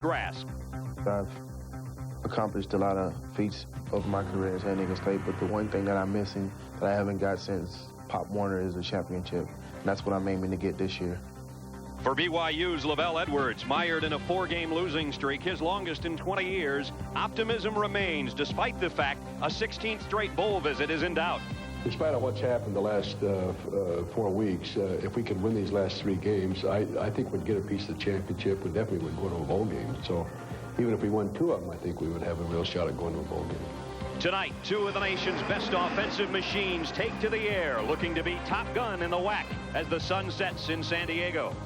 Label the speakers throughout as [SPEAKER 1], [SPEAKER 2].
[SPEAKER 1] grasp.
[SPEAKER 2] I've accomplished a lot of feats of my career at San Diego State, but the one thing that I'm missing that I haven't got since Pop Warner is a championship. And that's what I'm aiming to get this year.
[SPEAKER 1] For BYU's Lavelle Edwards, mired in a 4-game losing streak, his longest in 20 years, optimism remains despite the fact a 16th straight bowl visit is in doubt.
[SPEAKER 3] Despite what's happened the last 4 weeks, if we can win these last 3 games, I think we'd get a piece of the championship. We definitely would go to a bowl game. So even if we won 2 of them, I think we would have a real shot at going to a bowl game.
[SPEAKER 1] Tonight, 2 of the nation's best offensive machines take to the air, looking to be top gun in the WAC as the sun sets in San Diego.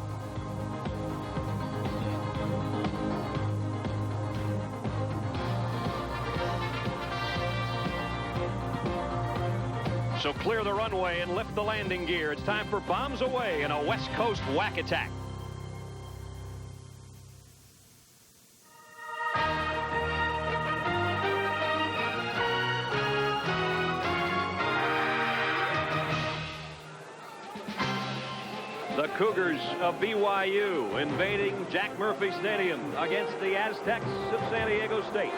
[SPEAKER 1] So clear the runway and lift the landing gear. It's time for bombs away in a West Coast WAC attack. The Cougars of BYU invading Jack Murphy Stadium against the Aztecs of San Diego State.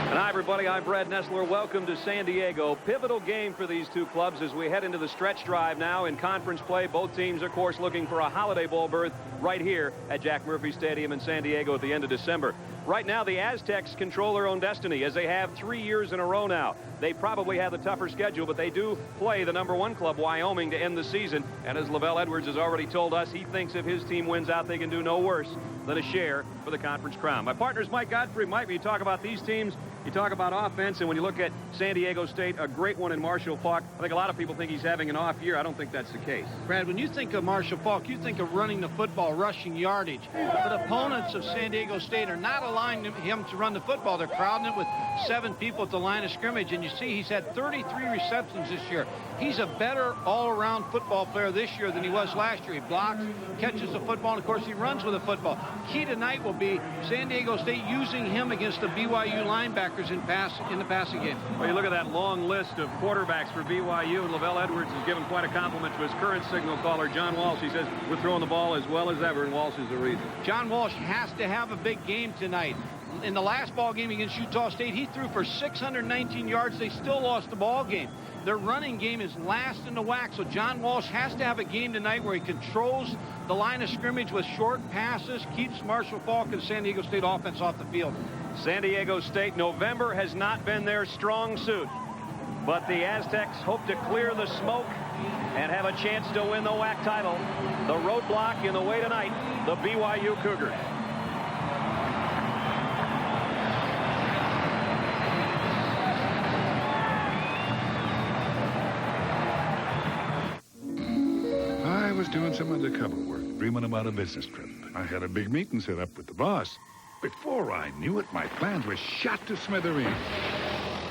[SPEAKER 1] And hi, everybody. I'm Brad Nessler. Welcome to San Diego. Pivotal game for these 2 clubs as we head into the stretch drive now in conference play. Both teams, of course, looking for a Holiday Bowl berth right here at Jack Murphy Stadium in San Diego at the end of December. Right now, the Aztecs control their own destiny as they have 3 years in a row now. They probably have the tougher schedule, but they do play the #1 club, Wyoming, to end the season. And as Lavelle Edwards has already told us, he thinks if his team wins out, they can do no worse than a share for the conference crown. My partner is Mike Godfrey. Mike, when you talk about these teams, you talk about offense, and when you look at San Diego State, a great one in Marshall Faulk. I think a lot of people think he's having an off year. I don't think that's the case.
[SPEAKER 4] Brad, when you think of Marshall Faulk, you think of running the football, rushing yardage. But opponents of San Diego State are not allowing him to run the football. They're crowding it with 7 people at the line of scrimmage, and you see he's had 33 receptions this year. He's a better all-around football player this year than he was last year. He blocks, catches the football, and, of course, he runs with the football. Key tonight will be San Diego State using him against the BYU linebackers in the passing game.
[SPEAKER 1] Well, you look at that long list of quarterbacks for BYU, and Lavelle Edwards has given quite a compliment to his current signal caller, John Walsh. He says, we're throwing the ball as well as ever, and Walsh is the reason.
[SPEAKER 4] John Walsh has to have a big game tonight. In the last ball game against Utah State, he threw for 619 yards. They still lost the ball game. Their running game is last in the WAC, so John Walsh has to have a game tonight where he controls the line of scrimmage with short passes, keeps Marshall Faulk and San Diego State offense off the field.
[SPEAKER 1] San Diego State, November has not been their strong suit, but the Aztecs hope to clear the smoke and have a chance to win the WAC title. The roadblock in the way tonight, the BYU Cougars.
[SPEAKER 5] I was doing some undercover work, dreaming about a business trip. I had a big meeting set up with the boss. Before I knew it, my plans were shot to smithereens.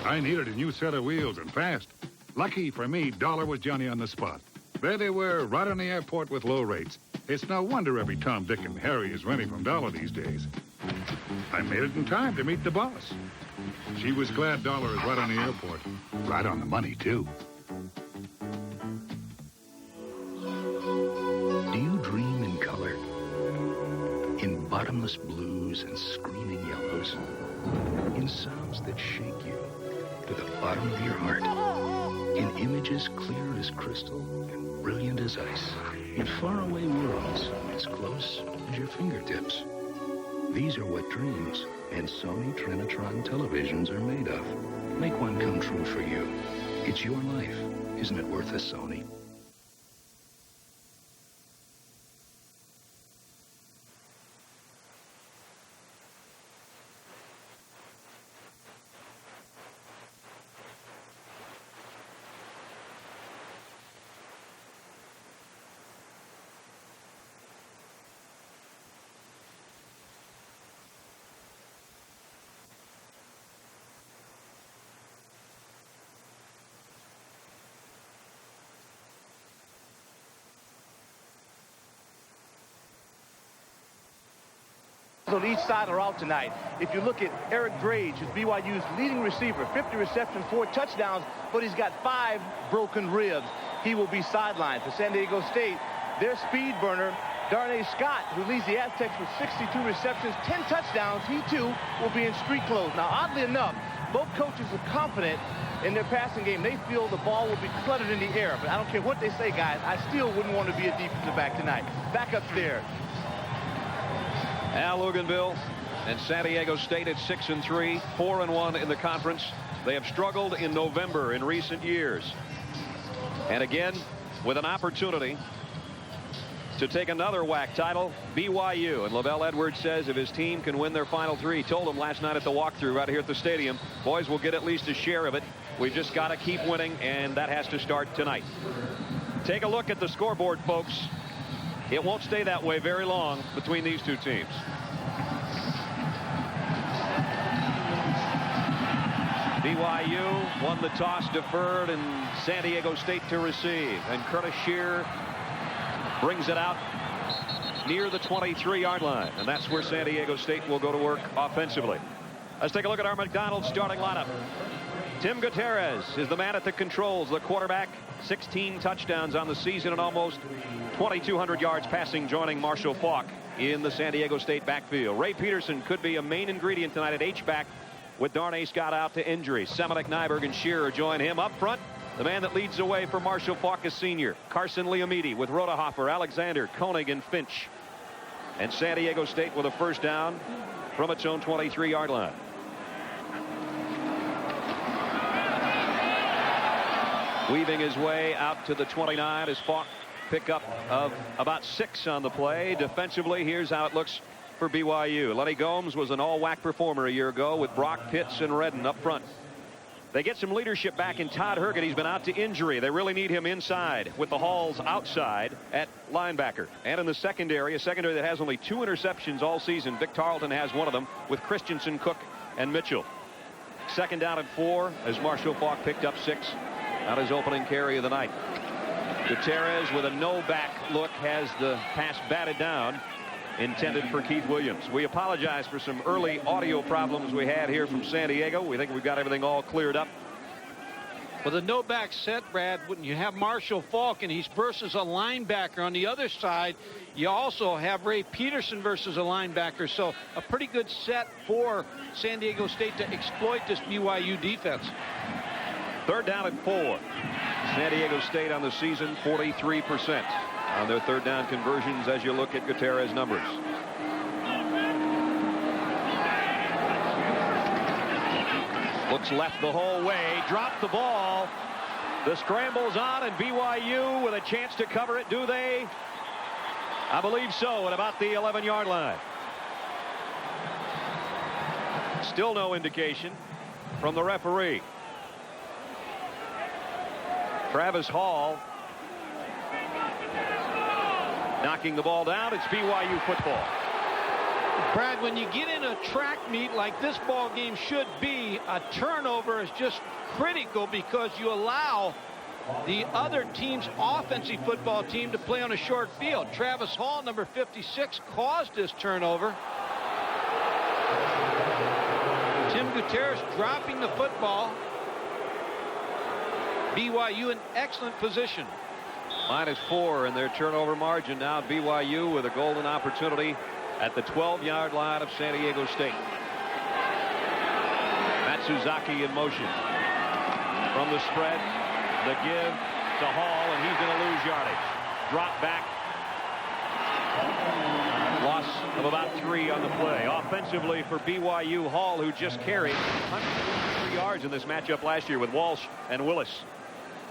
[SPEAKER 5] I needed a new set of wheels, and fast. Lucky for me, Dollar was Johnny on the spot. There they were, right on the airport with low rates. It's no wonder every Tom, Dick, and Harry is renting from Dollar these days. I made it in time to meet the boss. She was glad Dollar is right on the airport. Right on the money, too.
[SPEAKER 6] Do you dream in color? In bottomless blues and screaming yellows? In sounds that shake you to the bottom of your heart? In images clear as crystal and brilliant as ice? In faraway worlds as close as your fingertips? These are what dreams and Sony Trinitron televisions are made of. Make one come true for you. It's your life. Isn't it worth a Sony?
[SPEAKER 7] On each side are out tonight. If you look at Eric Drage, who's BYU's leading receiver, 50 receptions, 4 touchdowns, but he's got 5 broken ribs. He will be sidelined. For San Diego State, their speed burner, Darnay Scott, who leads the Aztecs with 62 receptions, 10 touchdowns. He, too, will be in street clothes. Now, oddly enough, both coaches are confident in their passing game. They feel the ball will be cluttered in the air. But I don't care what they say, guys. I still wouldn't want to be a defensive back tonight. Back upstairs.
[SPEAKER 1] Al Luganville and San Diego State at 6-3, 4-1 in the conference. They have struggled in November in recent years. And again, with an opportunity to take another WAC title, BYU. And Lavelle Edwards says if his team can win their final 3, he told them last night at the walkthrough right here at the stadium, boys will get at least a share of it. We've just got to keep winning, and that has to start tonight. Take a look at the scoreboard, folks. It won't stay that way very long between these two teams. BYU won the toss, deferred, and San Diego State to receive. And Curtis Shear brings it out near the 23-yard line. And that's where San Diego State will go to work offensively. Let's take a look at our McDonald's starting lineup. Tim Gutierrez is the man at the controls, the quarterback. 16 touchdowns on the season and almost 2,200 yards passing, joining Marshall Faulk in the San Diego State backfield. Ray Peterson could be a main ingredient tonight at H-back with Darnay Scott out to injury. Semenuk, Nyberg, and Shearer join him up front. The man that leads the way for Marshall Faulk is senior Carson Liamidi with Rodehofer, Alexander, Koenig, and Finch. And San Diego State with a first down from its own 23-yard line. Weaving his way out to the 29 is Faulk. Pickup of about 6 on the play. Defensively, here's how it looks for BYU. Lenny Gomes was an all-WAC performer a year ago with Brock, Pitts, and Redden up front. They get some leadership back in Todd Herget. He's been out to injury. They really need him inside with the Halls outside at linebacker. And in the secondary, a secondary that has only 2 interceptions all season. Vic Tarleton has one of them with Christensen, Cook, and Mitchell. Second down and 4 as Marshall Faulk picked up 6 on his opening carry of the night. Gutierrez with a no-back look has the pass batted down, intended for Keith Williams. We apologize for some early audio problems we had here from San Diego. We think we've got everything all cleared up.
[SPEAKER 4] With a no-back set, Brad, when you have Marshall Faulk and he's versus a linebacker on the other side, you also have Ray Peterson versus a linebacker. So a pretty good set for San Diego State to exploit this BYU defense.
[SPEAKER 1] Third down and 4. San Diego State on the season 43% on their third down conversions as you look at Gutierrez numbers. Looks left the whole way, dropped the ball. The scramble's on, and BYU with a chance to cover it. Do they? I believe so, at about the 11-yard line. Still no indication from the referee. Travis Hall knocking the ball down. It's BYU football.
[SPEAKER 4] Brad, when you get in a track meet like this ball game should be, a turnover is just critical because you allow the other team's offensive football team to play on a short field. Travis Hall, number 56, caused this turnover. Tim Gutierrez dropping the football. BYU in excellent position.
[SPEAKER 1] -4 in their turnover margin. Now BYU with a golden opportunity at the 12-yard line of San Diego State. Matsuzaki in motion. From the spread, the give to Hall, and he's going to lose yardage. Drop back. Loss of about 3 on the play. Offensively for BYU, Hall, who just carried 103 yards in this matchup last year with Walsh and Willis.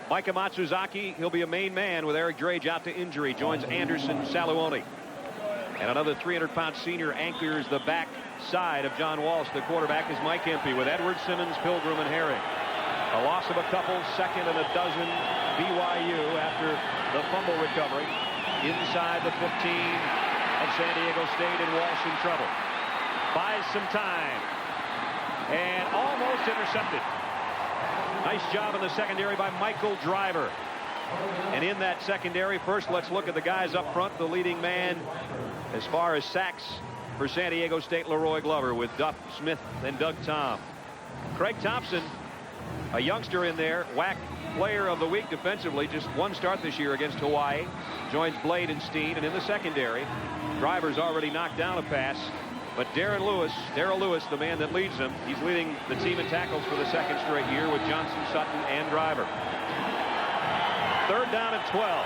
[SPEAKER 1] Micah Matsuzaki, he'll be a main man with Eric Drage out to injury. Joins Anderson Saluoni. And another 300-pound senior anchors the back side of John Walsh. The quarterback is Mike Empey with Edward Simmons, Pilgrim, and Herring. A loss of a couple, second and a dozen BYU after the fumble recovery inside the 15 of San Diego State, and Walsh in trouble. Buys some time and almost intercepted. Nice job in the secondary by Michael Driver. And in that secondary, first let's look at the guys up front. The leading man as far as sacks for San Diego State, Leroy Glover, with Duff Smith and Doug Tom. Craig Thompson, a youngster in there, WAC player of the week defensively. Just one start this year against Hawaii. Joins Blade and Steen. And in the secondary, Driver's already knocked down a pass. But Darryl Lewis, the man that leads them, he's leading the team in tackles for the second straight year with Johnson, Sutton, and Driver. Third down at 12.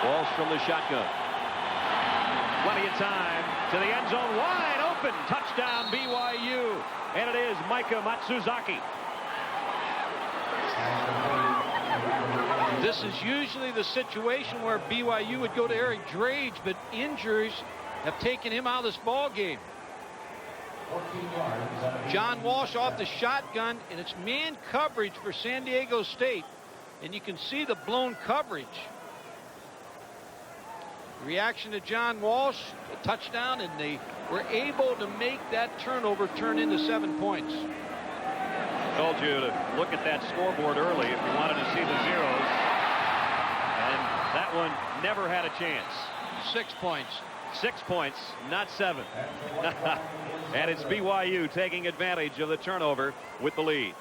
[SPEAKER 1] Walsh from the shotgun. Plenty of time to the end zone, wide open. Touchdown BYU. And it is Micah Matsuzaki.
[SPEAKER 4] This is usually the situation where BYU would go to Eric Drage, but injuries have taken him out of this ball game. John Walsh off the shotgun, and it's man coverage for San Diego State. And you can see the blown coverage. Reaction to John Walsh, a touchdown, and they were able to make that turnover turn into 7 points.
[SPEAKER 1] Told you to look at that scoreboard early if you wanted to see the zeros. And that one never had a chance.
[SPEAKER 4] 6 points.
[SPEAKER 1] 6 points, not 7. And it's BYU taking advantage of the turnover with the lead.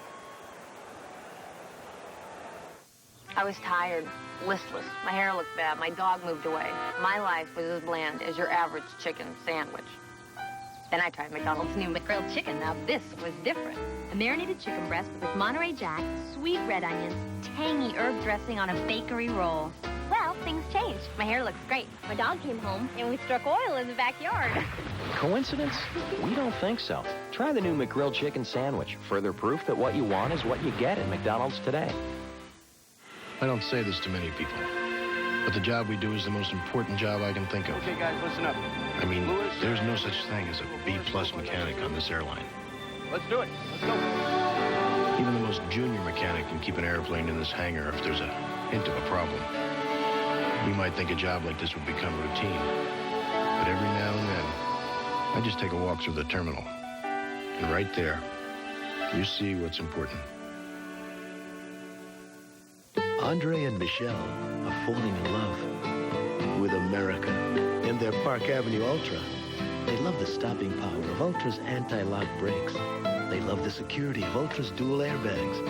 [SPEAKER 8] I was tired, listless. My hair looked bad. My dog moved away. My life was as bland as your average chicken sandwich. Then I tried McDonald's new McGrilled chicken. Now this was different.
[SPEAKER 9] A marinated chicken breast with Monterey Jack, sweet red onions, tangy herb dressing on a bakery roll. Well, things changed. My hair looks great. My dog came home, and we struck oil in the backyard.
[SPEAKER 10] Coincidence? We don't think so. Try the new McGrilled chicken sandwich. Further proof that what you want is what you get at McDonald's today.
[SPEAKER 11] I don't say this to many people, but the job we do is the most important job I can think of.
[SPEAKER 7] Okay, guys, listen up.
[SPEAKER 11] I mean, there's no such thing as a B-plus mechanic on this airline.
[SPEAKER 7] Let's do it. Let's go.
[SPEAKER 11] Even the most junior mechanic can keep an airplane in this hangar if there's a hint of a problem. We might think a job like this would become routine, but every now and then, I just take a walk through the terminal, and right there, you see what's important.
[SPEAKER 12] Andre and Michelle are falling in love with America and their Park Avenue Ultra. They love the stopping power of Ultra's anti-lock brakes. They love the security of Ultra's dual airbags.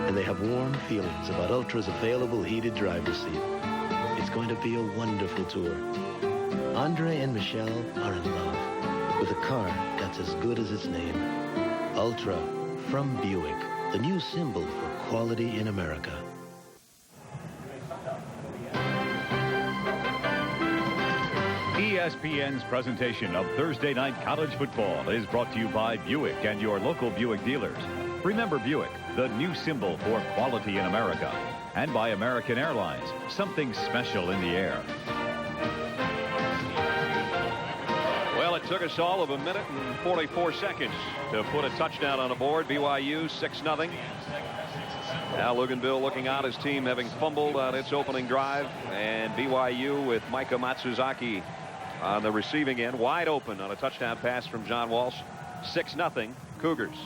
[SPEAKER 12] And they have warm feelings about Ultra's available heated driver's seat. It's going to be a wonderful tour. Andre and Michelle are in love with a car that's as good as its name. Ultra from Buick, the new symbol for quality in America.
[SPEAKER 13] ESPN's presentation of Thursday night college football is brought to you by Buick and your local Buick dealers. Remember Buick, the new symbol for quality in America. And by American Airlines, something special in the air.
[SPEAKER 1] Well, it took us all of 1 minute and 44 seconds to put a touchdown on the board. BYU 6-0. Now Luganville looking out, his team having fumbled on its opening drive, and BYU with Micah Matsuzaki on the receiving end, wide open on a touchdown pass from John Walsh. 6-0 Cougars.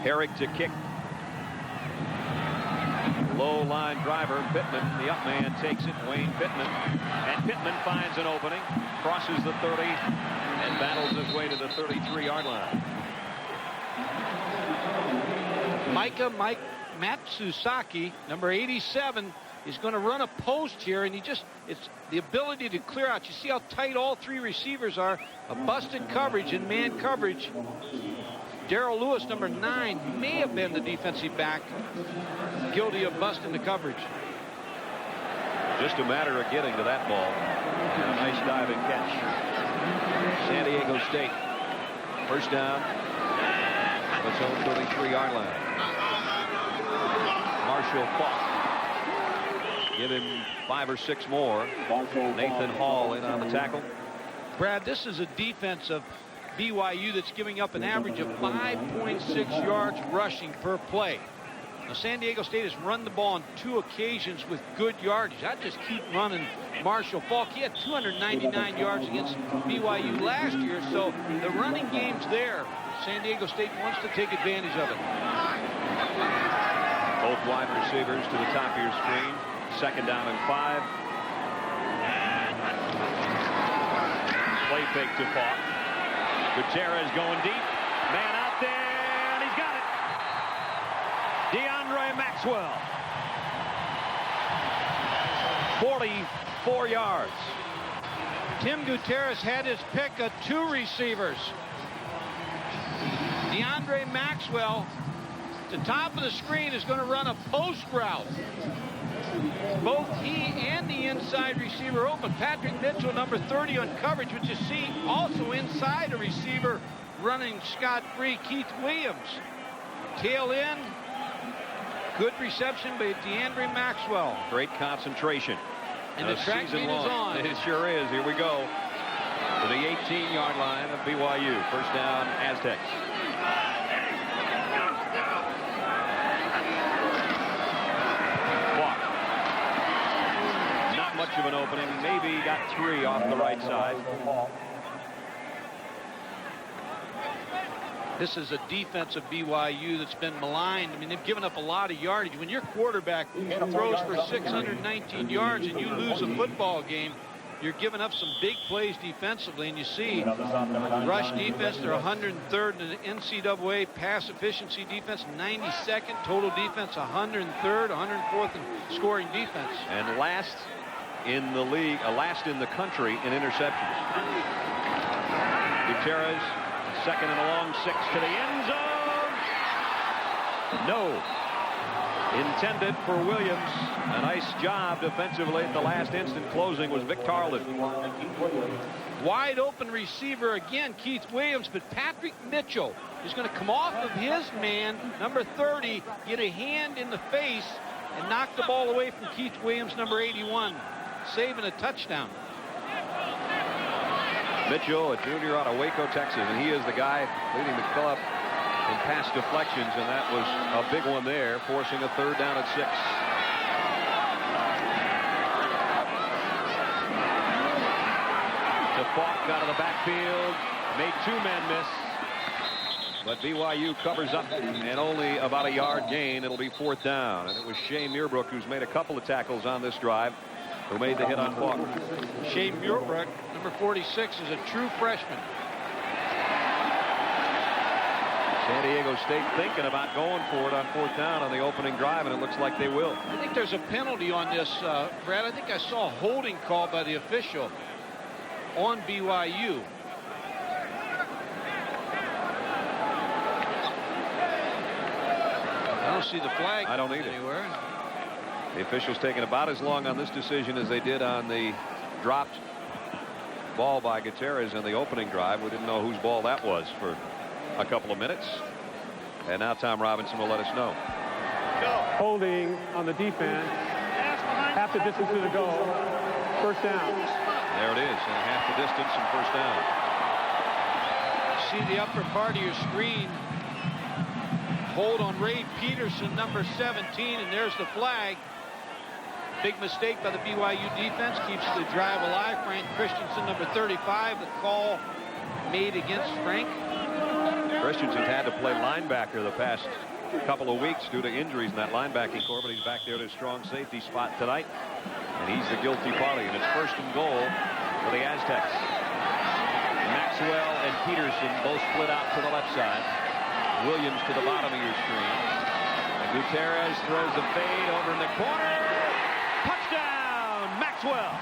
[SPEAKER 1] Herrick to kick. Low line driver Pittman, the up man takes it, Wayne Pittman, and Pittman finds an opening, crosses the 30 and battles his way to the 33-yard line.
[SPEAKER 4] Micah Matsusaki, number 87, is going to run a post here, and it's the ability to clear out. You see how tight all three receivers are. A busted coverage and man coverage. Darryl Lewis, number 9, may have been the defensive back, guilty of busting the coverage.
[SPEAKER 1] Just a matter of getting to that ball. And a nice diving catch. San Diego State. First down. Its own 33-yard line. Marshall Faulk. Give him 5 or 6 more. Nathan Hall in on the tackle.
[SPEAKER 4] Brad, this is a defense of BYU that's giving up an average of 5.6 yards rushing per play. Now, San Diego State has run the ball on 2 occasions with good yardage. I just keep running Marshall Faulk. He had 299 yards against BYU last year, so the running game's there. San Diego State wants to take advantage of it.
[SPEAKER 1] Both wide receivers to the top of your screen. Second down and 5. Play fake to Faulk. Gutierrez going deep. Man out there, and he's got it. DeAndre Maxwell. 44 yards.
[SPEAKER 4] Tim Gutierrez had his pick of 2 receivers. DeAndre Maxwell, at the top of the screen, is going to run a post route. Both he and the inside receiver open. Patrick Mitchell, number 30 on coverage, which you see also inside a receiver running scot-free. Keith Williams, tail end, good reception by DeAndre Maxwell.
[SPEAKER 1] Great concentration.
[SPEAKER 4] And the track meet is on.
[SPEAKER 1] It sure is. Here we go to the 18-yard line of BYU. First down, Aztecs. Faulk. Not much of an opening. Maybe got 3 off the right side.
[SPEAKER 4] This is a defense of BYU that's been maligned. I mean, they've given up a lot of yardage. When your quarterback throws for 619 yards and you lose a football game, you're giving up some big plays defensively. And you see rush defense, they're 103rd in the NCAA. Pass efficiency defense, 92nd. Total defense, 103rd, 104th in scoring defense.
[SPEAKER 1] And last in the league, last in the country in interceptions. Gutierrez, second and a long 6 to the end zone. No. Intended for Williams. A nice job defensively at the last instant. Closing was Vic Tarleton.
[SPEAKER 4] Wide open receiver again, Keith Williams, but Patrick Mitchell is going to come off of his man, number 30, get a hand in the face, and knock the ball away from Keith Williams, number 81, saving a touchdown.
[SPEAKER 1] Mitchell, a junior out of Waco, Texas, and he is the guy leading the club in pass deflections, and that was a big one there, forcing a third down at 6. The Faulk out of the backfield, made 2 men miss, but BYU covers up and only about a yard gain. It'll be 4th down, and it was Shea Muirbrook who's made a couple of tackles on this drive, who made the hit on Faulk.
[SPEAKER 4] Shea Muirbrook, number 46, is a true freshman.
[SPEAKER 1] San Diego State thinking about going for it on 4th down on the opening drive, and it looks like they will.
[SPEAKER 4] I think there's a penalty on this, Brad. I think I saw a holding call by the official on BYU. I don't see the flag.
[SPEAKER 1] I don't either.
[SPEAKER 4] Anywhere.
[SPEAKER 1] The officials taking about as long on this decision as they did on the dropped ball by Gutierrez in the opening drive. We didn't know whose ball that was for a couple of minutes. And now Tom Robinson will let us know.
[SPEAKER 14] Holding on the defense. Half the distance to the goal. First down.
[SPEAKER 1] There it is. And half the distance and first down.
[SPEAKER 4] See the upper part of your screen. Hold on Ray Peterson, number 17, and there's the flag. Big mistake by the BYU defense. Keeps the drive alive. Frank Christensen, number 35. The call made against Frank.
[SPEAKER 1] Christensen's had to play linebacker the past couple of weeks due to injuries in that linebacking corps, but he's back there at his strong safety spot tonight. And he's the guilty party. And it's 1st and goal for the Aztecs. Maxwell and Peterson both split out to the left side. Williams to the bottom of your screen. And Gutierrez throws the fade over in the corner. Touchdown, Maxwell.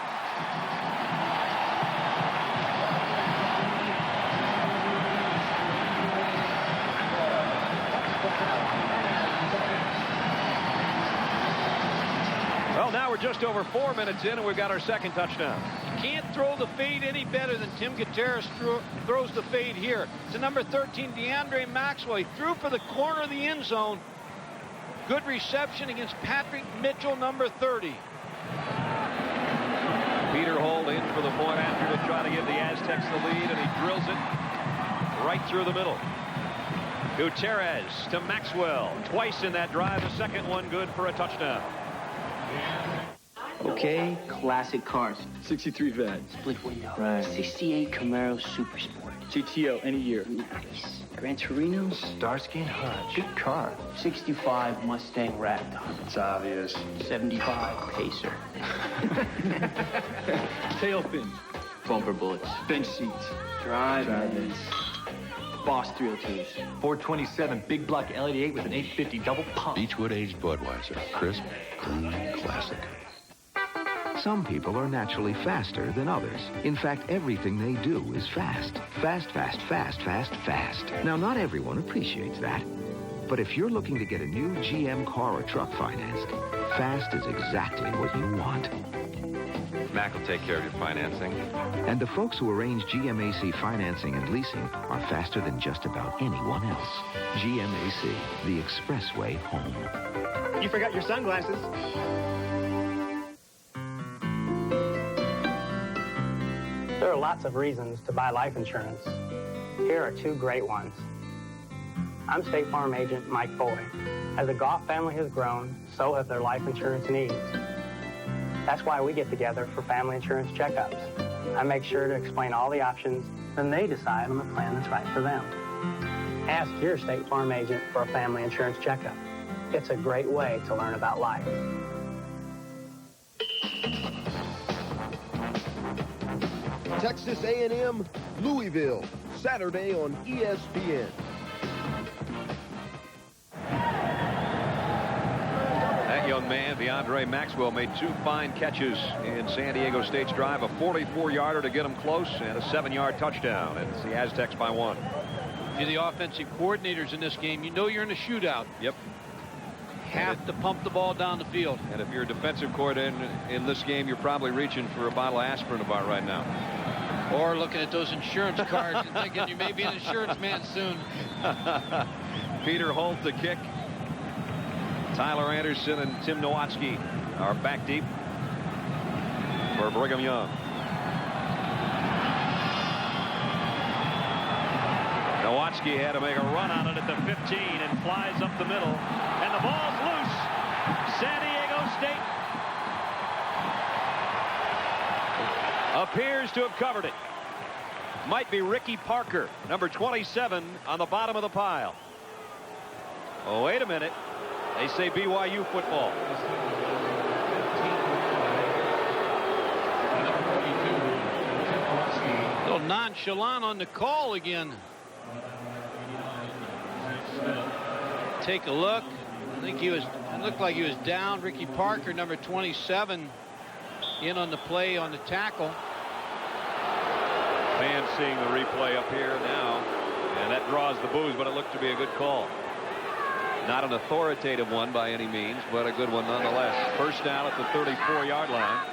[SPEAKER 1] Well, now we're just over 4 minutes in, and we've got our second touchdown.
[SPEAKER 4] You can't throw the fade any better than Tim Gutierrez throws the fade here. To number 13, DeAndre Maxwell. He threw for the corner of the end zone. Good reception against Patrick Mitchell, number 30.
[SPEAKER 1] Peter Holt in for the point after to try to give the Aztecs the lead, and he drills it right through the middle. Gutierrez to Maxwell. Twice in that drive. The second one good for a touchdown.
[SPEAKER 15] Okay, classic cars.
[SPEAKER 16] 63 Vet.
[SPEAKER 15] Split window.
[SPEAKER 16] Right.
[SPEAKER 15] 68 Camaro Super Sport.
[SPEAKER 16] GTO, any year.
[SPEAKER 15] Nice. Gran Torino.
[SPEAKER 16] Starsky and Hutch. Good car.
[SPEAKER 15] 65 Mustang Raptor.
[SPEAKER 16] It's obvious.
[SPEAKER 15] 75 Pacer.
[SPEAKER 16] Tail fins.
[SPEAKER 15] Bumper bullets.
[SPEAKER 16] Bench seats.
[SPEAKER 15] Drive-ins. Boss 302s. 427 big block LED8 with an 850 double pump.
[SPEAKER 3] Beechwood aged Budweiser. Crisp, clean, classic.
[SPEAKER 17] Some people are naturally faster than others. In fact, everything they do is fast. Fast, fast, fast, fast, fast. Now, not everyone appreciates that. But if you're looking to get a new GM car or truck financed, fast is exactly what you want.
[SPEAKER 18] Mac will take care of your financing.
[SPEAKER 17] And the folks who arrange GMAC financing and leasing are faster than just about anyone else. GMAC, the expressway home.
[SPEAKER 19] You forgot your sunglasses.
[SPEAKER 20] There are lots of reasons to buy life insurance. Here are 2 great ones. I'm State Farm Agent Mike Foy. As the Goff family has grown, so have their life insurance needs. That's why we get together for family insurance checkups. I make sure to explain all the options, then they decide on the plan that's right for them. Ask your State Farm agent for a family insurance checkup. It's a great way to learn about life.
[SPEAKER 21] Texas A&M, Louisville, Saturday on ESPN.
[SPEAKER 1] That young man, DeAndre Maxwell, made 2 fine catches in San Diego State's drive, a 44-yarder to get him close and a 7-yard touchdown. And it's the Aztecs by 1.
[SPEAKER 4] If you're the offensive coordinators in this game, you know you're in a shootout.
[SPEAKER 1] Yep.
[SPEAKER 4] Have to pump the ball down the field.
[SPEAKER 1] And if you're a defensive coordinator in this game, you're probably reaching for a bottle of aspirin about right now.
[SPEAKER 4] Or looking at those insurance cards and thinking you may be an insurance man soon.
[SPEAKER 1] Peter Holt the kick. Tyler Anderson and Tim Nowatzki are back deep for Brigham Young. Nowatzki had to make a run on it at the 15 and flies up the middle. And the ball's loose. San Diego State appears to have covered it. Might be Ricky Parker, number 27, on the bottom of the pile. Oh, wait a minute. They say BYU football.
[SPEAKER 4] A little nonchalant on the call again. Take a look. I think it looked like he was down. Ricky Parker, number 27, in on the play on the tackle.
[SPEAKER 1] Fans seeing the replay up here now, and that draws the boos, but it looked to be a good call. Not an authoritative one by any means, but a good one nonetheless. First down at the 34-yard line.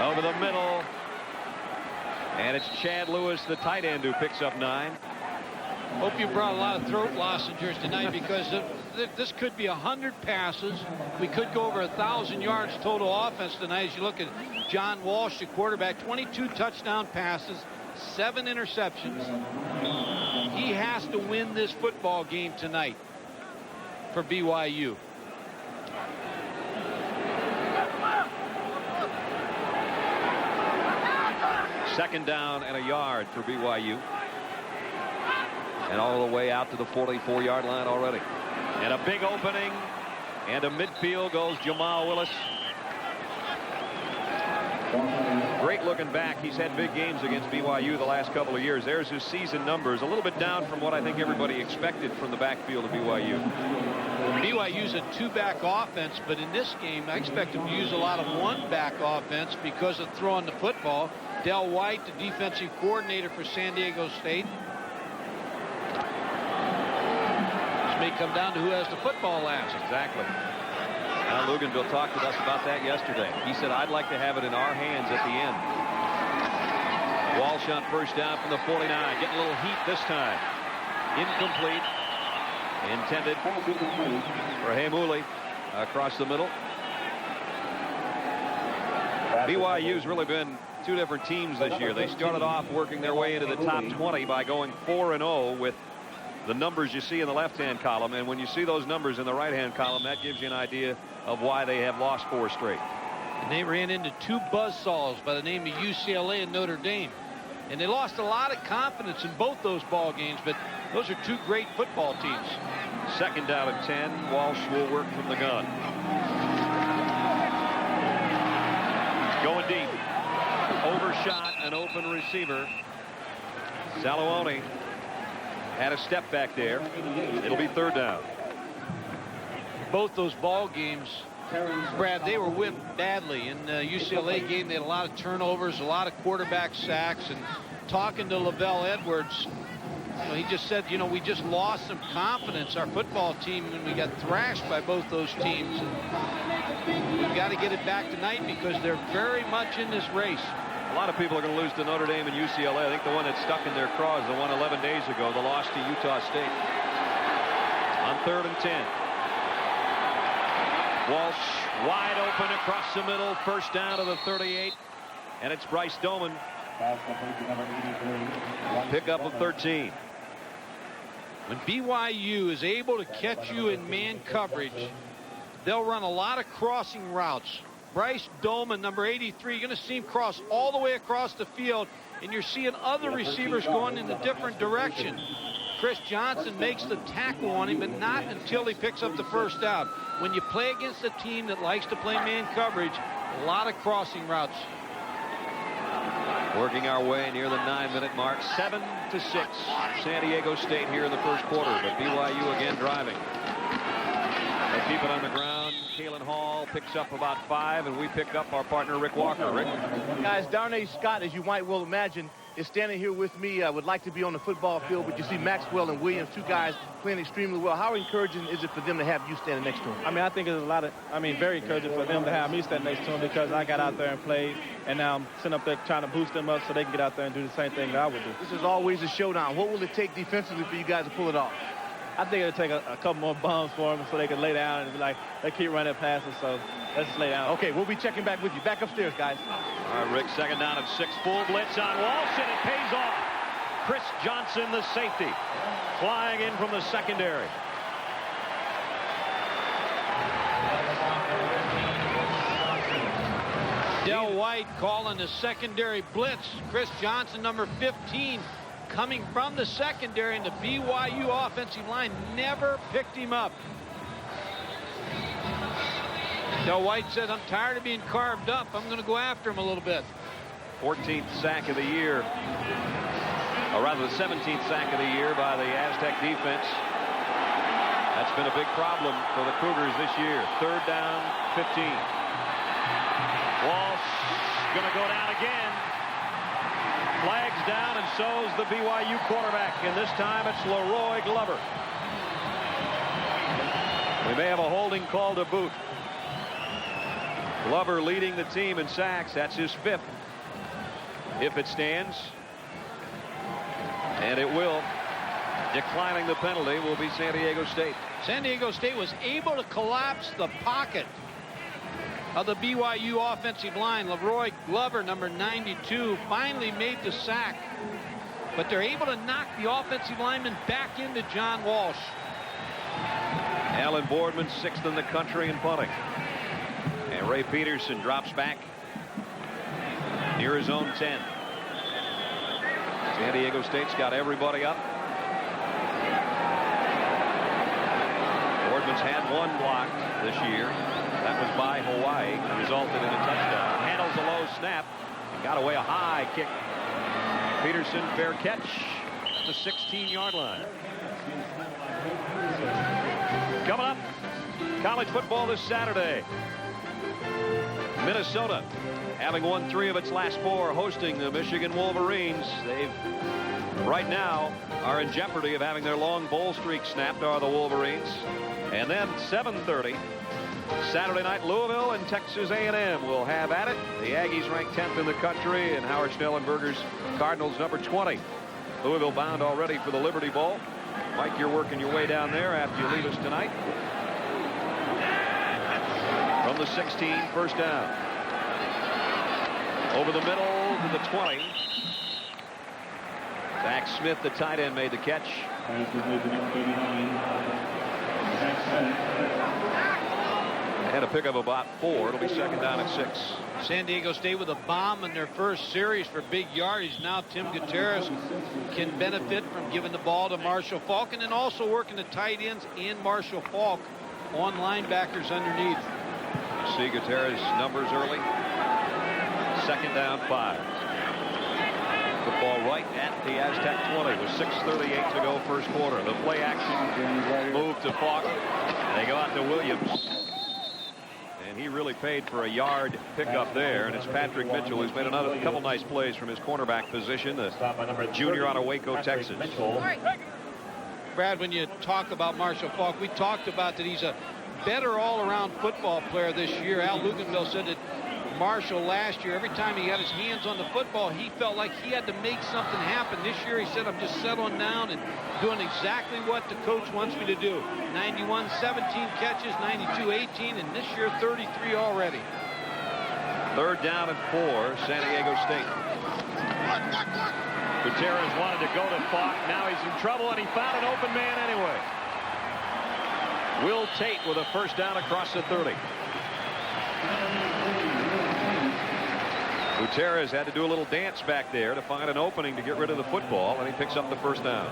[SPEAKER 1] Over the middle. And it's Chad Lewis, the tight end, who picks up 9.
[SPEAKER 4] Hope you brought a lot of throat lozenges tonight, because this could be 100 passes. We could go over 1,000 yards total offense tonight. As you look at John Walsh, the quarterback, 22 touchdown passes, 7 interceptions. He has to win this football game tonight for BYU.
[SPEAKER 1] Second down and a yard for BYU. And all the way out to the 44-yard line already. And a big opening. And to midfield goes Jamal Willis. Great looking back. He's had big games against BYU the last couple of years. There's his season numbers. A little bit down from what I think everybody expected from the backfield of BYU.
[SPEAKER 4] BYU's a 2-back offense, but in this game, I expect them to use a lot of 1-back offense because of throwing the football. Del White, the defensive coordinator for San Diego State. This may come down to who has the football last.
[SPEAKER 1] Exactly. Now, Luganville talked to us about that yesterday. He said, I'd like to have it in our hands at the end. Walsh on first down from the 49. Getting a little heat this time. Incomplete. Intended for Hamuli across the middle. BYU's really been 2 different teams this year. They started off working their way into the top 20 by going 4-0 with the numbers you see in the left-hand column. And when you see those numbers in the right-hand column, that gives you an idea of why they have lost 4 straight.
[SPEAKER 4] And they ran into 2 buzzsaws by the name of UCLA and Notre Dame. And they lost a lot of confidence in both those ball games, but those are 2 great football teams.
[SPEAKER 1] Second down and 10. Walsh will work from the gun. Going deep. shot, an open receiver. Saluoni had a step back there. It'll be third down.
[SPEAKER 4] Both those ball games, Brad, they were whipped badly. In the UCLA game, they had a lot of turnovers, a lot of quarterback sacks. And talking to Lavelle Edwards, he just said, we just lost some confidence, our football team, when we got thrashed by both those teams. And we've got to get it back tonight because they're very much in this race.
[SPEAKER 1] A lot of people are going to lose to Notre Dame and UCLA. I think the one that stuck in their craw is the one 11 days ago, the loss to Utah State. On 3rd and 10. Walsh wide open across the middle. First down to the 38. And it's Bryce Doman. Pickup of 13.
[SPEAKER 4] When BYU is able to catch you in man coverage, they'll run a lot of crossing routes. Bryce Doman, number 83, you're going to see him cross all the way across the field, and you're seeing other receivers going in a different direction. Chris Johnson makes the tackle on him, but not until he picks up the first down. When you play against a team that likes to play man coverage, a lot of crossing routes.
[SPEAKER 1] Working our way near the 9-minute mark. 7-6. San Diego State here in the first quarter, but BYU again driving. They keep it on the ground. Kalen Hall picks up about 5, and we pick up our partner Rick Walker. Rick?
[SPEAKER 7] Guys, Darnay Scott, as you might well imagine, is standing here with me. Would like to be on the football field, but you see Maxwell and Williams, two guys playing extremely well. How encouraging is it for them to have you standing next to them?
[SPEAKER 2] I mean, I think it's very encouraging for them to have me standing next to them, because I got out there and played, and now I'm sitting up there trying to boost them up so they can get out there and do the same thing that I would do.
[SPEAKER 7] This is always a showdown. What will it take defensively for you guys to pull it off?
[SPEAKER 2] I think it'll take a couple more bums for them so they can lay down and be like, they keep running passes, so let's just lay down.
[SPEAKER 7] Okay, we'll be checking back with you. Back upstairs, guys.
[SPEAKER 1] All right, Rick, second down and 6. Full blitz on Walsh, and it pays off. Chris Johnson, the safety, flying in from the secondary.
[SPEAKER 4] Del White calling the secondary blitz. Chris Johnson, number 15, coming from the secondary, and the BYU offensive line never picked him up. Del White said, I'm tired of being carved up. I'm going to go after him a little bit.
[SPEAKER 1] 14th sack of the year. Or rather, the 17th sack of the year by the Aztec defense. That's been a big problem for the Cougars this year. 3rd down, 15. Walsh going to go down again. Flags down, and so's the BYU quarterback. And this time it's Leroy Glover. We may have a holding call to boot. Glover leading the team in sacks. That's his 5th. If it stands. And it will. Declining the penalty will be San Diego State.
[SPEAKER 4] San Diego State was able to collapse the pocket of the BYU offensive line. Leroy Glover, number 92, finally made the sack. But they're able to knock the offensive lineman back into John Walsh.
[SPEAKER 1] Alan Boardman, 6th in the country in punting. And Ray Peterson drops back near his own 10. San Diego State's got everybody up. Boardman's had one blocked this year. That was by Hawaii. Resulted in a touchdown. Handles a low snap and got away a high kick. Peterson, fair catch at the 16-yard line. Coming up, college football this Saturday. Minnesota, having won 3 of its last 4, hosting the Michigan Wolverines. They've right now are in jeopardy of having their long bowl streak snapped, are the Wolverines. And then 7:30 Saturday night, Louisville and Texas A&M will have at it. The Aggies ranked 10th in the country, and Howard Schnellenberger's Cardinals number 20. Louisville bound already for the Liberty Bowl. Mike, you're working your way down there after you leave us tonight. From the 16, first down. Over the middle to the 20. Zach Smith, the tight end, made the catch. And a pickup of about 4. It'll be second down at 6.
[SPEAKER 4] San Diego State with a bomb in their first series for big yardage. Now Tim Gutierrez can benefit from giving the ball to Marshall Faulk, and then also working the tight ends and Marshall Faulk on linebackers underneath.
[SPEAKER 1] You see Gutierrez numbers early. Second down, 5. Football right at the Aztec 20 with 6:38 to go first quarter. The play action move to Faulk. They go out to Williams. And he really paid for a yard pickup there. And it's Patrick Mitchell who's made another couple nice plays from his cornerback position. The junior out of Waco, Texas.
[SPEAKER 4] Brad, when you talk about Marshall Faulk, we talked about that he's a better all-around football player this year. Al Luganville said that Marshall last year, every time he got his hands on the football, he felt like he had to make something happen. This year he said, I'm just settling down and doing exactly what the coach wants me to do. 91, 17 catches, 92, 18, and this year 33 already.
[SPEAKER 1] Third down and 4, San Diego State. Gutierrez wanted to go to Faulk. Now he's in trouble, and he found an open man anyway. Will Tate with a first down across the 30. Gutierrez had to do a little dance back there to find an opening to get rid of the football, and he picks up the first down.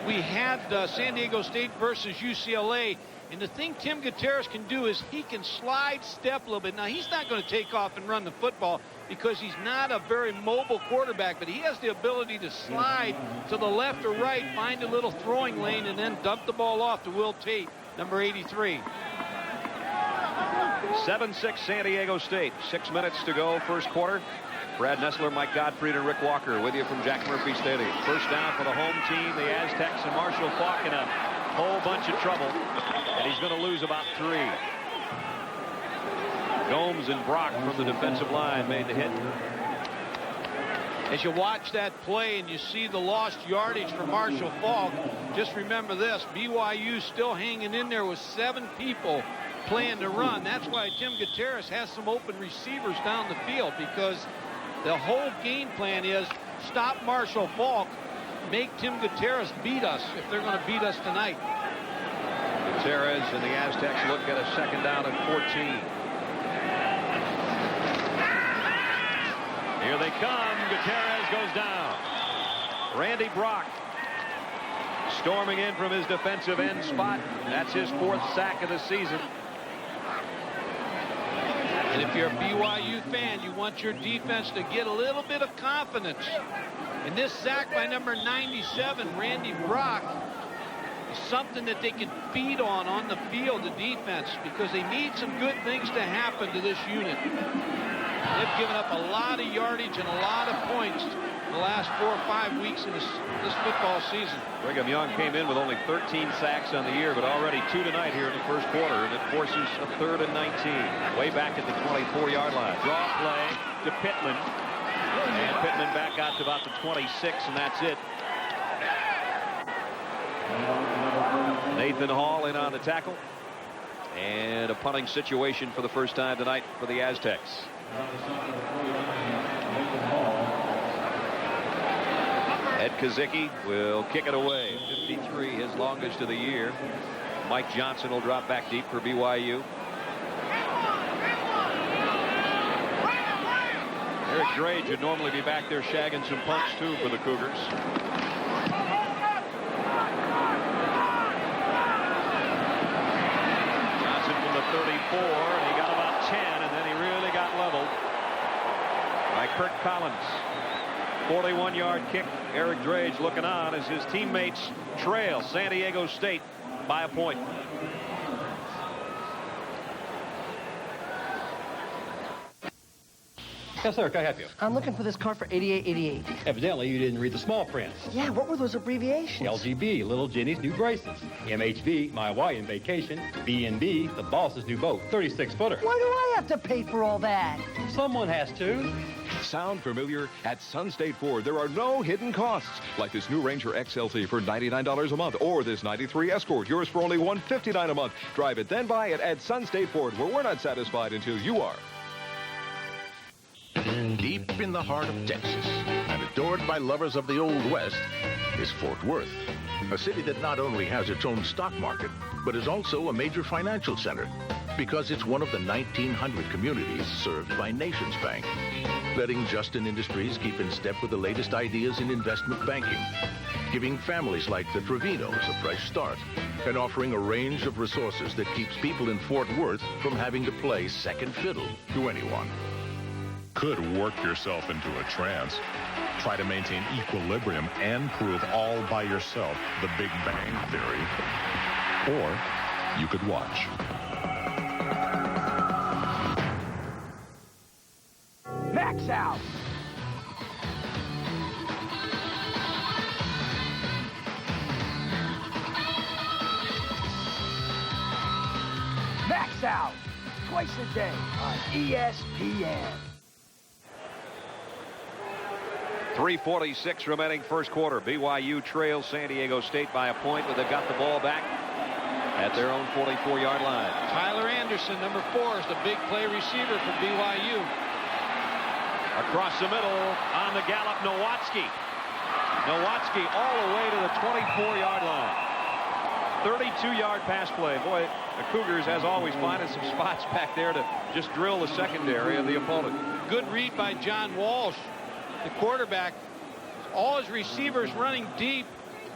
[SPEAKER 4] We had San Diego State versus UCLA, and the thing Tim Gutierrez can do is he can slide step a little bit. Now, he's not going to take off and run the football because he's not a very mobile quarterback, but he has the ability to slide to the left or right, find a little throwing lane, and then dump the ball off to Will Tate, number 83.
[SPEAKER 1] 7-6 San Diego State. 6 minutes to go first quarter. Brad Nessler, Mike Gottfried, and Rick Walker with you from Jack Murphy Stadium. First down for the home team, the Aztecs, and Marshall Faulk in a whole bunch of trouble, and he's going to lose about 3. Gomes and Brock from the defensive line made the hit.
[SPEAKER 4] As you watch that play and you see the lost yardage for Marshall Faulk, just remember this, BYU still hanging in there with 7 people playing to run. That's why Tim Gutierrez has some open receivers down the field, because the whole game plan is stop Marshall Faulk, make Tim Gutierrez beat us if they're going to beat us tonight.
[SPEAKER 1] Gutierrez and the Aztecs look at a second down and 14. Here they come. Gutierrez goes down. Randy Brock storming in from his defensive end spot. That's his 4th sack of the season.
[SPEAKER 4] And if you're a BYU fan, you want your defense to get a little bit of confidence. And this sack by number 97, Randy Brock, is something that they can feed on the field, the defense, because they need some good things to happen to this unit. They've given up a lot of yardage and a lot of points the last 4 or 5 weeks in this football season.
[SPEAKER 1] Brigham Young came in with only 13 sacks on the year, but already 2 tonight here in the first quarter, and it forces a 3rd and 19. Way back at the 24-yard line. Draw play to Pittman. And Pittman back out to about the 26, and that's it. Nathan Hall in on the tackle. And a punting situation for the first time tonight for the Aztecs. Ed Kazicki will kick it away. 53, his longest of the year. Mike Johnson will drop back deep for BYU. Eric Drage would normally be back there shagging some punts too for the Cougars. Johnson from the 34, and he got about 10, and then he really got leveled by Kirk Collins. 41-yard kick. Eric Drage looking on as his teammates trail San Diego State by a point.
[SPEAKER 5] Yes, sir. Can I help you?
[SPEAKER 22] I'm looking for this car for 8888.
[SPEAKER 5] Evidently, you didn't read the small print.
[SPEAKER 22] Yeah, what were those abbreviations?
[SPEAKER 5] LGB, Little Jenny's new braces. MHV, my Hawaiian vacation. B&B, the boss's new boat, 36-footer.
[SPEAKER 22] Why do I have to pay for all that?
[SPEAKER 5] Someone has to.
[SPEAKER 23] Sound familiar? At Sun State Ford, there are no hidden costs, like this new Ranger XLT for $99 a month, or this 93 Escort, yours for only $159 a month. Drive it, then buy it at Sun State Ford, where we're not satisfied until you are.
[SPEAKER 24] Deep in the heart of Texas, and adored by lovers of the Old West, is Fort Worth, a city that not only has its own stock market, but is also a major financial center, because it's one of the 1,900 communities served by Nations Bank, letting Justin Industries keep in step with the latest ideas in investment banking, giving families like the Trevinos a fresh start, and offering a range of resources that keeps people in Fort Worth from having to play second fiddle to anyone.
[SPEAKER 25] Could work yourself into a trance.
[SPEAKER 6] Try to maintain equilibrium and prove all by yourself the Big Bang Theory. Or you could watch.
[SPEAKER 8] Max out. Max out. Twice a day on ESPN.
[SPEAKER 1] 3:46 remaining first quarter. BYU trails San Diego State by a point, but they've got the ball back at their own 44-yard line.
[SPEAKER 4] Tyler Anderson, number 4, is the big play receiver for BYU.
[SPEAKER 1] Across the middle on the gallop, Nowatzki. Nowatzki all the way to the 24-yard line. 32-yard pass play. Boy, the Cougars, as always, finding some spots back there to just drill the secondary of the opponent.
[SPEAKER 4] Good read by John Walsh, the quarterback. All his receivers running deep,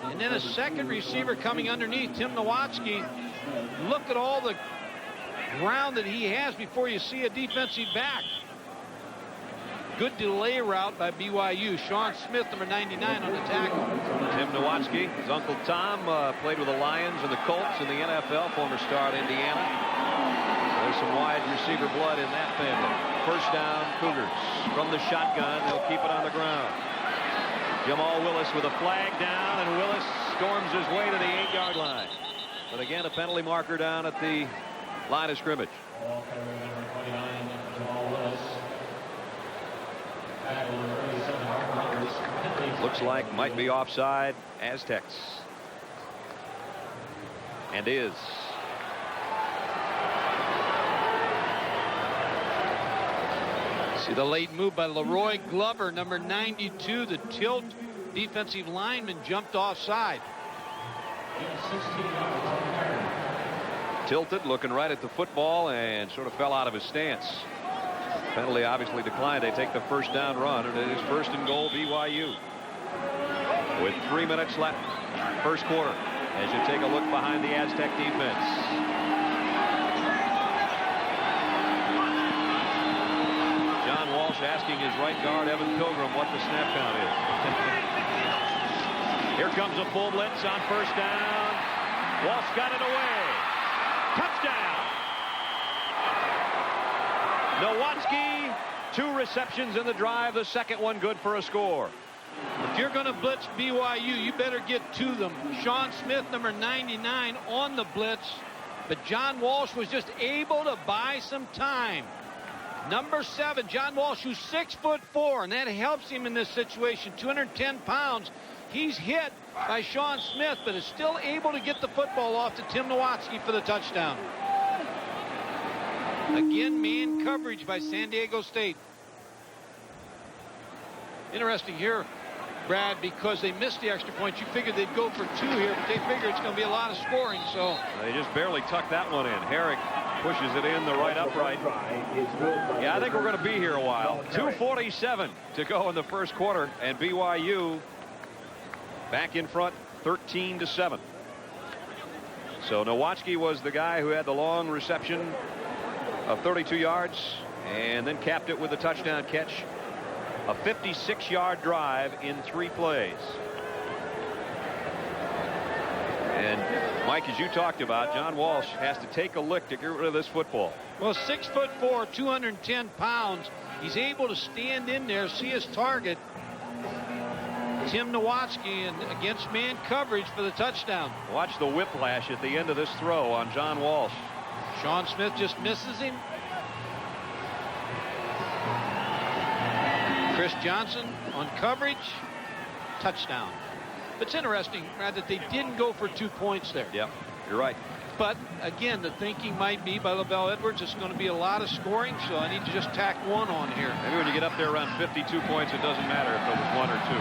[SPEAKER 4] and then a second receiver coming underneath, Tim Nowatzki. Look at all the ground that he has before you see a defensive back. Good delay route by BYU. Sean Smith, number 99, on the tackle.
[SPEAKER 1] Tim Nowatzki, his Uncle Tom, played with the Lions and the Colts in the NFL, former star at Indiana. There's some wide receiver blood in that family. First down, Cougars. From the shotgun, they'll keep it on the ground. Jamal Willis with a flag down, and Willis storms his way to the 8-yard line. But again, a penalty marker down at the line of scrimmage. Looks like might be offside. Aztecs. And is.
[SPEAKER 4] See the late move by Leroy Glover, number 92, the tilt defensive lineman, jumped offside.
[SPEAKER 1] Tilted, looking right at the football, and sort of fell out of his stance. Penalty obviously declined. They take the first down run, and it is first and goal BYU. With 3 minutes left, first quarter, as you take a look behind the Aztec defense. John Walsh asking his right guard, Evan Pilgrim, what the snap count is. Here comes a full blitz on first down. Walsh got it away. Touchdown. Nowatzki, 2 receptions in the drive. The second one good for a score.
[SPEAKER 4] If you're going to blitz BYU, you better get to them. Sean Smith, number 99, on the blitz. But John Walsh was just able to buy some time. Number 7, John Walsh, who's 6'4", and that helps him in this situation. 210 pounds. He's hit by Sean Smith, but is still able to get the football off to Tim Nowatzki for the touchdown. Again, man coverage by San Diego State. Interesting here, Brad, because they missed the extra point. You figured they'd go for 2 here, but they figure it's going to be a lot of scoring. So
[SPEAKER 1] they just barely tucked that one in. Herrick pushes it in the right upright. Yeah, I think we're going to be here a while. 2:47 to go in the first quarter, and BYU back in front, 13-7. So Nowatzki was the guy who had the long reception of 32 yards, and then capped it with a touchdown catch. A 56-yard drive in 3 plays. And Mike, as you talked about, John Walsh has to take a lick to get rid of this football.
[SPEAKER 4] Well, 6'4", 210 pounds. He's able to stand in there, see his target. Tim Nowatzki, and against man coverage for the touchdown.
[SPEAKER 1] Watch the whiplash at the end of this throw on John Walsh.
[SPEAKER 4] Sean Smith just misses him. Chris Johnson on coverage. Touchdown. But it's interesting, Brad, that they didn't go for 2 points there.
[SPEAKER 1] Yep, you're right.
[SPEAKER 4] But again, the thinking might be by LaVell Edwards, it's going to be a lot of scoring, so I need to just tack 1 on here.
[SPEAKER 1] Maybe when you get up there around 52 points, it doesn't matter if it was 1 or 2.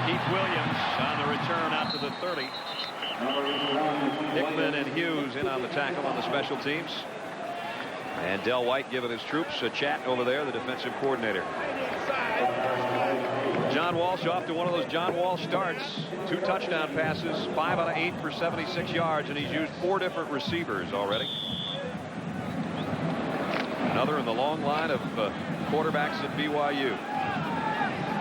[SPEAKER 1] Keith Williams on the return out to the 30. Hickman and Hughes in on the tackle on the special teams. And Del White giving his troops a chat over there, the defensive coordinator. John Walsh off to one of those John Walsh starts. 2 touchdown passes, 5 out of 8 for 76 yards, and he's used 4 different receivers already. Another in the long line of quarterbacks at BYU.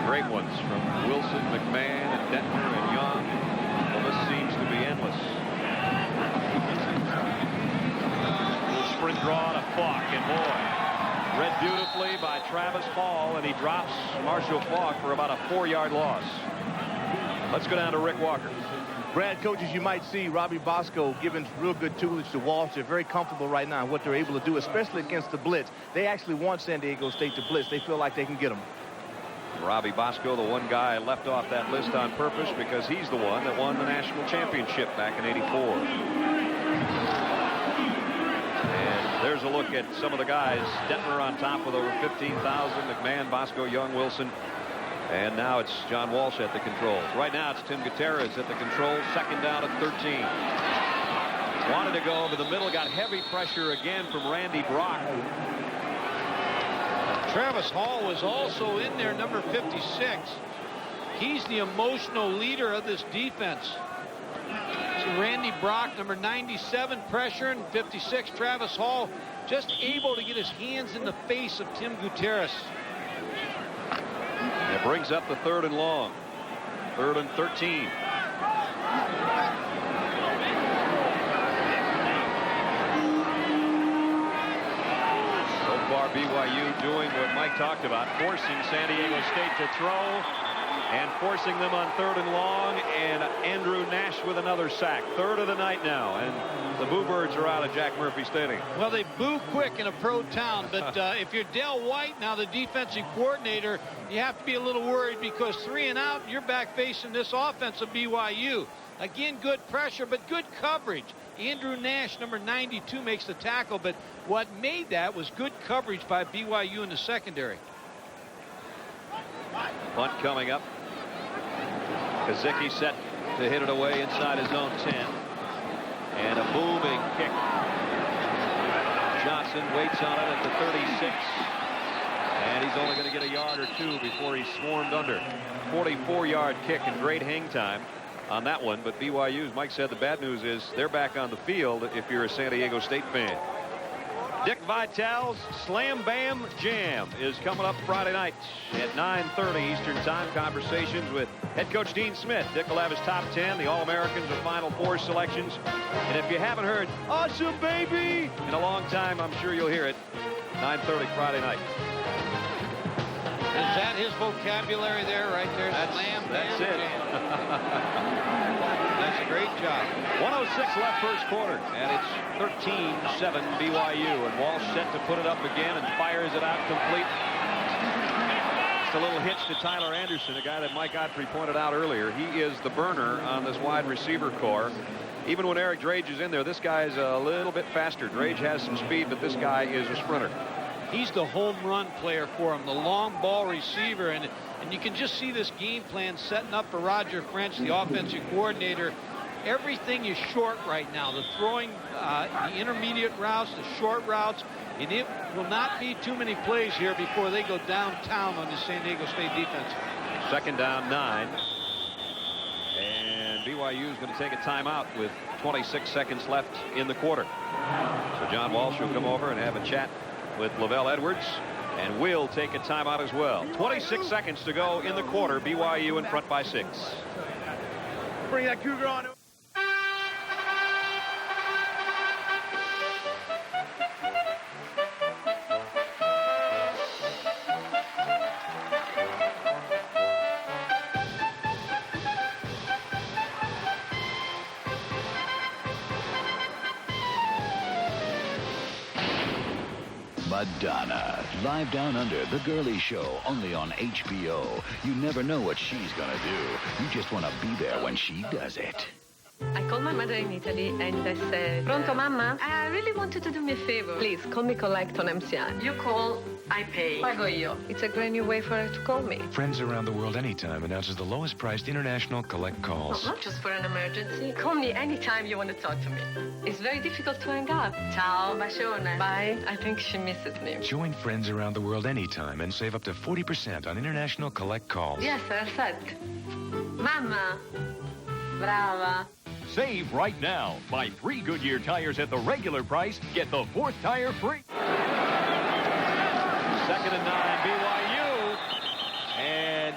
[SPEAKER 1] Great ones from Wilson, McMahon, and Detmer, and Young. The list seems to be endless. Little sprint draw to Faulk, and boy, read beautifully by Travis Hall, and he drops Marshall Faulk for about a 4-yard loss. Let's go down to Rick Walker.
[SPEAKER 7] Brad, coaches, you might see Robbie Bosco giving real good tutelage to Walsh. They're very comfortable right now in what they're able to do, especially against the blitz. They actually want San Diego State to blitz. They feel like they can get them.
[SPEAKER 1] Robbie Bosco, the one guy left off that list on purpose because he's the one that won the national championship back in '84. And there's a look at some of the guys. Detmer on top with over 15,000. McMahon, Bosco, Young, Wilson. And now it's John Walsh at the controls. Right now it's Tim Gutierrez at the controls. Second down at 13. Wanted to go over the middle. Got heavy pressure again from Randy Brock.
[SPEAKER 4] Travis Hall was also in there, number 56. He's the emotional leader of this defense. So Randy Brock, number 97, pressure, and 56, Travis Hall, just able to get his hands in the face of Tim Gutierrez.
[SPEAKER 1] It brings up the 3rd and long. 3rd and 13. So far, BYU doing what Mike talked about, forcing San Diego State to throw and forcing them on 3rd and long, and Andrew Nash with another sack. 3rd of the night now, and the Boo Birds are out at Jack Murphy Stadium.
[SPEAKER 4] Well, they boo quick in a pro town, but if you're Del White, now the defensive coordinator, you have to be a little worried because 3 and out, you're back facing this offense of BYU. Again, good pressure, but good coverage. Andrew Nash, number 92, makes the tackle, but what made that was good coverage by BYU in the secondary.
[SPEAKER 1] Punt coming up. Kazicki set to hit it away inside his own 10. And a booming kick. Johnson waits on it at the 36. And he's only going to get a yard or 2 before he's swarmed under. 44-yard kick and great hang time on that one. But BYU, as Mike said, the bad news is they're back on the field if you're a San Diego State fan. Dick Vitale's Slam Bam Jam is coming up Friday night at 9:30 Eastern Time. Conversations with head coach Dean Smith. Dick will have his top 10, the All-Americans, the Final Four selections. And if you haven't heard "Awesome Baby" in a long time, I'm sure you'll hear it. 9:30 Friday night.
[SPEAKER 4] Is that his vocabulary there, right there? Slam Bam
[SPEAKER 1] That's it.
[SPEAKER 4] That's a great job.
[SPEAKER 1] 1:06 left first quarter, and it's 13-7 BYU. And Walsh set to put it up again and fires it out complete. Just a little hitch to Tyler Anderson, a guy that Mike Godfrey pointed out earlier. He is the burner on this wide receiver core. Even when Eric Drage is in there, this guy is a little bit faster. Drage has some speed, but this guy is a sprinter.
[SPEAKER 4] He's the home run player for him, the long ball receiver, and you can just see this game plan setting up for Roger French, the offensive coordinator. Everything is short right now. The throwing, the intermediate routes, the short routes, and it will not be too many plays here before they go downtown on the San Diego State defense.
[SPEAKER 1] Second down, 9. And BYU is going to take a timeout with 26 seconds left in the quarter. So John Walsh will come over and have a chat with Lavelle Edwards, and we'll take a timeout as well. 26 seconds to go in the quarter. BYU in front by 6.
[SPEAKER 7] Bring that Cougar on.
[SPEAKER 9] Madonna, live down under, The Girly Show, only on HBO. You never know what she's gonna do. You just want to be there when she does it.
[SPEAKER 10] I called my mother in Italy and I said, Pronto, Mamma? I really wanted to do me a favor. Please, call me collect on MCI. You call, I pay. Pago io. It's a great new way for her to call me.
[SPEAKER 11] Friends Around the World Anytime announces the lowest priced international collect calls.
[SPEAKER 10] Not just for an emergency. Call me anytime you want to talk to me. It's very difficult to hang up. Ciao, bacione. Bye. I think she misses me.
[SPEAKER 11] Join Friends Around the World anytime and save up to 40% on international collect calls.
[SPEAKER 10] Yes, perfect. Mamma. Brava.
[SPEAKER 13] Save right now. Buy 3 Goodyear tires at the regular price. Get the 4th tire free.
[SPEAKER 1] 2nd and 9, BYU. And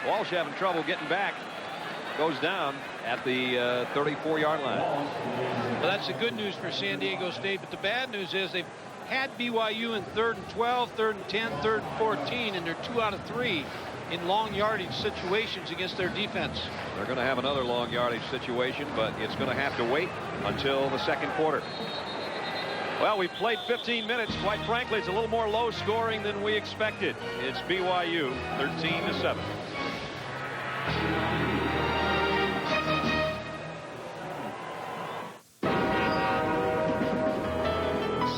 [SPEAKER 1] Walsh having trouble getting back. Goes down at the 34-yard line.
[SPEAKER 4] Well, that's the good news for San Diego State, but the bad news is they've had BYU in 3rd and 12, 3rd and 10, 3rd and 14, and they're 2 out of 3 in long yardage situations against their defense.
[SPEAKER 1] They're going to have another long yardage situation, but it's going to have to wait until the second quarter. Well, we've played 15 minutes. Quite frankly, it's a little more low scoring than we expected. It's BYU 13-7.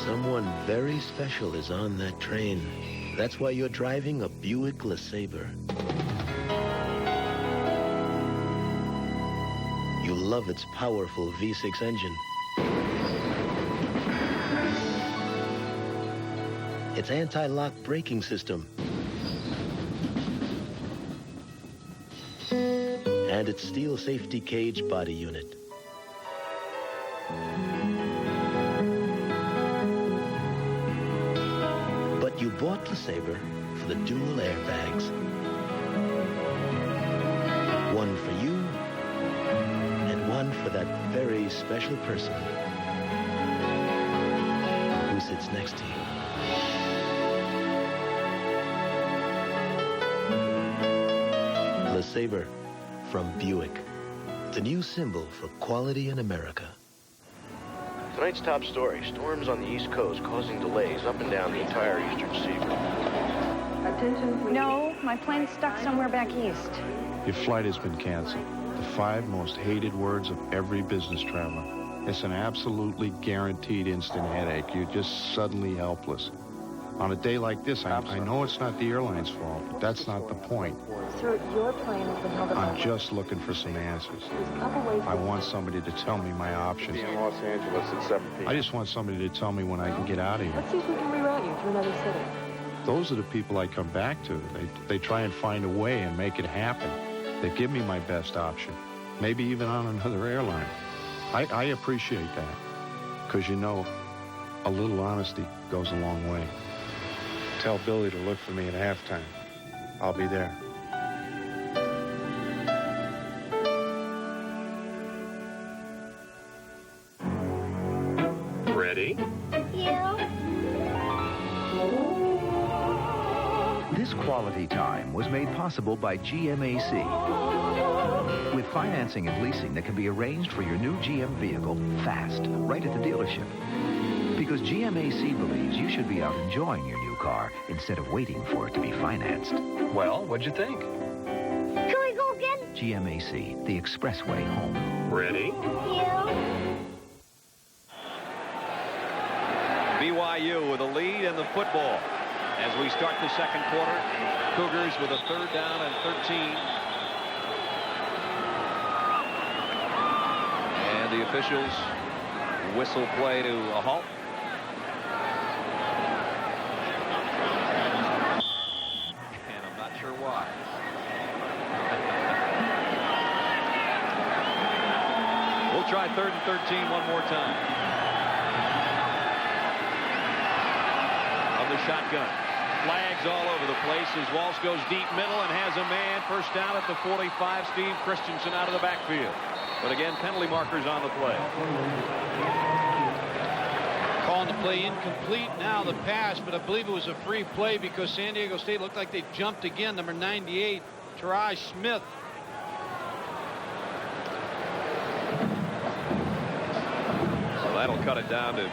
[SPEAKER 12] Someone very special is on that train. That's why you're driving a Buick LeSabre. You love its powerful V6 engine. Its anti-lock braking system. And its steel safety cage body unit. But you bought LeSabre for the dual airbags. One for you, and one for that very special person who sits next to you. LeSabre from Buick, the new symbol for quality in America.
[SPEAKER 21] Tonight's top story, storms on the East Coast causing delays up and down the entire eastern seaboard.
[SPEAKER 14] No, my plane's stuck somewhere back east.
[SPEAKER 15] Your flight has been canceled. The 5 most hated words of every business traveler. It's an absolutely guaranteed instant headache. You're just suddenly helpless. On a day like this, I know it's not the airline's fault, but that's not the point.
[SPEAKER 14] Sir, your plane has been held up.
[SPEAKER 15] I'm just looking for some answers. I want somebody to tell me my options.
[SPEAKER 21] In Los Angeles at 7 p.m.
[SPEAKER 15] I just want somebody to tell me when I can get out of here.
[SPEAKER 14] Let's see if we can reroute you to another city.
[SPEAKER 15] Those are the people I come back to. They try and find a way and make it happen. They give me my best option, maybe even on another airline. I appreciate that, because, you know, a little honesty goes a long way. Tell Billy to look for me at halftime. I'll be there.
[SPEAKER 6] Ready?
[SPEAKER 17] This quality time was made possible by GMAC. With financing and leasing that can be arranged for your new GM vehicle fast, right at the dealership. Because GMAC believes you should be out enjoying your new car instead of waiting for it to be financed.
[SPEAKER 5] Well, what'd you think?
[SPEAKER 16] Can we go again?
[SPEAKER 17] GMAC, the expressway home.
[SPEAKER 6] Ready?
[SPEAKER 1] BYU with a lead in the football as we start the second quarter. Cougars with a 3rd down and 13. And the officials whistle play to a halt. And I'm not sure why. We'll try 3rd and 13 one more time. Of the shotgun. Flags all over the place as Walsh goes deep middle and has a man. First down at the 45. Steve Christensen out of the backfield. But again, penalty markers on the play.
[SPEAKER 4] Calling the play incomplete now, the pass, but I believe it was a free play because San Diego State looked like they jumped again. Number 98, Taraj Smith.
[SPEAKER 1] So that'll cut it down to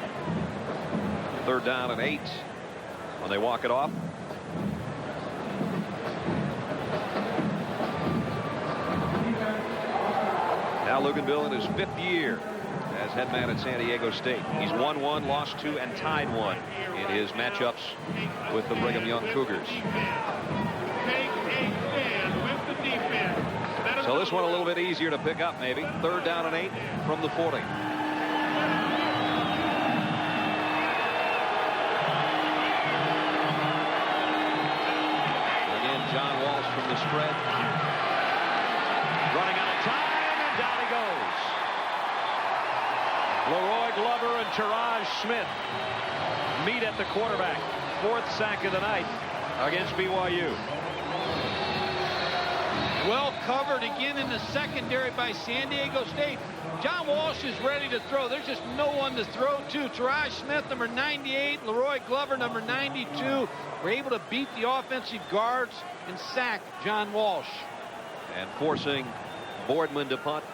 [SPEAKER 1] 3rd down and 8 when they walk it off. Now Luganville in his 5th year as head man at San Diego State. He's won 1, lost 2, and tied 1 in his matchups with the Brigham Young Cougars. So this one a little bit easier to pick up, maybe. 3rd down and 8 from the 40. Again, John Walsh from the spread. Running out of time, and down he goes. Leroy Glover and Taraj Smith meet at the quarterback. 4th sack of the night against BYU.
[SPEAKER 4] covered again in the secondary by San Diego State. John Walsh is ready to throw. There's just no one to throw to. Taraj Smith, number 98, Leroy Glover, number 92, were able to beat the offensive guards and sack John Walsh.
[SPEAKER 1] And forcing Boardman to punt.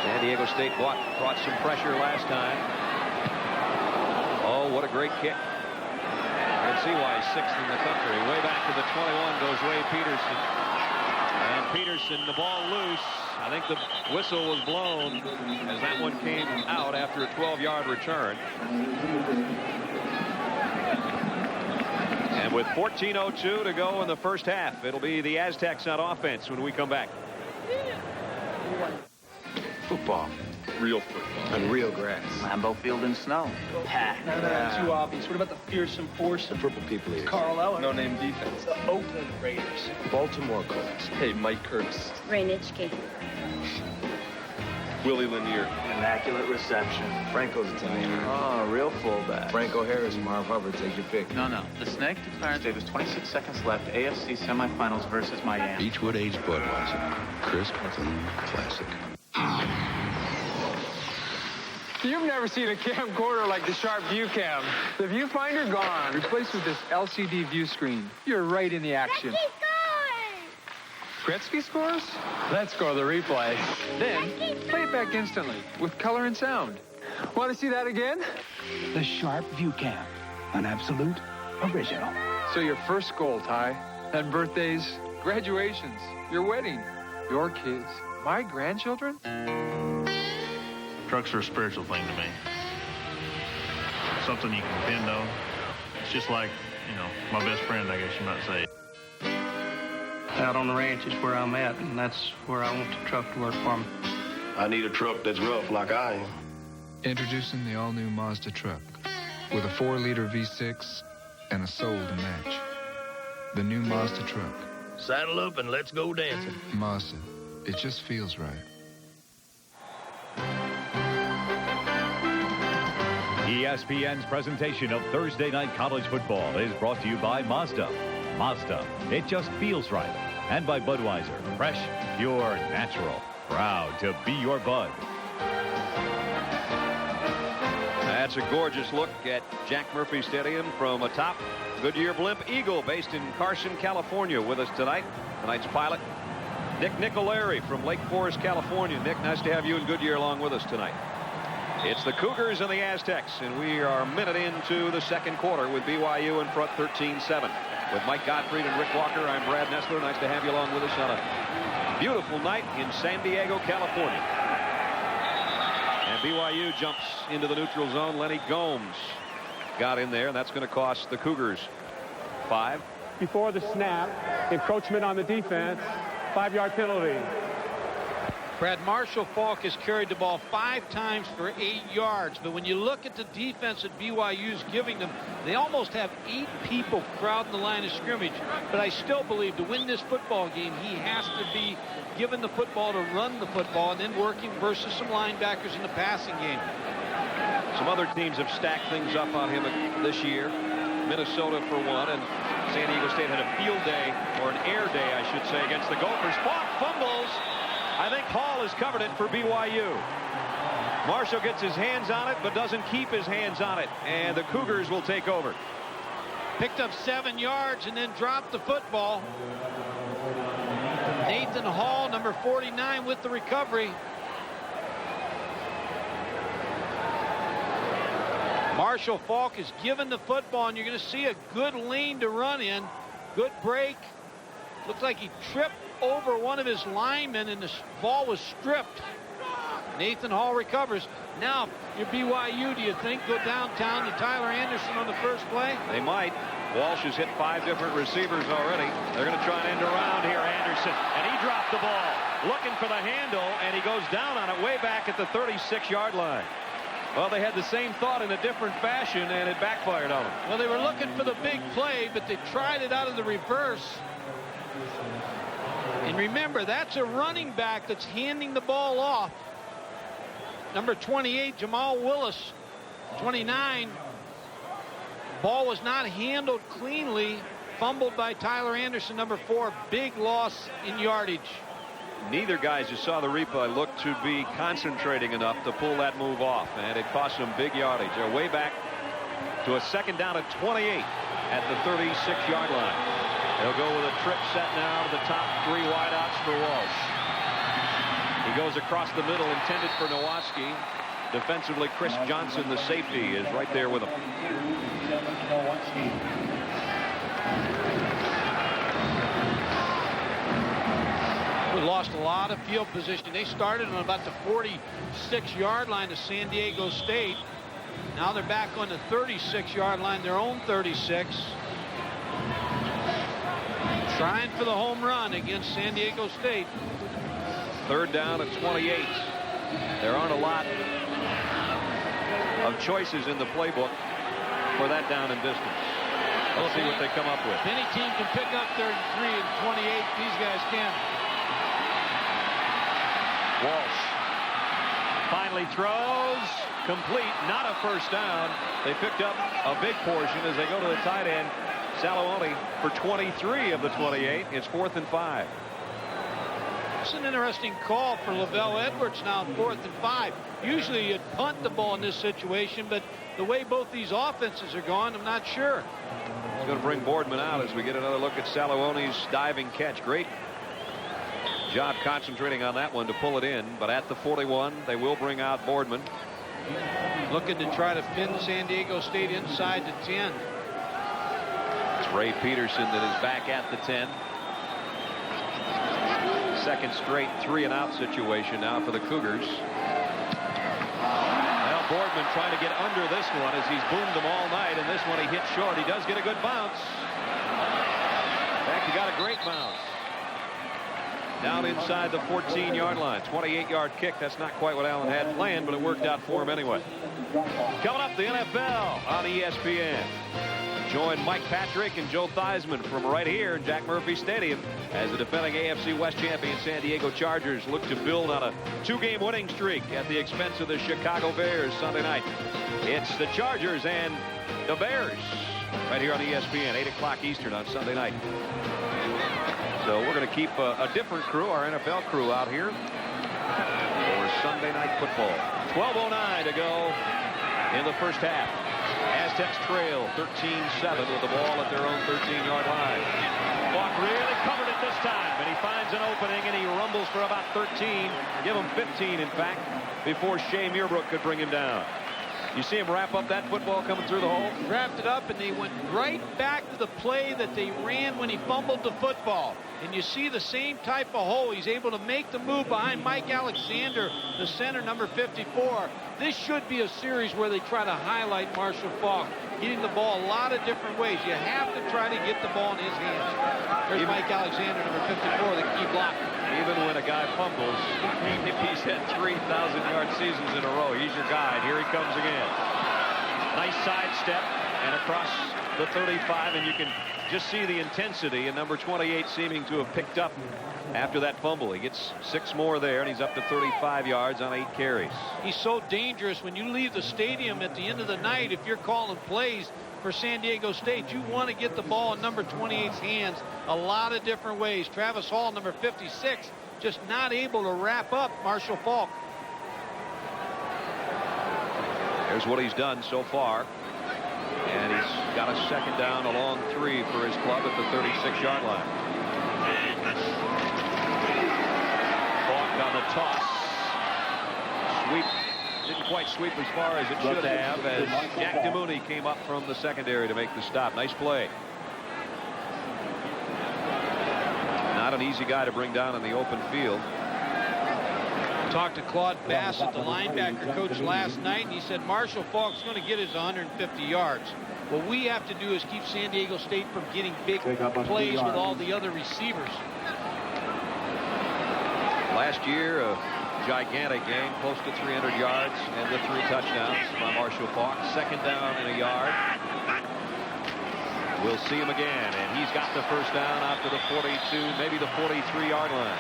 [SPEAKER 1] San Diego State brought some pressure last time. Oh, what a great kick. You can see why he's 6th in the country. Way back to the 21 goes Ray Peterson. And Peterson, the ball loose. I think the whistle was blown as that one came out after a 12-yard return. And with 14:02 to go in the first half, it'll be the Aztecs on offense when we come back.
[SPEAKER 3] Football. Real football. On real grass.
[SPEAKER 18] Lambeau Field in snow.
[SPEAKER 3] No,
[SPEAKER 18] too obvious. What about the fearsome force?
[SPEAKER 3] The Purple People Eaters.
[SPEAKER 18] Carl Eller.
[SPEAKER 3] No name defense.
[SPEAKER 18] The Oakland Raiders.
[SPEAKER 3] Baltimore Colts. Hey, Mike Curtis.
[SPEAKER 14] Ray Nitschke.
[SPEAKER 3] Willie Lanier.
[SPEAKER 18] Immaculate reception.
[SPEAKER 3] Franco's Italian.
[SPEAKER 18] Oh, real fullback.
[SPEAKER 3] Franco Harris, Marv Hubbard, take your pick.
[SPEAKER 18] No. The Snake declares there's 26 seconds left. AFC semifinals versus Miami.
[SPEAKER 9] Beechwood Aged Budweiser. Crisp, clean, classic.
[SPEAKER 19] You've never seen a camcorder like the Sharp View Cam. The viewfinder gone. Replaced with this LCD view screen. You're right in the action. Gretzky scores? Let's go to the replay. Then, play it back instantly with color and sound. Want to see that again?
[SPEAKER 20] The Sharp View Cam. An absolute original.
[SPEAKER 19] So your first goal, Ty. Then birthdays, graduations, your wedding, your kids, my grandchildren.
[SPEAKER 25] Trucks are a spiritual thing to me. Something you can depend on. It's just like, my best friend, I guess you might say.
[SPEAKER 26] Out on the ranch is where I'm at, and that's where I want the truck to work for me.
[SPEAKER 3] I need a truck that's rough like I am.
[SPEAKER 27] Introducing the all-new Mazda truck with a 4-liter V6 and a soul to match. The new Mazda truck.
[SPEAKER 3] Saddle up and let's go dancing.
[SPEAKER 27] Mazda. It just feels right.
[SPEAKER 13] ESPN's presentation of Thursday Night College Football is brought to you by Mazda. Mazda, it just feels right. And by Budweiser, fresh, pure, natural. Proud to be your Bud.
[SPEAKER 1] That's a gorgeous look at Jack Murphy Stadium from atop Goodyear Blimp Eagle, based in Carson, California, with us tonight. Tonight's pilot, Nick Nicolari from Lake Forest, California. Nick, nice to have you in Goodyear along with us tonight. It's the Cougars and the Aztecs, and we are a minute into the second quarter with BYU in front 13-7. With Mike Gottfried and Rick Walker, I'm Brad Nessler. Nice to have you along with us on a beautiful night in San Diego, California. And BYU jumps into the neutral zone. Lenny Gomes got in there, and that's going to cost the Cougars 5.
[SPEAKER 28] Before the snap, encroachment on the defense, 5-yard penalty.
[SPEAKER 4] Brad, Marshall Faulk has carried the ball 5 times for 8 yards. But when you look at the defense that BYU's giving them, they almost have 8 people crowding the line of scrimmage. But I still believe to win this football game, he has to be given the football to run the football and then working versus some linebackers in the passing game.
[SPEAKER 1] Some other teams have stacked things up on him this year. Minnesota for one, and San Diego State had a field day, or an air day, I should say, against the Gophers. Faulk fumbles. I think Hall has covered it for BYU. Marshall gets his hands on it, but doesn't keep his hands on it, and the Cougars will take over.
[SPEAKER 4] Picked up 7 yards and then dropped the football. Nathan Hall, number 49, with the recovery. Marshall Faulk is given the football, and you're going to see a good lane to run in. Good break. Looks like he tripped over one of his linemen, and the ball was stripped. Nathan Hall recovers. Now, your BYU, do you think, go downtown to Tyler Anderson on the first play?
[SPEAKER 1] They might. Walsh has hit 5 different receivers already. They're going to try and end around here, Anderson. And he dropped the ball, looking for the handle, and he goes down on it way back at the 36-yard line. Well, they had the same thought in a different fashion, and it backfired on them.
[SPEAKER 4] Well, they were looking for the big play, but they tried it out of the reverse. And remember, that's a running back that's handing the ball off. Number 28, Jamal Willis. 29. Ball was not handled cleanly. fumbled by Tyler Anderson, number 4. Big loss in yardage.
[SPEAKER 1] Neither guys you saw the replay looked to be concentrating enough to pull that move off, and it cost them big yardage. They're way back to a 2nd down at 28 at the 36-yard line. They'll go with a trip set now to the top 3 wideouts for Walsh. He goes across the middle, intended for Nowatzki. Defensively, Chris Johnson, the safety, is right there with him.
[SPEAKER 4] We lost a lot of field position. They started on about the 46-yard line of San Diego State. Now they're back on the 36-yard line, their own 36. Trying for the home run against San Diego State.
[SPEAKER 1] 3rd down at 28. There aren't a lot of choices in the playbook for that down and distance. Let's see what they come up with.
[SPEAKER 4] If any team can pick up 3rd and 28, these guys can.
[SPEAKER 1] Walsh finally throws. Complete. Not a first down. They picked up a big portion as they go to the tight end. Salaone for 23 of the 28. It's 4th and 5.
[SPEAKER 4] It's an interesting call for Lavelle Edwards now on 4th and 5. Usually you'd punt the ball in this situation, but the way both these offenses are going, I'm not sure.
[SPEAKER 1] It's going to bring Boardman out as we get another look at Salaone's diving catch. Great job concentrating on that one to pull it in, but at the 41 they will bring out Boardman.
[SPEAKER 4] Looking to try to pin San Diego State inside the 10.
[SPEAKER 1] It's Ray Peterson that is back at the 10. 2nd straight 3-and-out situation now for the Cougars. Well, Boardman trying to get under this one as he's boomed them all night, and this one he hit short. He does get a good bounce. In fact, he got a great bounce. Down inside the 14-yard line. 28-yard kick. That's not quite what Allen had planned, but it worked out for him anyway. Coming up, the NFL on ESPN. Join Mike Patrick and Joe Theismann from right here in Jack Murphy Stadium as the defending AFC West champion San Diego Chargers look to build on a 2-game winning streak at the expense of the Chicago Bears Sunday night. It's the Chargers and the Bears right here on ESPN, 8 o'clock Eastern on Sunday night. So we're going to keep a different crew, our NFL crew, out here for Sunday night football. 12:09 to go in the first half. Aztecs trail 13-7 with the ball at their own 13-yard line. Faulk really covered it this time, and he finds an opening, and he rumbles for about 13. Give him 15, in fact, before Shea Muirbrook could bring him down. You see him wrap up that football coming through the hole?
[SPEAKER 4] Wrapped it up, and they went right back to the play that they ran when he fumbled the football. And you see the same type of hole. He's able to make the move behind Mike Alexander, the center, number 54. This should be a series where they try to highlight Marshall Faulk, getting the ball a lot of different ways. You have to try to get the ball in his hands. There's Mike Alexander, number 54, the key block.
[SPEAKER 1] Even when a guy fumbles, if he's had 3,000-yard seasons in a row, he's your guy. Here he comes again. Nice sidestep and across the 35, and you can just see the intensity, and number 28 seeming to have picked up after that fumble. He gets 6 more there, and he's up to 35 yards on 8 carries.
[SPEAKER 4] He's so dangerous when you leave the stadium at the end of the night. If you're calling plays for San Diego State, you want to get the ball in number 28's hands a lot of different ways. Travis Hall, number 56, just not able to wrap up Marshall Faulk.
[SPEAKER 1] There's what he's done so far. And he's got a 2nd down, a long 3 for his club at the 36-yard line. Faulk on the toss. Sweep. Didn't quite sweep as far as it should have as Jack DeMooney came up from the secondary to make the stop. Nice play. Not an easy guy to bring down in the open field.
[SPEAKER 4] Talked to Claude Bassett, the linebacker coach, last night, and he said Marshall Faulk's going to get his 150 yards. What we have to do is keep San Diego State from getting big plays with all the other receivers.
[SPEAKER 1] Last year, a gigantic game, close to 300 yards and the 3 touchdowns by Marshall Faulk. 2nd down and a yard. We'll see him again, and he's got the first down out to the 42, maybe the 43-yard line.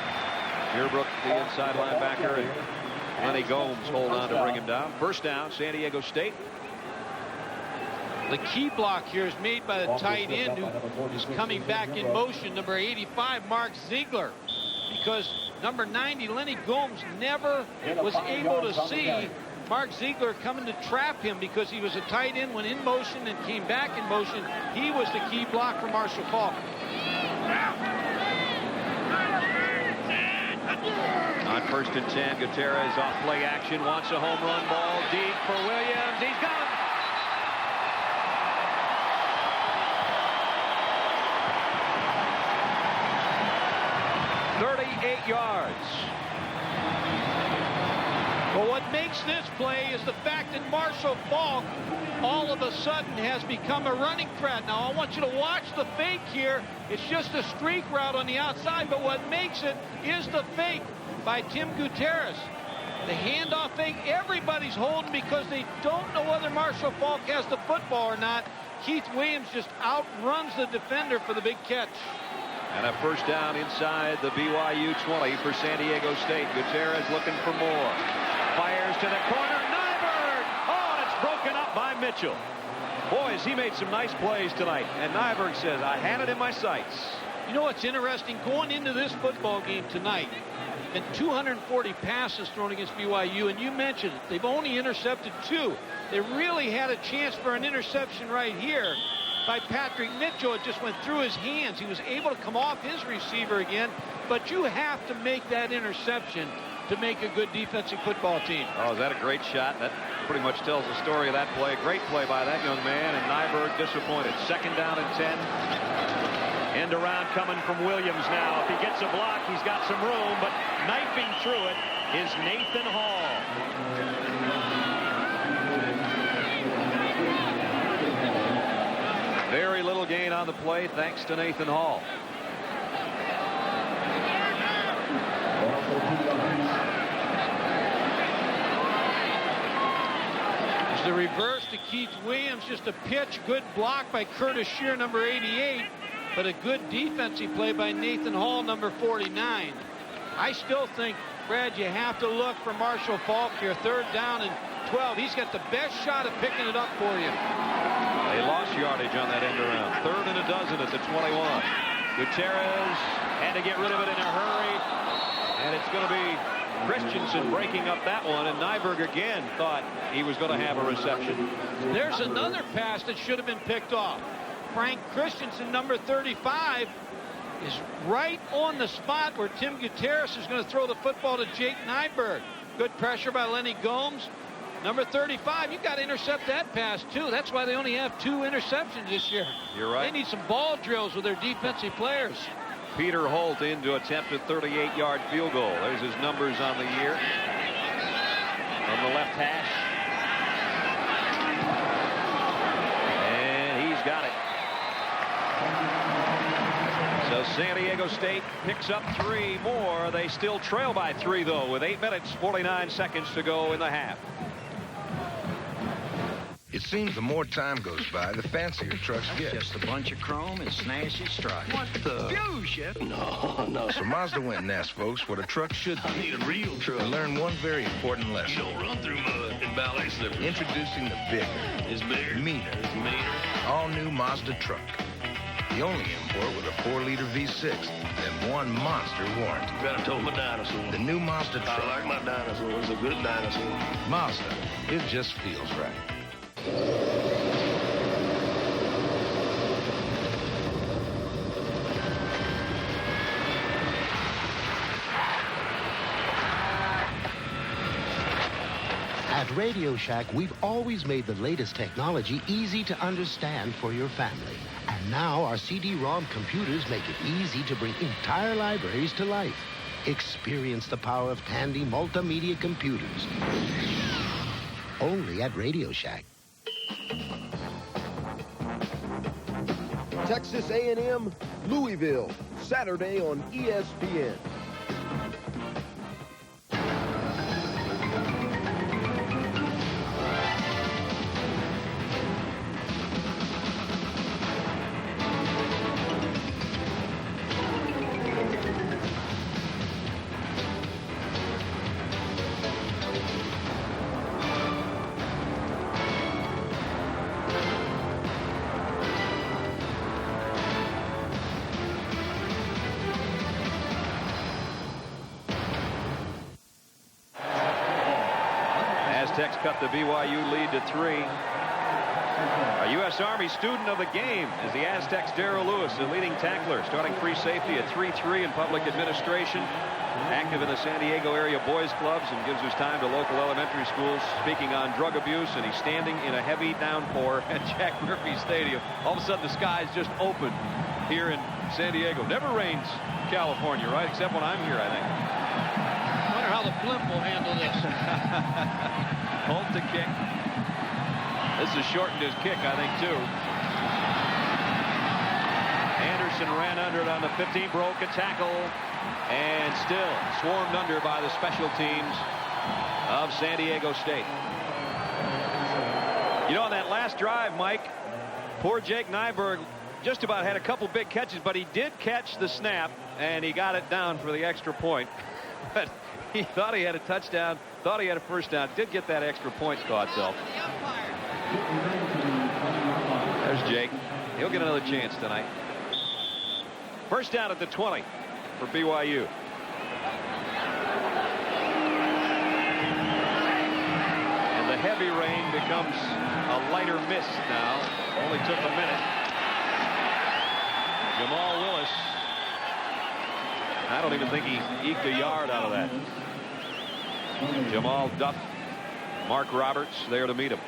[SPEAKER 1] Muirbrook, the inside linebacker, and Lenny Gomes hold on to bring him down. First down, San Diego State.
[SPEAKER 4] The key block here is made by the tight end who is coming back in motion, number 85, Mark Ziegler, because number 90, Lenny Gomes, never was able to see Mark Ziegler coming to trap him because he was a tight end when in motion and came back in motion. He was the key block for Marshall Faulk.
[SPEAKER 1] On 1st and 10, Gutierrez off play action, wants a home run ball deep for Williams. He's got it. Yards.
[SPEAKER 4] Well, what makes this play is the fact that Marshall Faulk all of a sudden has become a running threat. Now, I want you to watch the fake here. It's just a streak route on the outside, but what makes it is the fake by Tim Gutierrez. The handoff fake, everybody's holding because they don't know whether Marshall Faulk has the football or not. Keith Williams just outruns the defender for the big catch.
[SPEAKER 1] And a first down inside the BYU 20 for San Diego State. Gutierrez looking for more. Fires to the corner. Nyberg! Oh, and it's broken up by Mitchell. Boys, he made some nice plays tonight. And Nyberg says, I had it in my sights.
[SPEAKER 4] You know what's interesting? Going into this football game tonight, been 240 passes thrown against BYU, and you mentioned it. They've only intercepted 2. They really had a chance for an interception right here by Patrick Mitchell. It just went through his hands. He was able to come off his receiver again, but you have to make that interception to make a good defensive football team.
[SPEAKER 1] Oh, is that a great shot? That pretty much tells the story of that play. Great play by that young man, and Nyberg disappointed. 2nd down and 10. End around coming from Williams now. If he gets a block, he's got some room, but knifing through it is Nathan Hall. Very little gain on the play thanks to Nathan Hall.
[SPEAKER 4] It's the reverse to Keith Williams. Just a pitch. Good block by Curtis Shear, number 88. But a good defensive play by Nathan Hall, number 49. I still think, Brad, you have to look for Marshall Faulk here. 3rd down and 12. He's got the best shot at picking it up for you.
[SPEAKER 1] They lost yardage on that end around. 3rd and a dozen at the 21. Gutierrez had to get rid of it in a hurry. And it's going to be Christensen breaking up that one. And Nyberg again thought he was going to have a reception.
[SPEAKER 4] There's another pass that should have been picked off. Frank Christensen, number 35, is right on the spot where Tim Gutierrez is going to throw the football to Jake Nyberg. Good pressure by Lenny Gomes. Number 35, you got to intercept that pass, too. That's why they only have 2 interceptions this year.
[SPEAKER 1] You're right.
[SPEAKER 4] They need some ball drills with their defensive players.
[SPEAKER 1] Peter Holt in to attempt a 38-yard field goal. There's his numbers on the year. From the left hash. And he's got it. So San Diego State picks up 3 more. They still trail by 3, though, with 8 minutes, 49 seconds to go in the half.
[SPEAKER 2] It seems the more time goes by, the fancier trucks get.
[SPEAKER 7] Just a bunch of chrome and snazzy stripes.
[SPEAKER 2] What the?
[SPEAKER 7] Phew, Chef.
[SPEAKER 2] No. So Mazda went and asked folks what a truck should be.
[SPEAKER 7] I need a real truck.
[SPEAKER 2] And learned one very important lesson.
[SPEAKER 7] You don't run through mud in ballet slippers.
[SPEAKER 2] Introducing the bigger.
[SPEAKER 7] It's bigger.
[SPEAKER 2] Meaner.
[SPEAKER 7] It's meaner.
[SPEAKER 2] All-new Mazda truck. The only import with a 4-liter V6 and 1 monster warranty.
[SPEAKER 7] You better told my dinosaur.
[SPEAKER 2] The new Mazda truck.
[SPEAKER 7] I like my dinosaur. It's a good dinosaur.
[SPEAKER 2] Mazda. It just feels right.
[SPEAKER 8] At Radio Shack, we've always made the latest technology easy to understand for your family. And now our CD-ROM computers make it easy to bring entire libraries to life. Experience the power of Tandy multimedia computers. Only at Radio Shack.
[SPEAKER 10] Texas A&M, Louisville, Saturday on ESPN.
[SPEAKER 1] Aztecs cut the BYU lead to 3. A U.S. Army student of the game is the Aztecs' Darrell Lewis, the leading tackler, starting free safety at 3-3 in public administration. Active in the San Diego area boys clubs and gives his time to local elementary schools, speaking on drug abuse, and he's standing in a heavy downpour at Jack Murphy Stadium. All of a sudden the skies just open here in San Diego. Never rains in California, right? Except when I'm here, I think.
[SPEAKER 4] I wonder how the blimp will handle this.
[SPEAKER 1] Holt to kick. This has shortened his kick, I think, too. Anderson ran under it on the 15, broke a tackle, and still swarmed under by the special teams of San Diego State. You know, on that last drive, Mike, poor Jake Nyberg just about had a couple big catches, but he did catch the snap, and he got it down for the extra point. But he thought he had a touchdown, thought he had a first down, did get that extra point, Scott, though. There's Jake. He'll get another chance tonight. First down at the 20 for BYU. And the heavy rain becomes a lighter mist now. Only took a minute. Jamal Willis. I don't even think he eked a yard out of that. Jamal Duff, Mark Roberts there to meet him.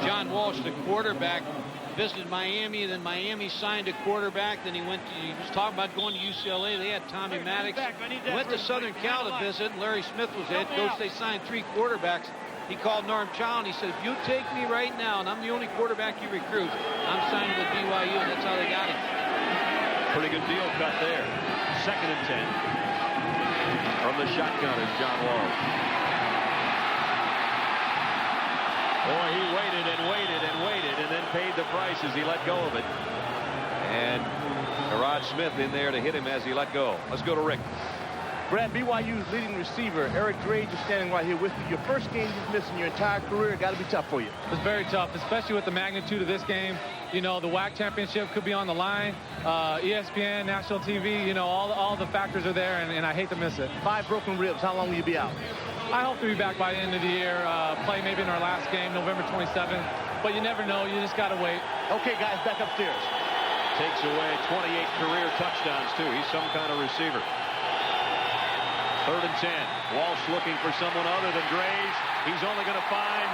[SPEAKER 4] John Walsh, the quarterback, visited Miami, then Miami signed a quarterback, then he was talking about going to UCLA. They had Tommy Maddox. Went to Southern Cal to visit, and Larry Smith was head coach. They signed 3 quarterbacks. He called Norm Chow and he said, if you take me right now and I'm the only quarterback you recruit, I'm signing with BYU, and that's how they got him.
[SPEAKER 1] Pretty good deal cut there. 2nd and 10 from the shotgun is John Walsh. Boy, he waited and waited and waited and then paid the price as he let go of it. And Rod Smith in there to hit him as he let go. Let's go to Rick.
[SPEAKER 5] Brad, BYU's leading receiver, Eric Drage, is standing right here with you. Your first game you've missed in your entire career. Got to be tough for you.
[SPEAKER 28] It's very tough, especially with the magnitude of this game. You know, the WAC championship could be on the line. ESPN, national TV, you know, all the factors are there, and I hate to miss it.
[SPEAKER 5] 5 broken ribs. How long will you be out?
[SPEAKER 28] I hope to be back by the end of the year, play maybe in our last game, November 27th. But you never know. You just got to wait.
[SPEAKER 5] Okay, guys, back upstairs.
[SPEAKER 1] Takes away 28 career touchdowns, too. He's some kind of receiver. 3rd and 10. Walsh looking for someone other than Drage. He's only going to find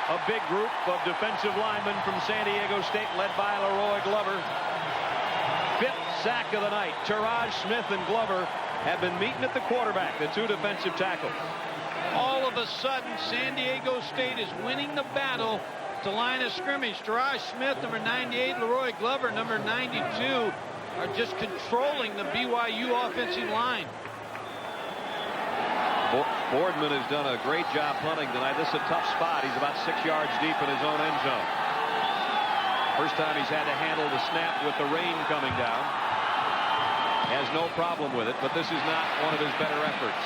[SPEAKER 1] a big group of defensive linemen from San Diego State, led by Leroy Glover. 5th sack of the night. Taraj Smith and Glover have been meeting at the quarterback, the 2 defensive tackles.
[SPEAKER 4] All of a sudden, San Diego State is winning the battle to line of scrimmage. Taraj Smith, number 98, Leroy Glover, number 92, are just controlling the BYU offensive line.
[SPEAKER 1] Boardman has done a great job punting tonight. This is a tough spot. He's about 6 yards deep in his own end zone. First time he's had to handle the snap with the rain coming down. Has no problem with it, but this is not one of his better efforts.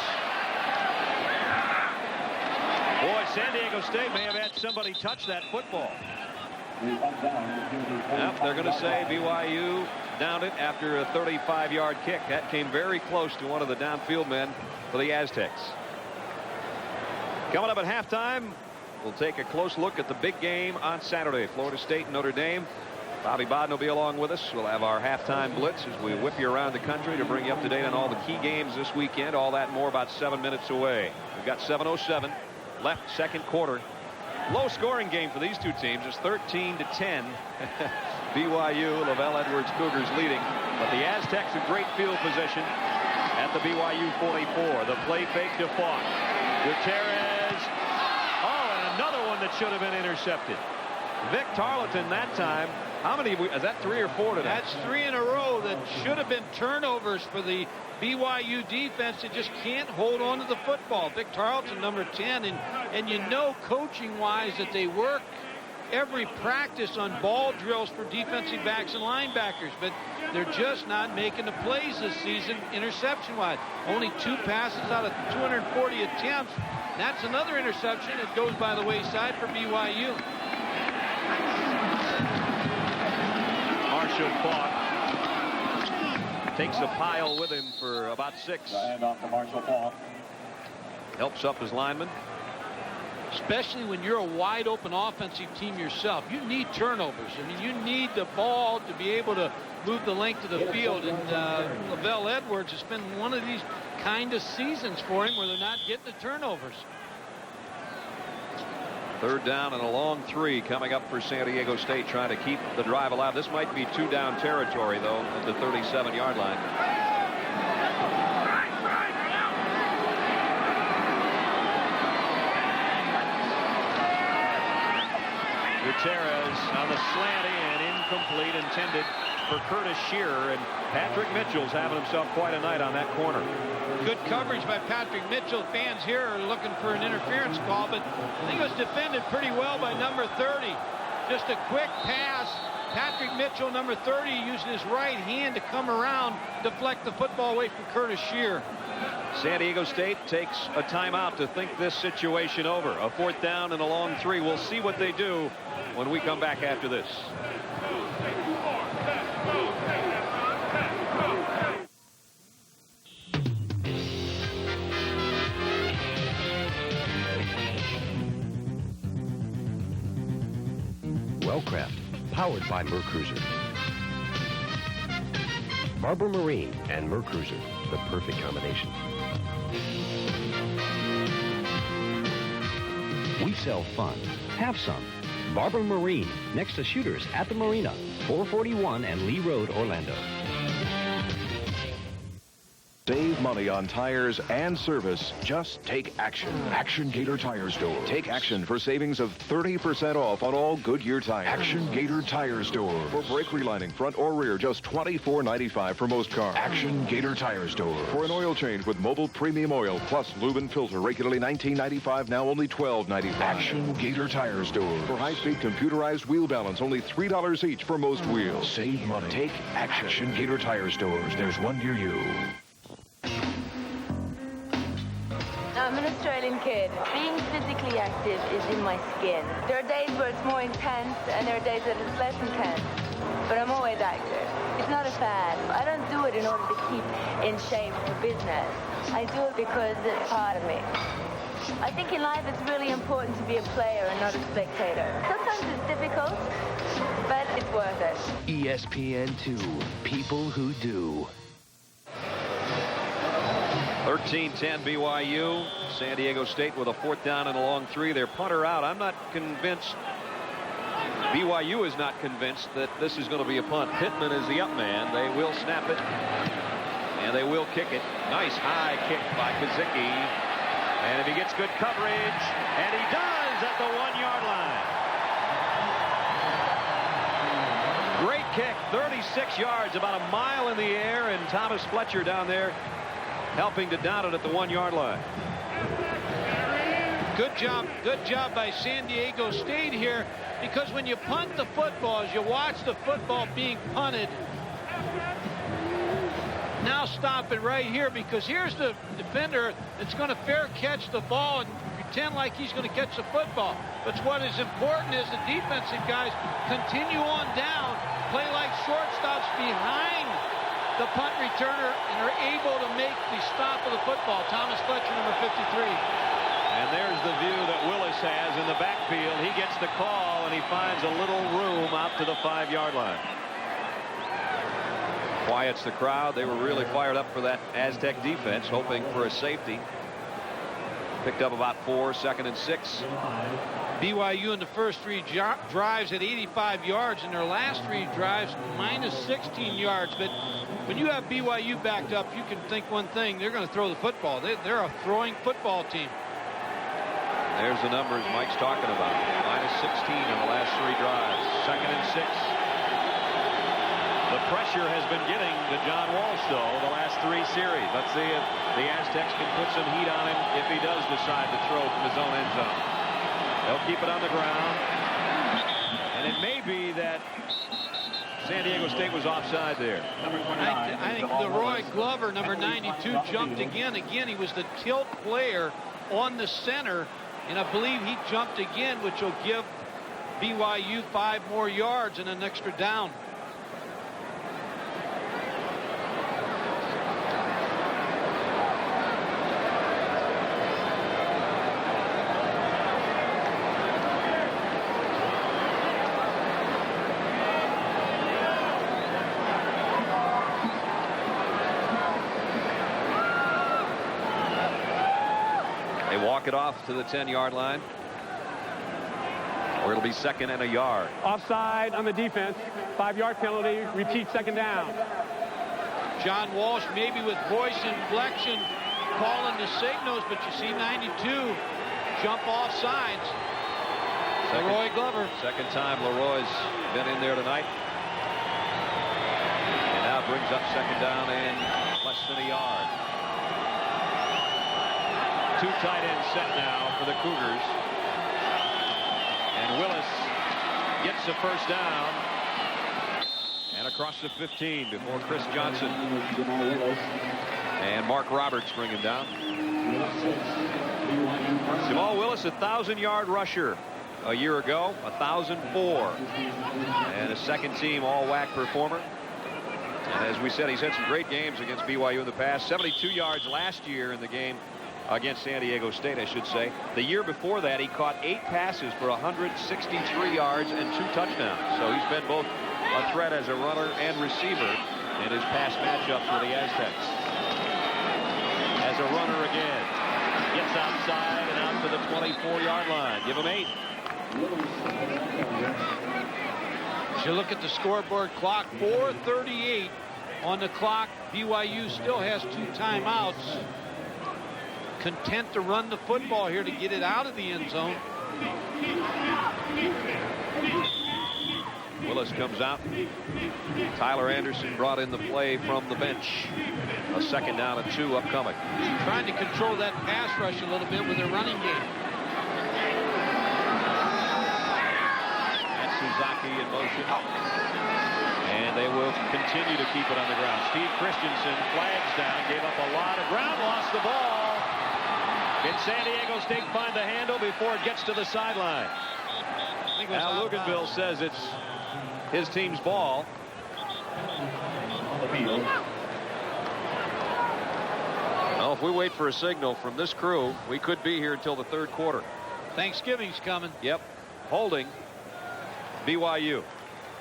[SPEAKER 1] Boy, San Diego State may have had somebody touch that football. Yep, they're going to say BYU downed it after a 35-yard kick. That came very close to one of the downfield men for the Aztecs. Coming up at halftime, we'll take a close look at the big game on Saturday. Florida State and Notre Dame. Bobby Bodden will be along with us. We'll have our halftime blitz as we whip you around the country to bring you up to date on all the key games this weekend. All that and more about 7 minutes away. We've got 7:07 left, 2nd quarter. Low scoring game for these 2 teams. It's 13-10. BYU, Lavelle Edwards Cougars leading. But the Aztecs in great field position at the BYU 44. The play fake to Faulk. Gutierrez. Oh, and another one that should have been intercepted. Vic Tarleton that time. How many? Is that 3 or 4 today?
[SPEAKER 4] That's 3 in a row that should have been turnovers for the BYU defense. That just can't hold on to the football. Vic Tarleton, number 10, and you know, coaching-wise, that they work every practice on ball drills for defensive backs and linebackers, but they're just not making the plays this season interception-wise. Only 2 passes out of 240 attempts. That's another interception that goes by the wayside for BYU.
[SPEAKER 1] Marshall Faulk takes a pile with him for about 6.
[SPEAKER 11] Hand off to Marshall Faulk.
[SPEAKER 1] Helps up his lineman.
[SPEAKER 4] especially when you're a wide open offensive team yourself. You need turnovers. I mean, you need the ball to be able to move the length of the field. And Lavelle Edwards has been one of these kind of seasons for him where they're not getting the turnovers.
[SPEAKER 1] 3rd down and a long 3 coming up for San Diego State, trying to keep the drive alive. This might be 2-down territory, though, at the 37-yard line. Gutierrez on the slant in, incomplete, intended for Curtis Shearer, and Patrick Mitchell's having himself quite a night on that corner.
[SPEAKER 4] Good coverage by Patrick Mitchell. Fans here are looking for an interference call, but I think it was defended pretty well by number 30. Just a quick pass. Patrick Mitchell, number 30, using his right hand to come around, deflect the football away from Curtis Shearer.
[SPEAKER 1] San Diego State takes a timeout to think this situation over. A 4th down and a long 3. We'll see what they do when we come back after this.
[SPEAKER 11] Wellcraft, powered by Mercruiser. Barber Marine and Mercruiser, the perfect combination. We sell fun. Have some. Barber Marine, next to Shooters at the Marina, 441 and Lee Road, Orlando.
[SPEAKER 12] Save money on tires and service. Just take action. Action Gator Tire Store. Take action for savings of 30% off on all Goodyear tires. Action Gator Tire Store. For brake relining, front or rear, just $24.95 for most cars. Action Gator Tire Store. For an oil change with mobile premium oil plus lube and filter, regularly $19.95, now only $12.95. Action Gator Tire Store. For high-speed computerized wheel balance, only $3 each for most wheels. Save money. Take action. Action Gator Tire Stores. There's one near you.
[SPEAKER 15] I'm an Australian kid. Being physically active is in my skin. There are days where it's more intense, and there are days that it's less intense. But I'm always active. It's not a fad. I don't do it in order to keep in shape for business. I do it because it's part of me. I think in life it's really important to be a player and not a spectator. Sometimes it's difficult, but it's worth it.
[SPEAKER 8] ESPN2, people who do.
[SPEAKER 1] 13-10 BYU. San Diego State with a 4th down and a long 3. Their punter out. I'm not convinced. BYU is not convinced that this is going to be a punt. Pittman is the up man. They will snap it, and they will kick it. Nice high kick by Kazicki. And if he gets good coverage, and he does at the 1-yard line. Great kick, 36 yards, about a mile in the air, and Thomas Fletcher down there helping to down it at the 1-yard line.
[SPEAKER 4] Good job by San Diego State here, because when you punt the football, as you watch the football being punted, now stop it right here, because here's the defender that's going to fair catch the ball and pretend like he's going to catch the football. But what is important is the defensive guys continue on down, play like shortstops behind the punt returner, and are able to make the stop of the football. Thomas Fletcher, number 53.
[SPEAKER 1] And there's the view that Willis has in the backfield. He gets the call, and he finds a little room out to the 5-yard line. Quiets the crowd. They were really fired up for that Aztec defense, hoping for a safety. Picked up about 4, 2nd and 6.
[SPEAKER 4] BYU in the first 3 drives at 85 yards, and their last 3 drives minus 16 yards. But when you have BYU backed up, you can think one thing: they're going to throw the football. They're a throwing football team.
[SPEAKER 1] There's the numbers Mike's talking about. Minus 16 in the last 3 drives. 2nd and 6. The pressure has been getting to John Walsh, though, the last 3 series. Let's see if the Aztecs can put some heat on him if he does decide to throw from his own end zone. They'll keep it on the ground. And it may be that San Diego State was offside there.
[SPEAKER 4] I think Leroy Glover, number 92, jumped again. Again, he was the tilt player on the center, and I believe he jumped again, which will give BYU 5 more yards and an extra down.
[SPEAKER 1] walk it off to the 10-yard line. Or it'll be 2nd and a yard.
[SPEAKER 6] Offside on the defense. 5-yard penalty. Repeat 2nd down.
[SPEAKER 4] John Walsh maybe with voice inflection calling the signals, but you see 92 jump off sides. Leroy Glover.
[SPEAKER 1] 2nd time Leroy's been in there tonight. And now brings up 2nd down and less than a yard. 2 tight ends set now for the Cougars. And Willis gets the 1st down. And across the 15 before Chris Johnson. And Mark Roberts bring him down. Jamal Willis, 1,000-yard rusher a year ago, 1,004. And a 2nd-team all-WAC performer. And as we said, he's had some great games against BYU in the past. 72 yards last year in the game against San Diego State, I should say. The year before that, he caught 8 passes for 163 yards and 2 touchdowns. So he's been both a threat as a runner and receiver in his past matchups with the Aztecs. As a runner again, gets outside and out to the 24-yard line. Give him 8.
[SPEAKER 4] As you look at the scoreboard clock, 4:38 on the clock. BYU still has 2 timeouts. Content to run the football here to get it out of the end zone.
[SPEAKER 1] Willis comes out. Tyler Anderson brought in the play from the bench. A 2nd down and 2 upcoming.
[SPEAKER 4] Trying to control that pass rush a little bit with their running game.
[SPEAKER 1] And Suzaki in motion. And they will continue to keep it on the ground. Steve Christensen flags down, gave up a lot of ground, lost the ball. Can San Diego State find the handle before it gets to the sideline? Al Luganville says it's his team's ball. Well, if we wait for a signal from this crew, we could be here until the 3rd quarter.
[SPEAKER 4] Thanksgiving's coming.
[SPEAKER 1] Yep. Holding BYU.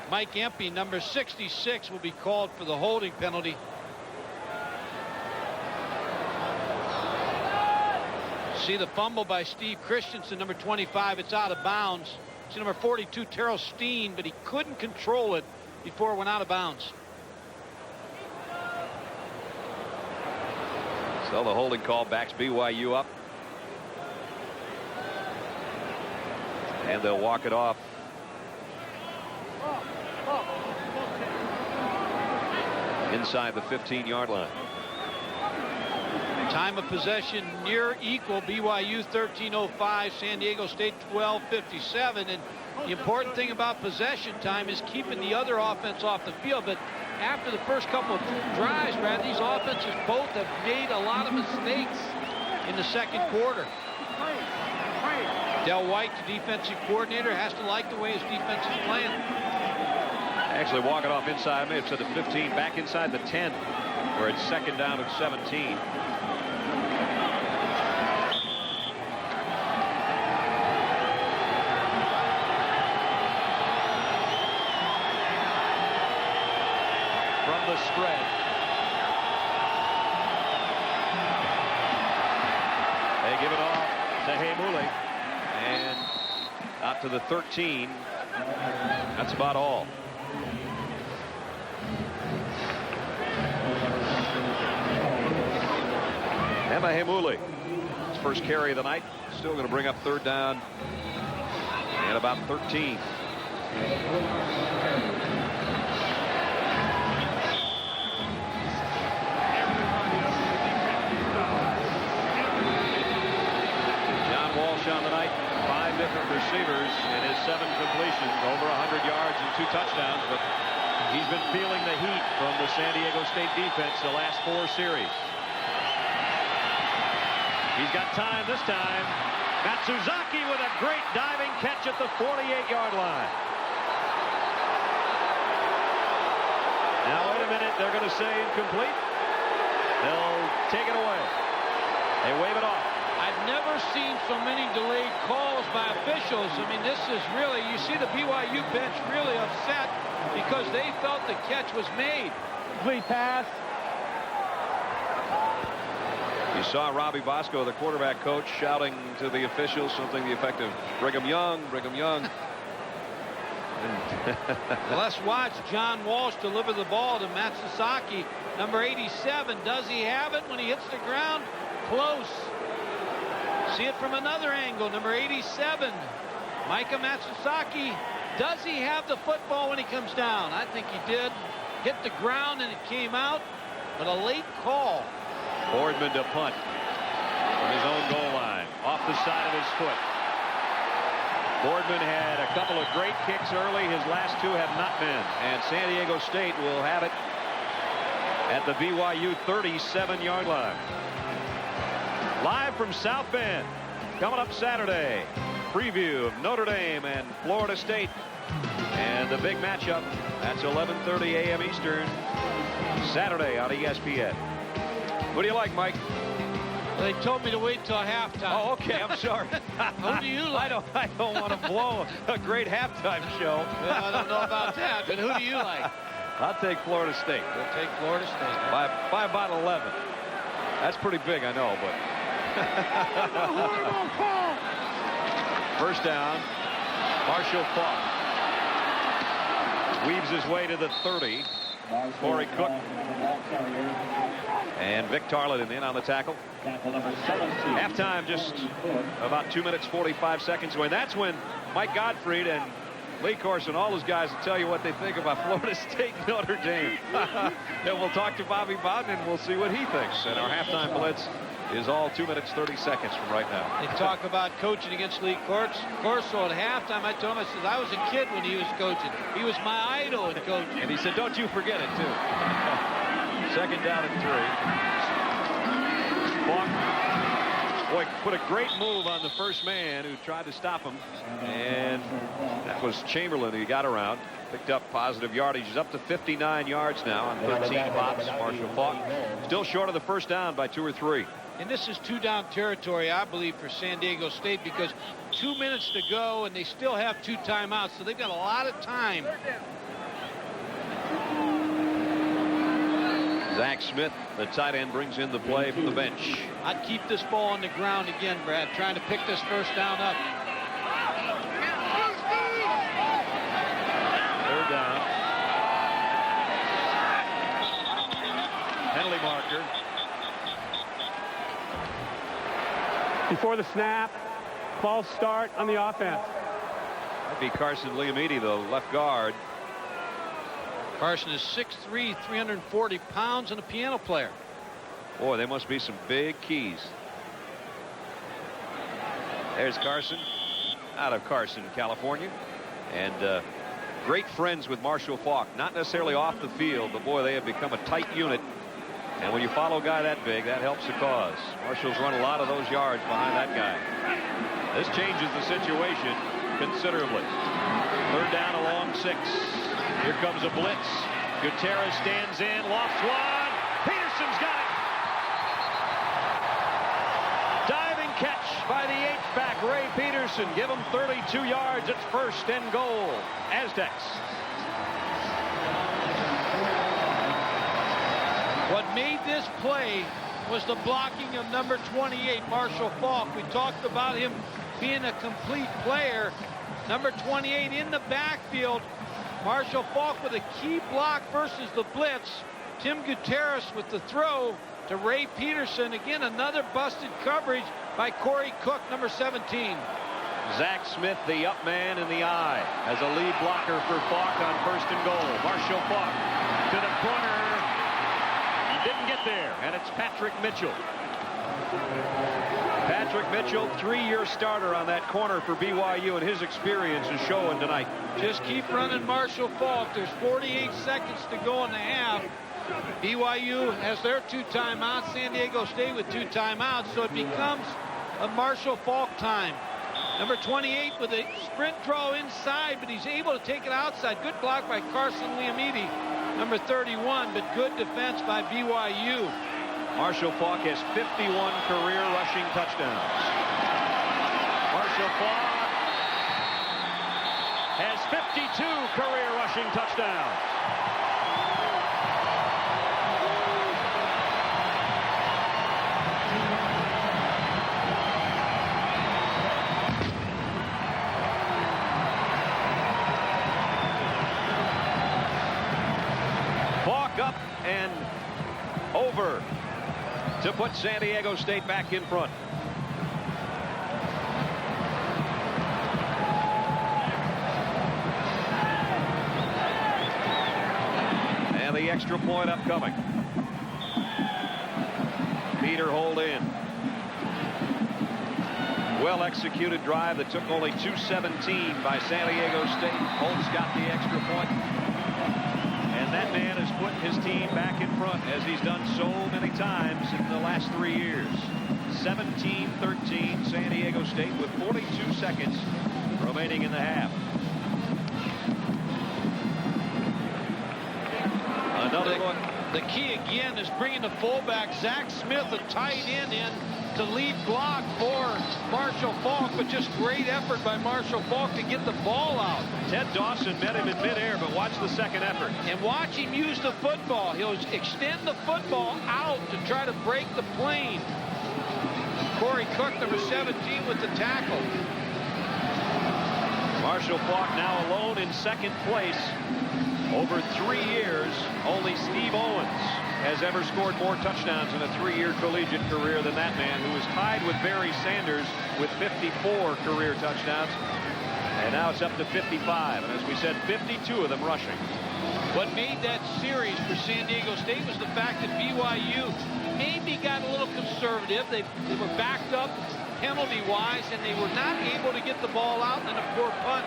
[SPEAKER 4] Mike Empey, number 66, will be called for the holding penalty. See the fumble by Steve Christensen, number 25. It's out of bounds. See number 42, Terrell Steen, but he couldn't control it before it went out of bounds.
[SPEAKER 1] So the holding call backs BYU up. And they'll walk it off. Inside the 15-yard line.
[SPEAKER 4] Time of possession near equal. BYU 13:05, San Diego State 12:57. And the important thing about possession time is keeping the other offense off the field. But after the first couple of drives, Brad, these offenses both have made a lot of mistakes in the 2nd quarter. Del White, the defensive coordinator, has to like the way his defense is playing.
[SPEAKER 1] Actually walk it off inside. I may have said the 15, back inside the 10, where it's 2nd down and 17. From the spread. They give it off to Heimuli. And out to the 13. That's about all. Emma Heimuli, his first carry of the night, still going to bring up 3rd down and about 13. John Walsh on the night, 5 different receivers and his 7 completions, over 100 yards and 2 touchdowns, but he's been feeling the heat from the San Diego State defense the last 4 series. He's got time this time. Matsuzaki with a great diving catch at the 48-yard line. Now, wait a minute. They're going to say incomplete. They'll take it away. They wave it off.
[SPEAKER 4] I've never seen so many delayed calls by officials. I mean, this is really, you see the BYU bench really upset because they felt the catch was made.
[SPEAKER 6] Complete pass.
[SPEAKER 1] You saw Robbie Bosco, the quarterback coach, shouting to the officials something to the effect of Brigham Young, Brigham Young.
[SPEAKER 4] Well, let's watch John Walsh deliver the ball to Matsusaki. Number 87. Does he have it when he hits the ground? Close. See it from another angle. Number 87. Micah Matsusaki. Does he have the football when he comes down? I think he did. Hit the ground and it came out, but a late call.
[SPEAKER 1] Boardman to punt from his own goal line, off the side of his foot. Boardman had a couple of great kicks early. His last two have not been. And San Diego State will have it at the BYU 37-yard line. Live from South Bend, coming up Saturday. Preview of Notre Dame and Florida State. And the big matchup, that's 11:30 a.m. Eastern, Saturday on ESPN. What do you like, Mike?
[SPEAKER 4] They told me to wait till halftime.
[SPEAKER 1] Oh, okay. I'm sorry.
[SPEAKER 4] Who do you like?
[SPEAKER 1] I don't want to blow a great halftime show.
[SPEAKER 4] Well, I don't know about that, but who do you like?
[SPEAKER 1] I'll take Florida State.
[SPEAKER 4] We'll take Florida State.
[SPEAKER 1] By about 11. That's pretty big, I know, but. First down, Marshall Faulk. Weaves his way to the 30. Corey Cook. And Vic Tarleton in on the tackle. Halftime just about 2 minutes 45 seconds away. That's when Mike Gottfried and Lee Corson, all those guys, will tell you what they think about Florida State and Notre Dame. Then we'll talk to Bobby Bowden and we'll see what he thinks. And our halftime blitz is all 2 minutes 30 seconds from right now.
[SPEAKER 4] They talk about coaching against Lee Corso at halftime. I told him, I said, I was a kid when he was coaching. He was my idol in coaching.
[SPEAKER 1] And he said, don't you forget it, too. Second down and 3. Faulk, boy, put a great move on the first man who tried to stop him. And that was Chamberlain who got around. Picked up positive yardage. He's up to 59 yards now on 13 pops. Marshall Faulk still short of the first down by 2 or 3.
[SPEAKER 4] And this is 2-down territory, I believe, for San Diego State, because 2 minutes to go and they still have 2 timeouts, so they've got a lot of time.
[SPEAKER 1] Zach Smith, the tight end, brings in the play from the bench.
[SPEAKER 4] I'd keep this ball on the ground again, Brad, trying to pick this first down up.
[SPEAKER 1] Third down. Penalty marker.
[SPEAKER 6] Before the snap, false start on the offense.
[SPEAKER 1] That'd be Carson Liamidi, the left guard.
[SPEAKER 4] Carson is 6'3", 340 pounds, and a piano player.
[SPEAKER 1] Boy, they must be some big keys. There's Carson, out of Carson, California. And great friends with Marshall Faulk. Not necessarily off the field, but boy, they have become a tight unit. And when you follow a guy that big, that helps the cause. Marshall's run a lot of those yards behind that guy. This changes the situation considerably. Third down along 6. Here comes a blitz. Gutierrez stands in, lofts one. Peterson's got it. Diving catch by the H-back, Ray Peterson. Give him 32 yards. It's first and goal. Aztecs.
[SPEAKER 4] What made this play was the blocking of number 28, Marshall Faulk. We talked about him being a complete player. Number 28 in the backfield. Marshall Faulk with a key block versus the blitz. Tim Gutierrez with the throw to Ray Peterson. Again, another busted coverage by Corey Cook, number 17.
[SPEAKER 1] Zach Smith, the up man in the eye, as a lead blocker for Faulk on first and goal. Marshall Faulk to the corner. Didn't get there, and it's Patrick Mitchell. Patrick Mitchell, 3-year starter on that corner for BYU, and his experience is showing tonight.
[SPEAKER 4] Just keep running Marshall Faulk. There's 48 seconds to go in the half. BYU has their 2 timeouts. San Diego State with 2 timeouts, so it becomes a Marshall Faulk time. Number 28 with a sprint draw inside, but he's able to take it outside. Good block by Carson Liamidi. Number 31, but good defense by BYU.
[SPEAKER 1] Marshall Faulk has 51 career rushing touchdowns. Marshall Faulk has 52 career rushing touchdowns. over to put San Diego State back in front. And the extra point upcoming. Peter hold in. Well executed drive that took only 2:17 by San Diego State. Holtz got the extra point. And that man has put his team back in front as he's done so many times in the last 3 years. 17-13 San Diego State with 42 seconds remaining in the half. Another look.
[SPEAKER 4] The key again is bringing the fullback Zach Smith, a tight end, in to lead block for Marshall Faulk, but just great effort by Marshall Faulk to get the ball out.
[SPEAKER 1] Ted Dawson met him in midair, but watch the second effort.
[SPEAKER 4] And watch him use the football. He'll extend the football out to try to break the plane. Corey Cook, number 17, with the tackle.
[SPEAKER 1] Marshall Faulk now alone in second place. Over 3 years, only Steve Owens has ever scored more touchdowns in a 3-year collegiate career than that man, who is tied with Barry Sanders with 54 career touchdowns. And now it's up to 55. And as we said, 52 of them rushing.
[SPEAKER 4] What made that series for San Diego State was the fact that BYU maybe got a little conservative. They were backed up penalty-wise, and they were not able to get the ball out, and a poor punt.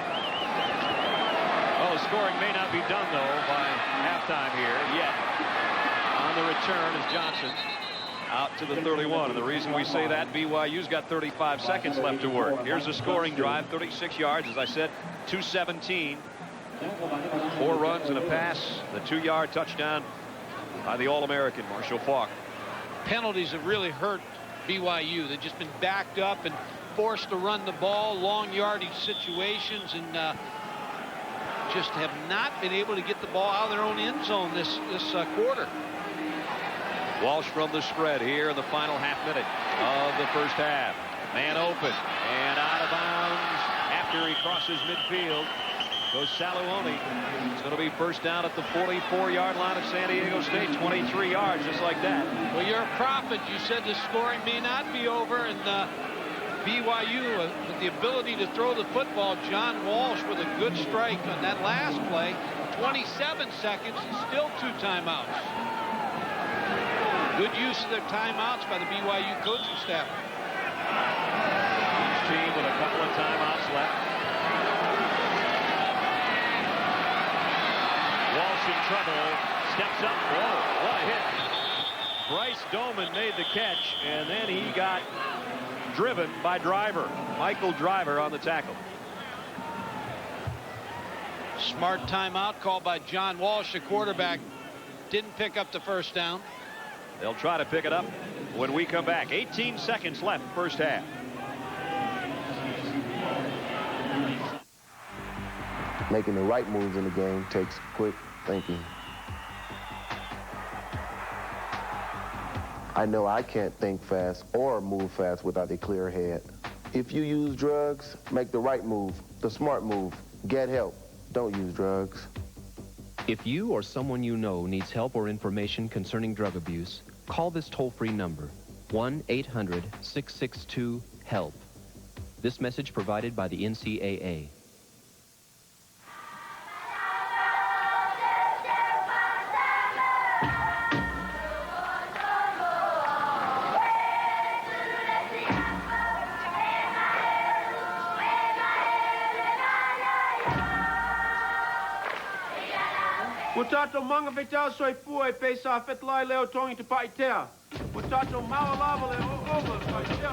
[SPEAKER 1] Well, the scoring may not be done, though, by halftime here yet. On the return is Johnson out to the 31. And the reason we say that, BYU's got 35 seconds left to work. Here's a scoring drive, 36 yards, as I said, 2:17. 4 runs and a pass, the 2-yard touchdown by the All-American Marshall Faulk.
[SPEAKER 4] Penalties have really hurt BYU. They've just been backed up and forced to run the ball, long yardage situations, and just have not been able to get the ball out of their own end zone this quarter.
[SPEAKER 1] Walsh from the spread here in the final half minute of the first half. Man open and out of bounds after he crosses midfield. Goes Saluoni. It's going to be first down at the 44-yard line of San Diego State. 23 yards, just like that.
[SPEAKER 4] Well, you're a prophet. You said the scoring may not be over, and BYU with the ability to throw the football. John Walsh with a good strike on that last play. 27 seconds and still 2 timeouts. Good use of their timeouts by the BYU coaching staff.
[SPEAKER 1] Each team with a couple of timeouts left. Walsh in trouble. Steps up. Whoa, what a hit. Bryce Doman made the catch, and then he got driven by Driver. Michael Driver on the tackle.
[SPEAKER 4] Smart timeout called by John Walsh. The quarterback didn't pick up the first down.
[SPEAKER 1] They'll try to pick it up when we come back. 18 seconds left, first half.
[SPEAKER 14] Making the right moves in the game takes quick thinking. I know I can't think fast or move fast without a clear head. If you use drugs, make the right move, the smart move. Get help. Don't use drugs.
[SPEAKER 16] If you or someone you know needs help or information concerning drug abuse, call this toll-free number, 1-800-662-HELP. This message provided by the NCAA.
[SPEAKER 17] Mutato mga vital soy pue pesa fet lai leo tongi to paitea. Mutato mawalava le over paitea.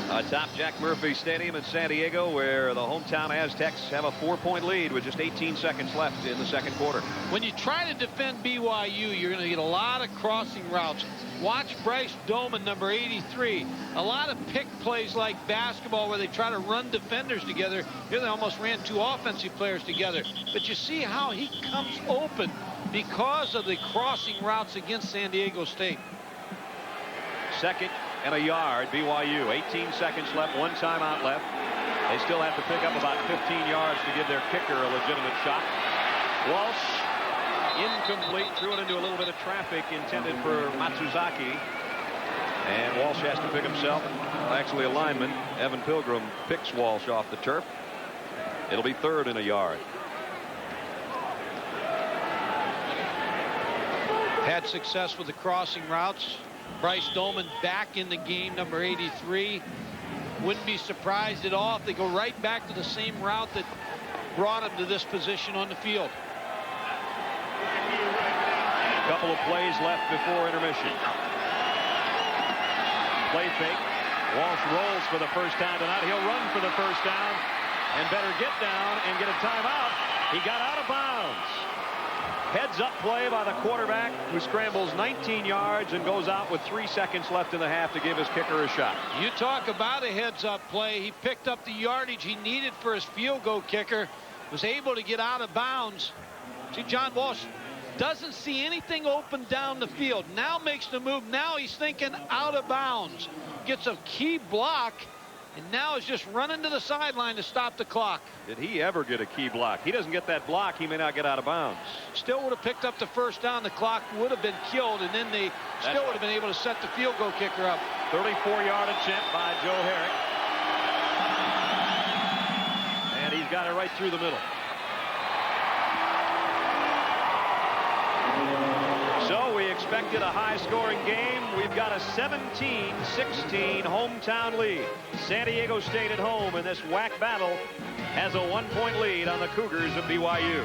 [SPEAKER 1] Atop Jack Murphy Stadium in San Diego, where the hometown Aztecs have a 4-point lead with just 18 seconds left in the second quarter.
[SPEAKER 4] When you try to defend BYU, you're going to get a lot of crossing routes. Watch Bryce Doman, number 83. A lot of pick plays like basketball where they try to run defenders together. Here they almost ran 2 offensive players together. But you see how he comes open because of the crossing routes against San Diego State.
[SPEAKER 1] Second and a yard, BYU. 18 seconds left, 1 timeout left. They still have to pick up about 15 yards to give their kicker a legitimate shot. Walsh, incomplete, threw it into a little bit of traffic intended for Matsuzaki. And Walsh has to pick himself. Actually, a lineman, Evan Pilgrim, picks Walsh off the turf. It'll be 3rd and a yard.
[SPEAKER 4] Had success with the crossing routes. Bryce Dolman back in the game, number 83. Wouldn't be surprised at all if they go right back to the same route that brought him to this position on the field.
[SPEAKER 1] A couple of plays left before intermission. Play fake. Walsh rolls for the first down tonight. He'll run for the first down and better get down and get a timeout. He got out of bounds. Heads up play by the quarterback, who scrambles 19 yards and goes out with 3 seconds left in the half to give his kicker a shot.
[SPEAKER 4] You talk about a heads up play. He picked up the yardage he needed for his field goal kicker, was able to get out of bounds. See, John Walsh doesn't see anything open down the field. Now makes the move. Now he's thinking out of bounds. Gets a key block, and now is just running to the sideline to stop the clock.
[SPEAKER 1] Did he ever get a key block? He doesn't get that block, he may not get out of bounds.
[SPEAKER 4] Still would have picked up the first down. The clock would have been killed, and then they still would have been able to set the field goal kicker up.
[SPEAKER 1] 34-yard attempt by Joe Herrick. And he's got it right through the middle. So we expected a high-scoring game. We've got a 17-16 hometown lead. San Diego State at home in this WAC battle has a 1-point lead on the Cougars of BYU.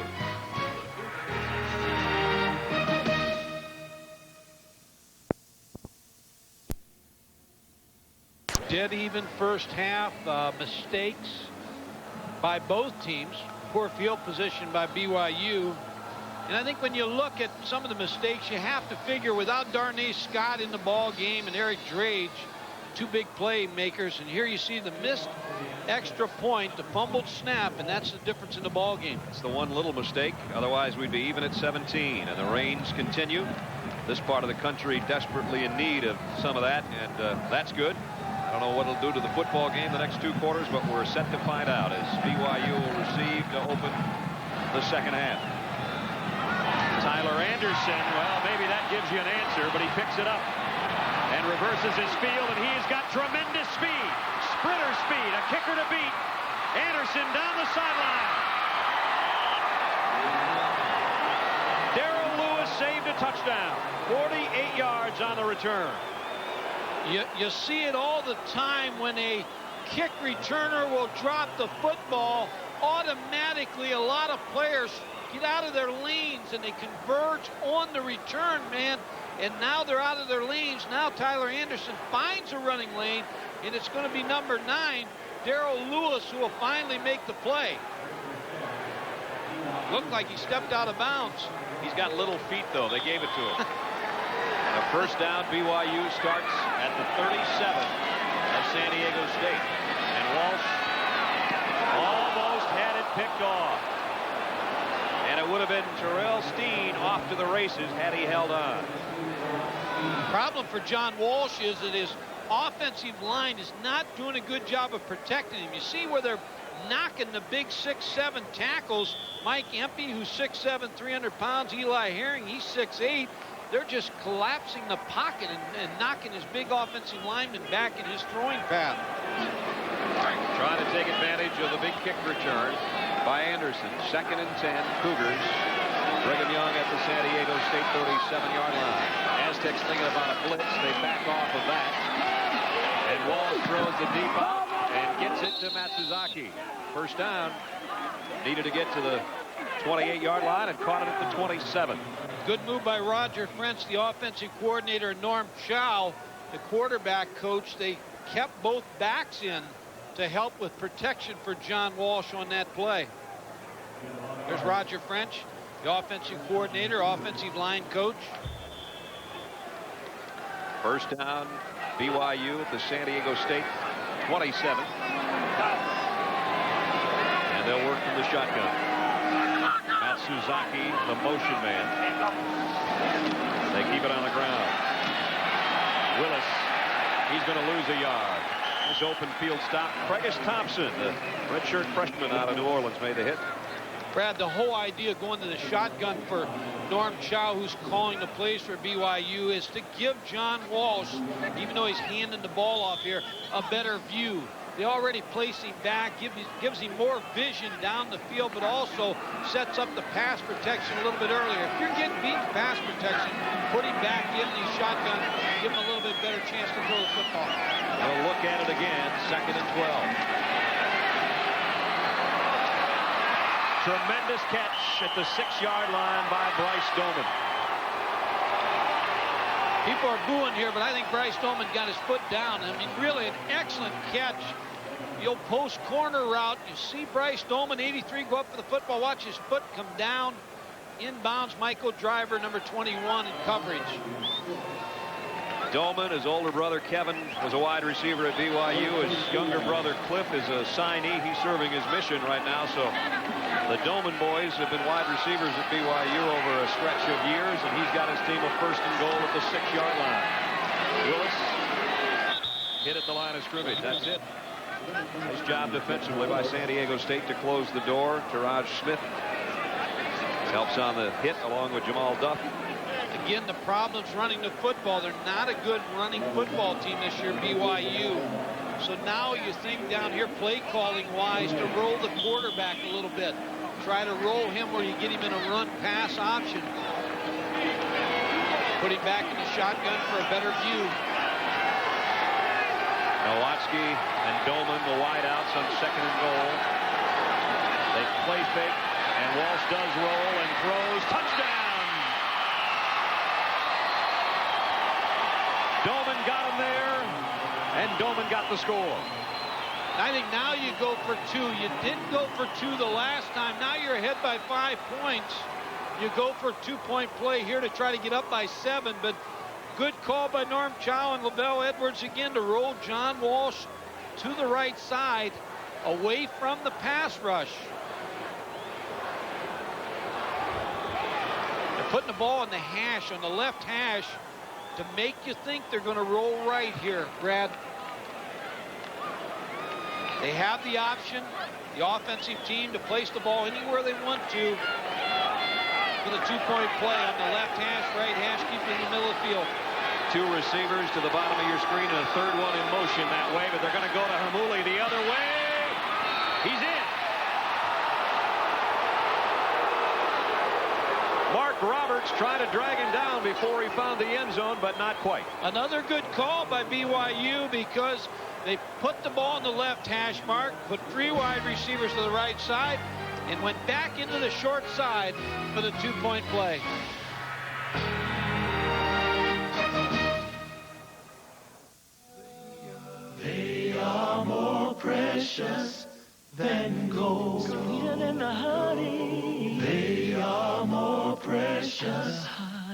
[SPEAKER 4] Dead even first half. Mistakes by both teams. Poor field position by BYU. And I think when you look at some of the mistakes, you have to figure without Darnay Scott in the ball game and Eric Drage, 2 big playmakers, and here you see the missed extra point, the fumbled snap, and that's the difference in the ball game.
[SPEAKER 1] It's the one little mistake. Otherwise, we'd be even at 17, and the rains continue. This part of the country desperately in need of some of that, and that's good. I don't know what it'll do to the football game the next 2 quarters, but we're set to find out as BYU will receive to open the second half. Tyler Anderson, well, maybe that gives you an answer, but he picks it up and reverses his field, and he's got tremendous speed. Sprinter speed, a kicker to beat. Anderson down the sideline. Darrell Lewis saved a touchdown. 48 yards on the return.
[SPEAKER 4] You see it all the time when a kick returner will drop the football. Automatically, a lot of players get out of their lanes and they converge on the return, man. And now they're out of their lanes. Now Tyler Anderson finds a running lane, and it's going to be number 9, Darrell Lewis, who will finally make the play. Looked like he stepped out of bounds.
[SPEAKER 1] He's got little feet, though. They gave it to him. A first down. BYU starts at the 37 of San Diego State. And Walsh almost had it picked off. And it would have been Terrell Steen off to the races had he held on.
[SPEAKER 4] The problem for John Walsh is that his offensive line is not doing a good job of protecting him. You see where they're knocking the big 6'7" tackles. Mike Empey, who's 6'7", 300 pounds. Eli Herring, he's 6'8". They're just collapsing the pocket and knocking his big offensive lineman back in his throwing path.
[SPEAKER 1] Trying to take advantage of the big kick return by Anderson. 2nd and 10, Cougars. Brigham Young at the San Diego State 37-yard line. Aztecs thinking about a blitz. They back off of that. And Walsh throws the deep out and gets it to Matsuzaki. First down. Needed to get to the 28-yard line and caught it at the 27.
[SPEAKER 4] Good move by Roger French, the offensive coordinator, Norm Chow, the quarterback coach. They kept both backs in to help with protection for John Walsh on that play. There's Roger French, the offensive coordinator, offensive line coach.
[SPEAKER 1] First down, BYU at the San Diego State 27. And they'll work from the shotgun. Matsuzaki, the motion man. They keep it on the ground. Willis, he's going to lose a yard. Nice open field stop. Craigus Thompson, the redshirt freshman out of New Orleans, made the hit.
[SPEAKER 4] Brad, the whole idea going to the shotgun for Norm Chow, who's calling the plays for BYU, is to give John Walsh, even though he's handing the ball off here, a better view. They already place him back, gives him more vision down the field, but also sets up the pass protection a little bit earlier. If you're getting beat in pass protection, put him back in the shotgun, give him a little bit better chance to throw the football.
[SPEAKER 1] They'll look at it again, 2nd and 12. Tremendous catch at the 6-yard line by Bryce Doman.
[SPEAKER 4] People are booing here, but I think Bryce Doman got his foot down. I mean, really an excellent catch. The old post corner route. You see Bryce Doman, 83, go up for the football. Watch his foot come down. Inbounds, Michael Driver, number 21 in coverage.
[SPEAKER 1] Doman, his older brother Kevin, was a wide receiver at BYU. His younger brother Cliff is a signee. He's serving his mission right now. So the Doman boys have been wide receivers at BYU over a stretch of years, and he's got his team a 1st and goal at the 6-yard line. Willis hit at the line of scrimmage. That's it. Nice job defensively by San Diego State to close the door. Taraj Smith helps on the hit along with Jamal Duff.
[SPEAKER 4] Again, the problem's running the football. They're not a good running football team this year, BYU. So now you think down here play calling wise to roll the quarterback a little bit. Try to roll him where you get him in a run pass option. Put him back in the shotgun for a better view.
[SPEAKER 1] Nowatzki and Doman, the wideouts on 2nd and goal. They play fake, and Walsh does roll and throws. Touchdown! Doman got him there, and Doman got the score.
[SPEAKER 4] I think now you go for 2. You didn't go for 2 the last time. Now you're ahead by 5 points. You go for a 2-point play here to try to get up by 7, but good call by Norm Chow and Lavelle Edwards again to roll John Walsh to the right side, away from the pass rush. They're putting the ball in the hash, on the left hash, to make you think they're going to roll right here, Brad. They have the option, the offensive team, to place the ball anywhere they want to for the 2-point play on the left hash, right hash, keep it in the middle of the field.
[SPEAKER 1] 2 receivers to the bottom of your screen and a 3rd one in motion that way, but they're going to go to Hamuli the other way. He's in. Mark Roberts trying to drag him down before he found the end zone, but not quite.
[SPEAKER 4] Another good call by BYU because they put the ball in the left hash mark, put 3 wide receivers to the right side, and went back into the short side for the 2-point play.
[SPEAKER 9] They are more precious than gold. Sweeter than the honey. They are more precious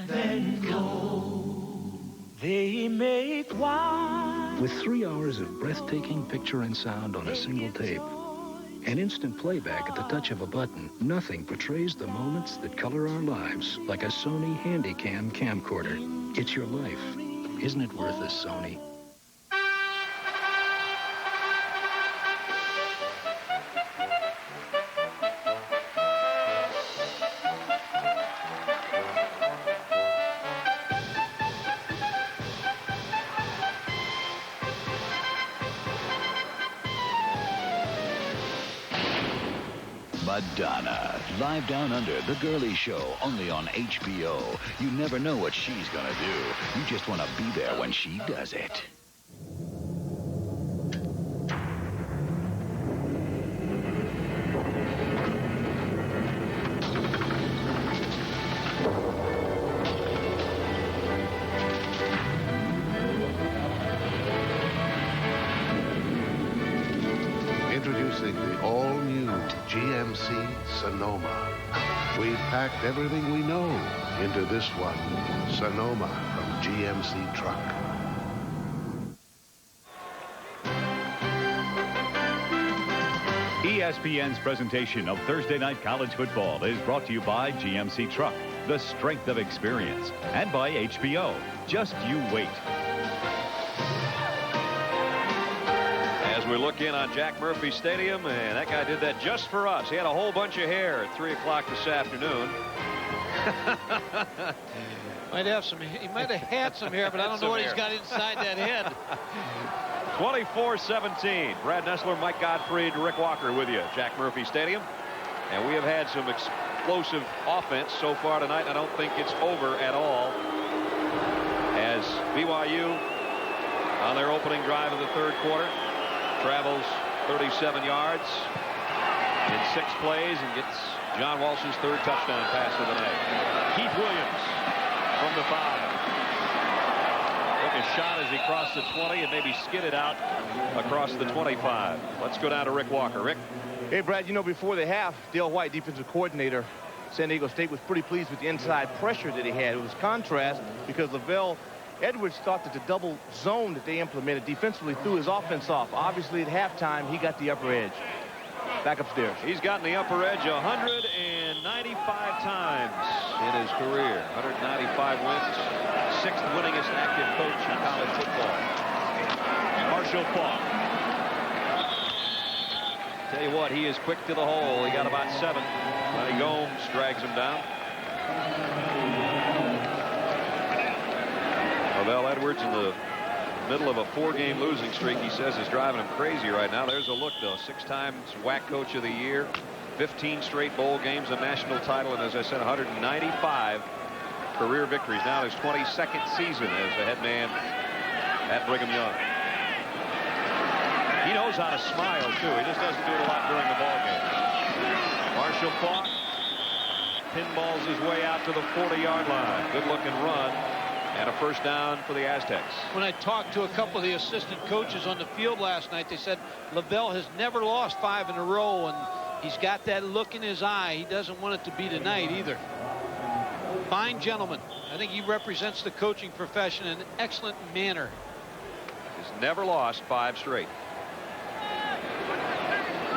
[SPEAKER 9] than gold. They make wine.
[SPEAKER 18] With 3 hours of breathtaking picture and sound on a single tape, and instant playback at the touch of a button, nothing portrays the moments that color our lives like a Sony Handycam camcorder. It's your life. Isn't it worth a Sony?
[SPEAKER 19] Madonna, live down under, The Girlie Show, only on HBO. You never know what she's gonna do. You just want to be there when she does it.
[SPEAKER 20] Introducing the all-new GMC Sonoma. We've packed everything we know into this one, Sonoma from GMC Truck.
[SPEAKER 13] ESPN's presentation of Thursday Night College Football is brought to you by GMC Truck, the strength of experience, and by HBO. Just you wait.
[SPEAKER 1] we look in on Jack Murphy Stadium, and that guy did that just for us. He had a whole bunch of hair at 3 o'clock this afternoon.
[SPEAKER 4] Might have some. He might have had some hair, but I don't know what he's got inside that head.
[SPEAKER 1] 24-17. Brad Nessler, Mike Gottfried, Rick Walker with you. Jack Murphy Stadium. And we have had some explosive offense so far tonight. I don't think it's over at all. As BYU, on their opening drive of the third quarter, travels 37 yards in 6 plays and gets John Walsh's third touchdown pass of the night. Keith Williams from the 5. Took a shot as he crossed the 20 and maybe skidded out across the 25. Let's go down to Rick Walker. Rick?
[SPEAKER 5] Hey, Brad, you know, before the half, Dale White, defensive coordinator, San Diego State, was pretty pleased with the inside pressure that he had. It was contrast because Lavelle Edwards thought that the double zone that they implemented defensively threw his offense off. Obviously, at halftime, he got the upper edge. Back upstairs.
[SPEAKER 1] He's gotten the upper edge 195 times in his career. 195 wins. 6th winningest active coach in college football. Marshall Faulk. Tell you what, he is quick to the hole. He got about 7. Lenny Gomes drags him down. Lavelle Edwards in the middle of a 4-game losing streak, he says, is driving him crazy right now. There's a look, though. 6 times WAC Coach of the Year, 15 straight bowl games, a national title, and as I said, 195 career victories. Now his 22nd season as the head man at Brigham Young. He knows how to smile, too. He just doesn't do it a lot during the ball game. Marshall Faulk pinballs his way out to the 40-yard line. Good-looking run. And a first down for the Aztecs.
[SPEAKER 4] When I talked to a couple of the assistant coaches on the field last night, they said Lavelle has never lost 5 in a row, and he's got that look in his eye. He doesn't want it to be tonight either. Fine gentleman. I think he represents the coaching profession in an excellent manner.
[SPEAKER 1] He's never lost 5 straight.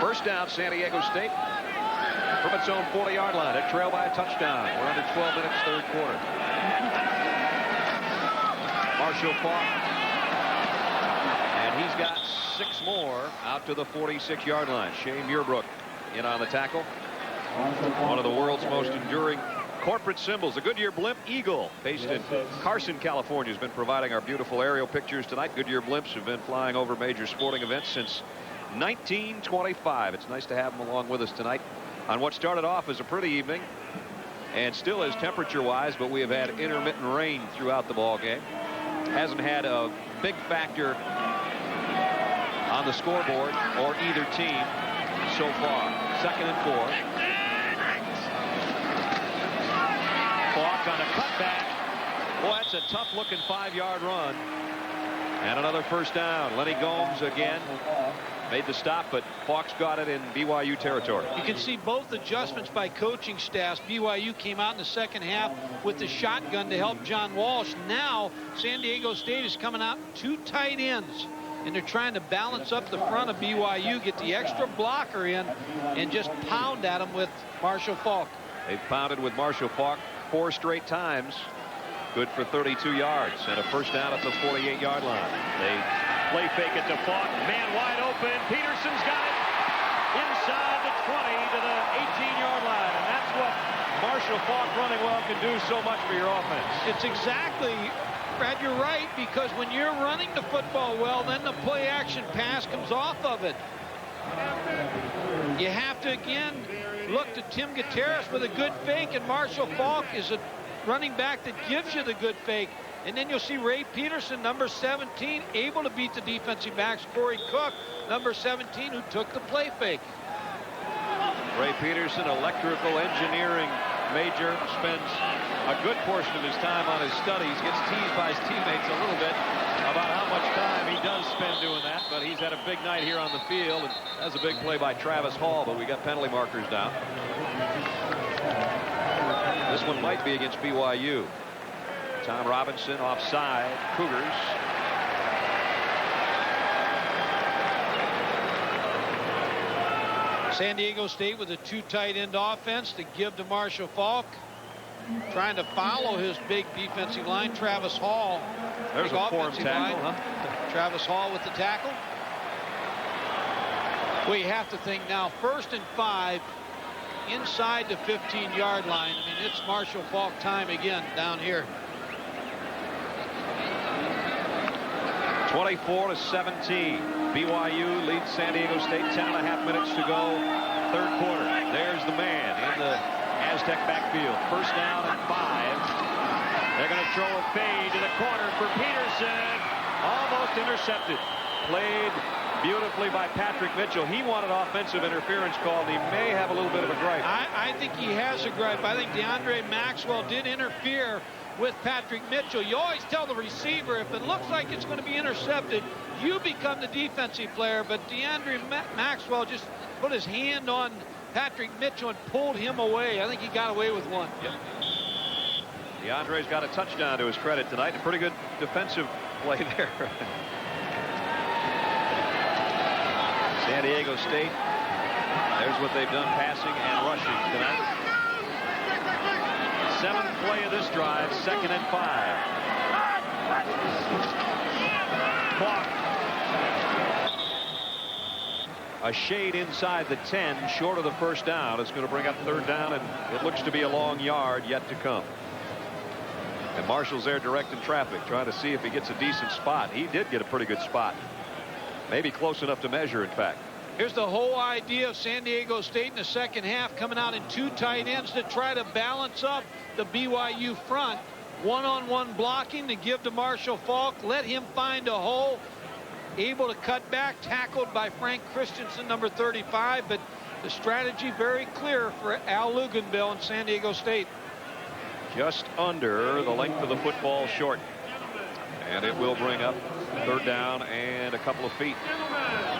[SPEAKER 1] First down, San Diego State from its own 40-yard line. They trail by a touchdown. We're under 12 minutes, third quarter. Marshall Faulk, and he's got 6 more out to the 46-yard line. Shane Muirbrook in on the tackle. One of the world's most enduring corporate symbols, the Goodyear Blimp Eagle, based in Carson, California, has been providing our beautiful aerial pictures tonight. Goodyear Blimps have been flying over major sporting events since 1925. It's nice to have them along with us tonight on what started off as a pretty evening and still is temperature-wise, but we have had intermittent rain throughout the ball game. Hasn't had a big factor on the scoreboard or either team so far. 2nd and 4. Faulk on a cutback. Boy, that's a tough-looking 5-yard run. And another first down. Lenny Gomes again made the stop, but Faulk's got it in BYU territory.
[SPEAKER 4] You can see both adjustments by coaching staffs. BYU came out in the second half with the shotgun to help John Walsh. Now San Diego State is coming out 2 tight ends, and they're trying to balance up the front of BYU, get the extra blocker in, and just pound at him with Marshall Faulk.
[SPEAKER 1] They've pounded with Marshall Faulk 4 straight times. Good for 32 yards and a first down at the 48-yard line. They play fake it to Faulk. Man wide open. Peterson's got it inside the 20 to the 18-yard line. And that's what Marshall Faulk running well can do so much for your offense.
[SPEAKER 4] It's exactly, Brad, you're right, because when you're running the football well, then the play action pass comes off of it. You have to, again, look to Tim Gutierrez with a good fake, and Marshall Faulk is a running back that gives you the good fake. And then you'll see Ray Peterson, number 17, able to beat the defensive backs. Corey Cook, number 17, who took the play fake.
[SPEAKER 1] Ray Peterson, electrical engineering major, spends a good portion of his time on his studies, gets teased by his teammates a little bit about how much time he does spend doing that, but he's had a big night here on the field, and that's a big play by Travis Hall, but we got penalty markers down. This one might be against BYU. Tom Robinson offside. Cougars.
[SPEAKER 4] San Diego State with a 2 tight end offense to give to Marshall Faulk. Trying to follow his big defensive line, Travis Hall.
[SPEAKER 1] There's a form tackle, huh?
[SPEAKER 4] Travis Hall with the tackle. We have to think now, 1st and 5 inside the 15-yard line. I mean, it's Marshall Faulk time again down here.
[SPEAKER 1] 24-17. BYU leads San Diego State. 10.5 minutes to go. Third quarter. There's the man in the Aztec backfield. First down and 5. They're going to throw a fade to the corner for Peterson. Almost intercepted. Played beautifully by Patrick Mitchell. He wanted offensive interference called. He may have a little bit of a gripe.
[SPEAKER 4] I think he has a gripe. I think DeAndre Maxwell did interfere with Patrick Mitchell. You always tell the receiver, if it looks like it's going to be intercepted, you become the defensive player. But DeAndre Maxwell just put his hand on Patrick Mitchell and pulled him away. I think he got away with one.
[SPEAKER 1] Yep. DeAndre's got a touchdown to his credit tonight. A pretty good defensive play there. San Diego State, there's what they've done passing and rushing tonight. 7th play of this drive, 2nd and 5. Faulk. A shade inside the 10, short of the first down. It's going to bring up 3rd down, and it looks to be a long yard yet to come. And Marshall's there directing traffic, trying to see if he gets a decent spot. He did get a pretty good spot. Maybe close enough to measure, in fact.
[SPEAKER 4] Here's the whole idea of San Diego State in the second half, coming out in 2 tight ends to try to balance up the BYU front. One-on-one blocking to give to Marshall Faulk. Let him find a hole. Able to cut back, tackled by Frank Christensen, number 35. But the strategy very clear for Al Luganville in San Diego State.
[SPEAKER 1] Just under the length of the football short. And it will bring up 3rd down and a couple of feet.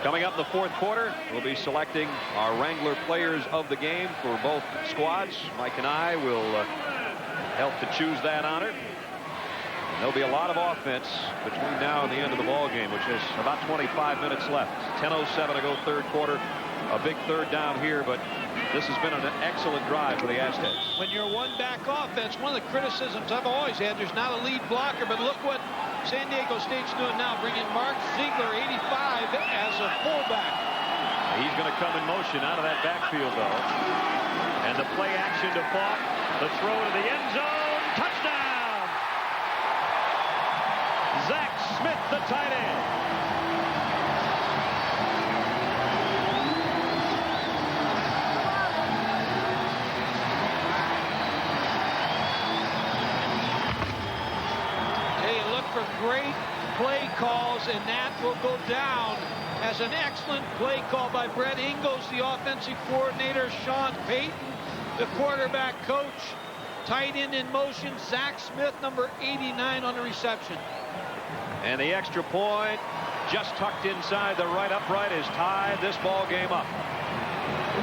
[SPEAKER 1] Coming up in the 4th quarter, we'll be selecting our Wrangler players of the game for both squads. Mike and I will help to choose that honor. And there'll be a lot of offense between now and the end of the ball game, which is about 25 minutes left. 10:07 to go, 3rd quarter. A big 3rd down here, but this has been an excellent drive for the Aztecs.
[SPEAKER 4] When you're one-back offense, one of the criticisms I've always had, there's not a lead blocker, but look what San Diego State's doing now, bringing Mark Ziegler, 85, as a fullback.
[SPEAKER 1] He's going to come in motion out of that backfield, though. And the play action to Faulk. The throw to the end zone. Touchdown! Zach Smith, the tight end.
[SPEAKER 4] For great play calls, and that will go down as an excellent play call by Brett Ingles, the offensive coordinator. Sean Payton, the quarterback coach. Tight end in motion. Zach Smith, number 89, on the reception.
[SPEAKER 1] And the extra point, just tucked inside the right upright, has tied this ball game up.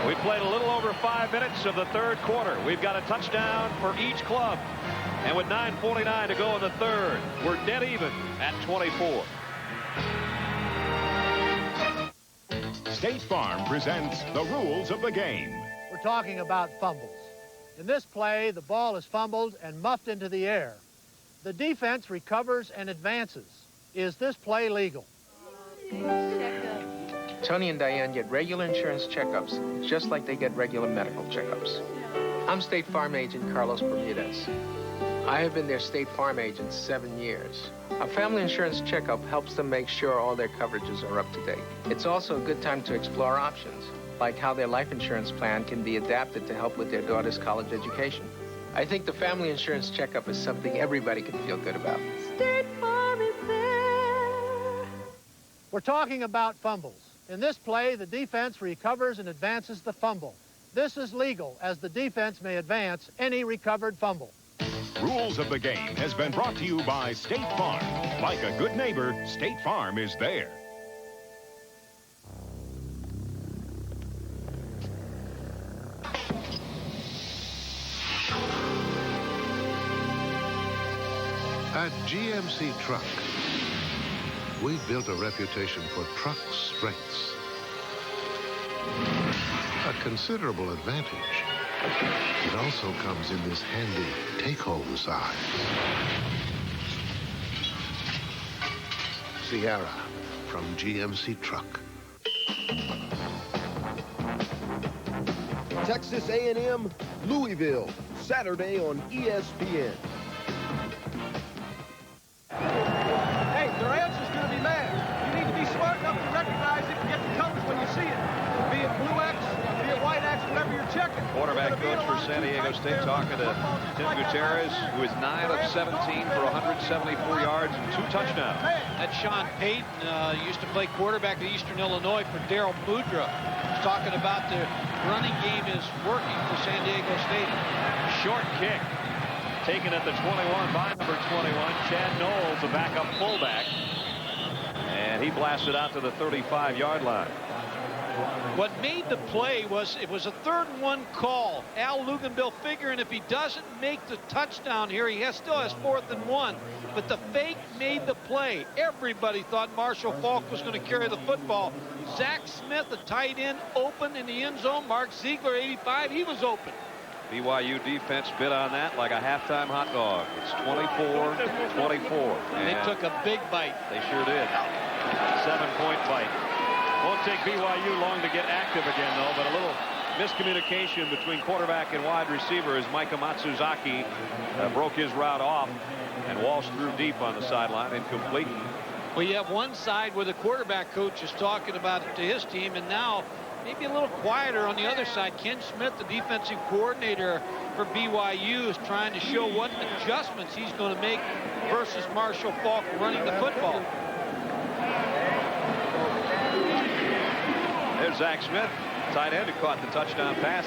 [SPEAKER 1] We played a little over 5 minutes of the 3rd quarter. We've got a touchdown for each club. And with 9:49 to go in the 3rd, we're dead even at 24.
[SPEAKER 3] State Farm presents the rules of the game.
[SPEAKER 21] We're talking about fumbles. In this play, the ball is fumbled and muffed into the air. The defense recovers and advances. Is this play legal?
[SPEAKER 22] Tony and Diane get regular insurance checkups, just like they get regular medical checkups. I'm State Farm agent Carlos Bermudez. I have been their State Farm agent 7 years. A family insurance checkup helps them make sure all their coverages are up to date. It's also a good time to explore options, like how their life insurance plan can be adapted to help with their daughter's college education. I think the family insurance checkup is something everybody can feel good about.
[SPEAKER 21] State Farm is there. We're talking about fumbles. In this play, the defense recovers and advances the fumble. This is legal, as the defense may advance any recovered fumble.
[SPEAKER 3] Rules of the Game has been brought to you by State Farm. Like a good neighbor, State Farm is there.
[SPEAKER 20] At GMC Truck, we've built a reputation for truck strengths. A considerable advantage. It also comes in this handy take-home size. Sierra from GMC Truck.
[SPEAKER 2] Texas A&M, Louisville, Saturday on ESPN.
[SPEAKER 7] Hey, their answer's going to be man. You need to be smart enough to recognize it and get the colors when you see it. Be it blue X, be it white X, whatever you're checking.
[SPEAKER 1] Quarterback coach for San Diego State talking to Tim Gutierrez, who is 9 of 17 for 174 yards and 2 touchdowns.
[SPEAKER 4] That's Sean Payton. Used to play quarterback at Eastern Illinois for Darrell Boudreaux. He's talking about the running game is working for San Diego State.
[SPEAKER 1] Short kick. Taken at the 21 by number 21, Chad Knowles, the backup fullback. And he blasted out to the 35-yard line.
[SPEAKER 4] What made the play was it was a 3rd and 1 call. Al Luganbill figuring if he doesn't make the touchdown here, he still has 4th and 1. But the fake made the play. Everybody thought Marshall Faulk was going to carry the football. Zach Smith, the tight end, open in the end zone. Mark Ziegler, 85, he was open.
[SPEAKER 1] BYU defense bit on that like a halftime hot dog. It's 24-24.
[SPEAKER 4] They took a big bite.
[SPEAKER 1] They sure did. 7-point fight. Won't take BYU long to get active again, though, but a little miscommunication between quarterback and wide receiver as Micah Matsuzaki broke his route off and waltzed through deep on the sideline, incomplete.
[SPEAKER 4] Well, you have one side where the quarterback coach is talking about it to his team, and now maybe a little quieter on the other side. Ken Smith, the defensive coordinator for BYU, is trying to show what adjustments he's going to make versus Marshall Faulk running the football.
[SPEAKER 1] There's Zach Smith, tight end, who caught the touchdown pass.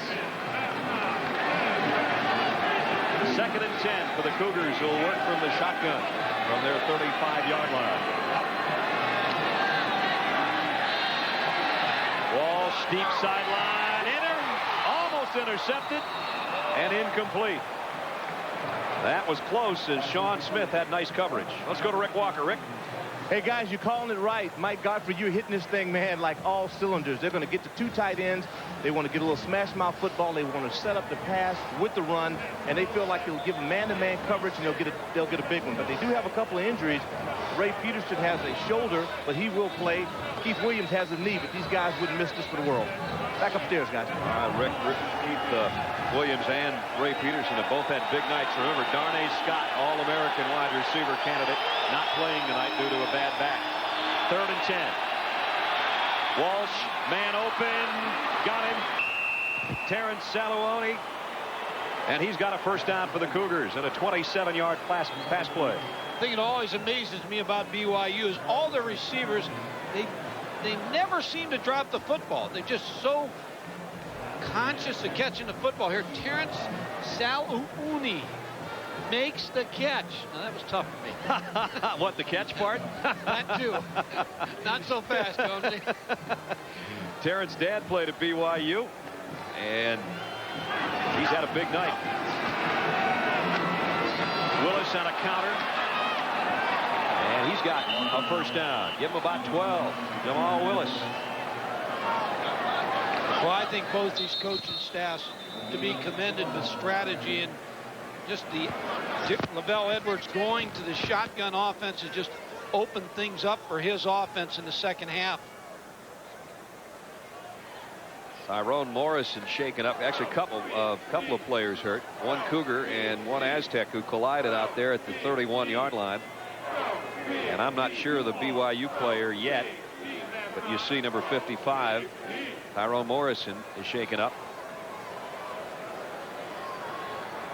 [SPEAKER 1] 2nd and 10 for the Cougars, who will work from the shotgun from their 35-yard line. Wall, steep sideline, almost intercepted, and incomplete. That was close as Sean Smith had nice coverage. Let's go to Rick Walker. Rick.
[SPEAKER 5] Hey, guys, you're calling it right. Mike Godfrey, you're hitting this thing, man, like all cylinders. They're going to get to 2 tight ends. They want to get a little smash mouth football. They want to set up the pass with the run, and they feel like they'll give them man-to-man coverage, and they'll get a big one. But they do have a couple of injuries. Ray Peterson has a shoulder, but he will play. Keith Williams has a knee, but these guys wouldn't miss this for the world. Back upstairs, guys.
[SPEAKER 1] Keith Williams and Ray Peterson have both had big nights. Remember, Darnay Scott, All-American wide receiver candidate, not playing tonight due to a bad back. 3rd and 10. Walsh, man open, got him. Terrence Saluoni, and he's got a first down for the Cougars and a 27-yard pass play.
[SPEAKER 4] The thing that always amazes me about BYU is all the receivers, they never seem to drop the football. They're just so conscious of catching the football here. Terrence Saluoni makes the catch. Now, that was tough for me.
[SPEAKER 1] What, the catch part?
[SPEAKER 4] That too. Not so fast, Jonesy.
[SPEAKER 1] Terrence dad played at BYU, and he's had a big night. Willis on a counter, and he's got a first down. Give him about 12. Jamal Willis.
[SPEAKER 4] Well, I think both these coaching staffs to be commended with strategy, and just the Lavelle Edwards going to the shotgun offense has just opened things up for his offense in the second half.
[SPEAKER 1] Tyrone Morrison shaken up. Actually, a couple of players hurt. One Cougar and one Aztec who collided out there at the 31-yard line. And I'm not sure of the BYU player yet, but you see number 55, Tyrone Morrison, is shaken up.